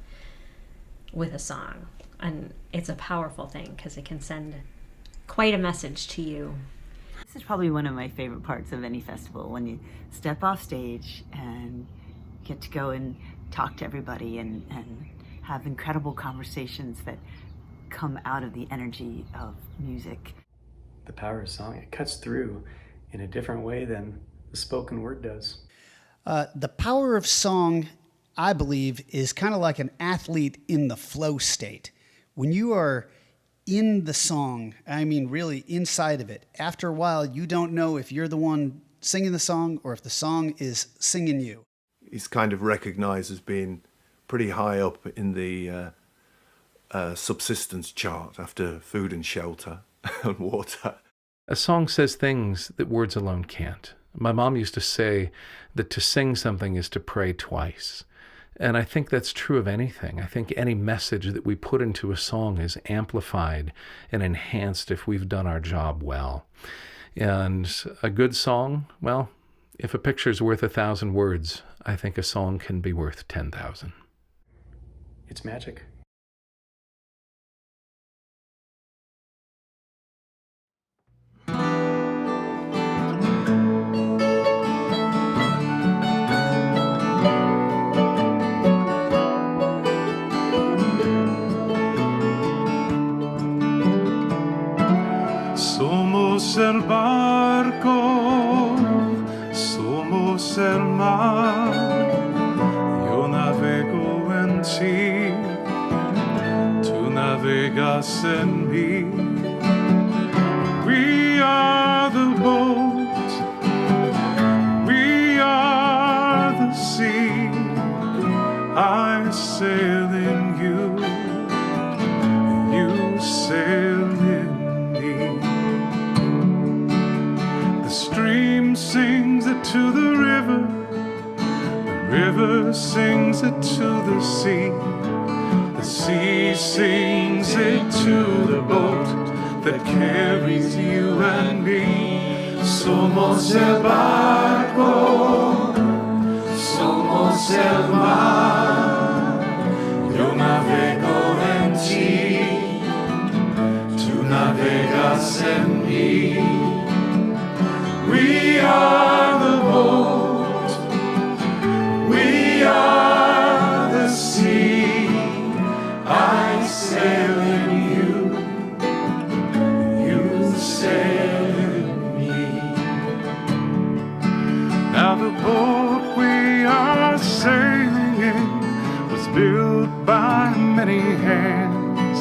with a song. And it's a powerful thing because it can send quite a message to you. This is probably one of my favorite parts of any festival, when you step off stage and get to go and talk to everybody and have incredible conversations that come out of the energy of music. The power of song, it cuts through in a different way than the spoken word does. The power of song, I believe, is kind of like an athlete in the flow state. When you are in the song, I mean really inside of it, after a while you don't know if you're the one singing the song or if the song is singing you. He's kind of recognized as being pretty high up in the subsistence chart after food and shelter and water. A song says things that words alone can't. My mom used to say that to sing something is to pray twice. And I think that's true of anything. I think any message that we put into a song is amplified and enhanced if we've done our job well. And a good song, well, if a picture's worth 1,000 words, I think a song can be worth 10,000. It's magic. el barco, somos el mar. Yo navego en ti, tú navegas en mí. We are the boat, we are the sea. I sail in you, you sail in me. The stream sings it to the river sings it to the sea sings it to the boat that carries you and me. Somos el barco, somos el mar. Yo navego en ti, tú navegas en mí. We are the boat, we are the sea. I sail in you, you sail in me. Now the boat we are sailing in was built by many hands,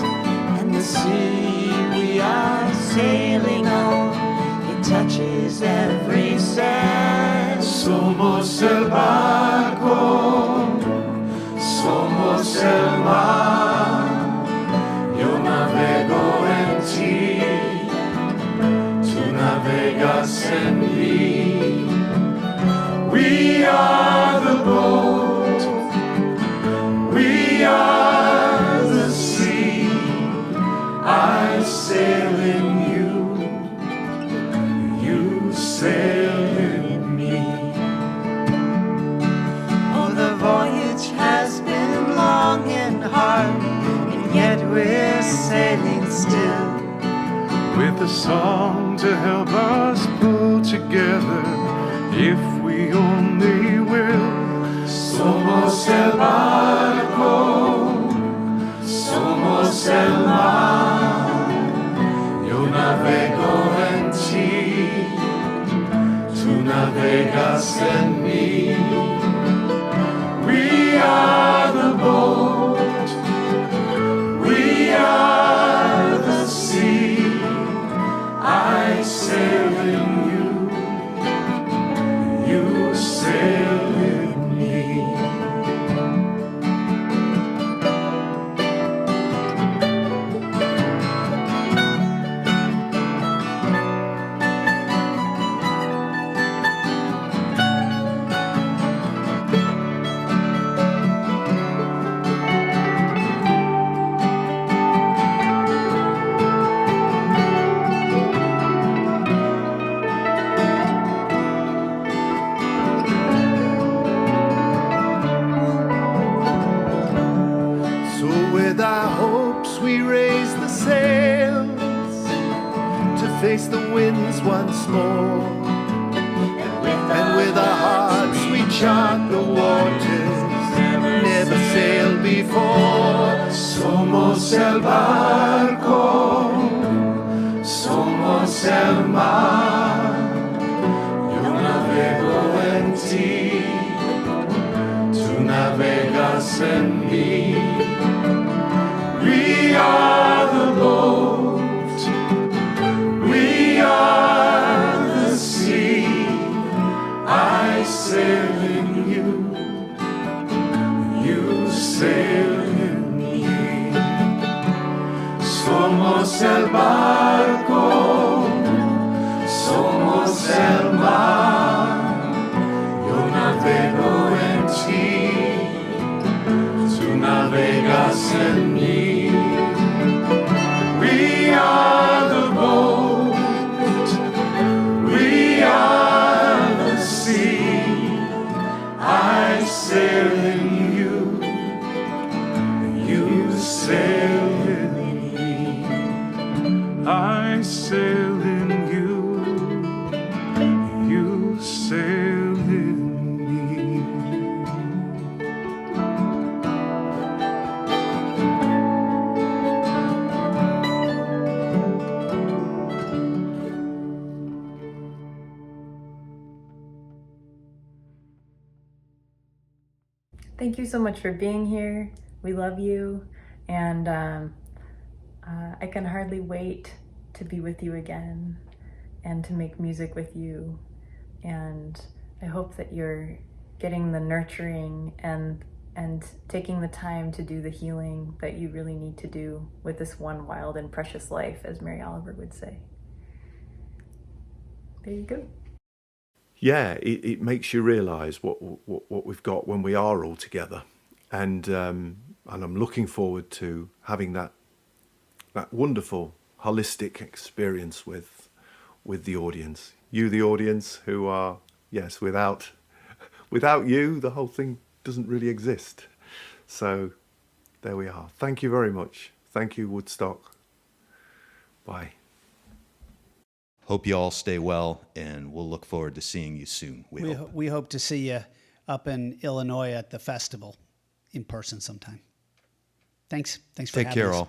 And the sea we are sailing on, it touches every sand. Somos el barco, somos el mar. Yo navego en ti, tú navegas en mí. We are the boat, we are the sea. I sail in you, you sail in me. Oh, the voyage has been long and hard, and yet we're sailing still. With a song to help us pull together, if we only will. Somos el barco, somos el mar. Yo navego en ti, tú navegas en mí. We are the boat, we are the sea. I sail in you, you sail in me. So with our hopes we raise the sails to face the winds once more. And with our hearts we chart the waters never sailed before. Somos el barco, somos el mar. Yo navego en ti, tú navegas en mí. We are the boat, we are the sea. I sail in you, you sail in me. Somos el barco, somos el mar. Yo navego en ti, tú navegas en mí. We are the boat, we are the sea. I sail in you, you sail in me. I sail in you, you sail in me. thank you so much for being here. We love you, and I can hardly wait to be with you again and to make music with you. And I hope that you're getting the nurturing and taking the time to do the healing that you really need to do with this one wild and precious life, as Mary Oliver would say. There you go. Yeah, it makes you realise what we've got when we are all together, and I'm looking forward to having that wonderful holistic experience with the audience. You, the audience, who are, yes, without you, the whole thing doesn't really exist. So there we are. Thank you very much. Thank you, Woodstock. Bye. Hope you all stay well, and we'll look forward to seeing you soon. We hope to see you up in Illinois at the festival in person sometime. Thanks for having us. Take care, all.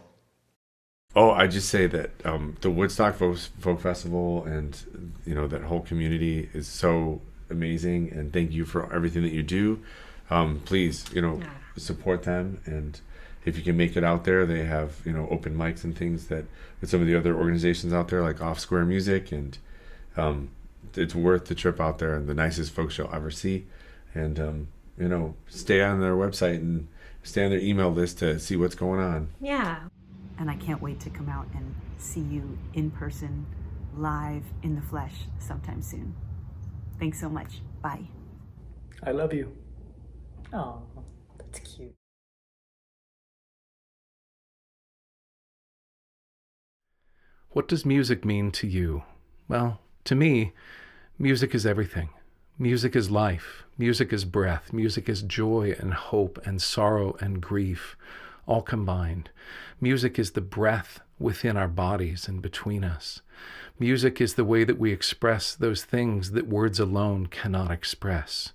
Oh, I just say that the Woodstock Folk Festival and that whole community is so amazing, and thank you for everything that you do. Please, support them, and if you can make it out there, they have open mics and things that with some of the other organizations out there, like Off Square Music, and it's worth the trip out there, and the nicest folks you'll ever see. And stay on their website and stay on their email list to see what's going on. Yeah. And I can't wait to come out and see you in person, live, in the flesh, sometime soon. Thanks so much. Bye. I love you. Oh, that's cute. What does music mean to you? Well, to me, music is everything. Music is life. Music is breath. Music is joy and hope and sorrow and grief, all combined. Music is the breath within our bodies and between us. Music is the way that we express those things that words alone cannot express.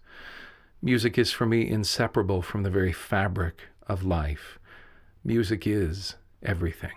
Music is, for me, inseparable from the very fabric of life. Music is everything.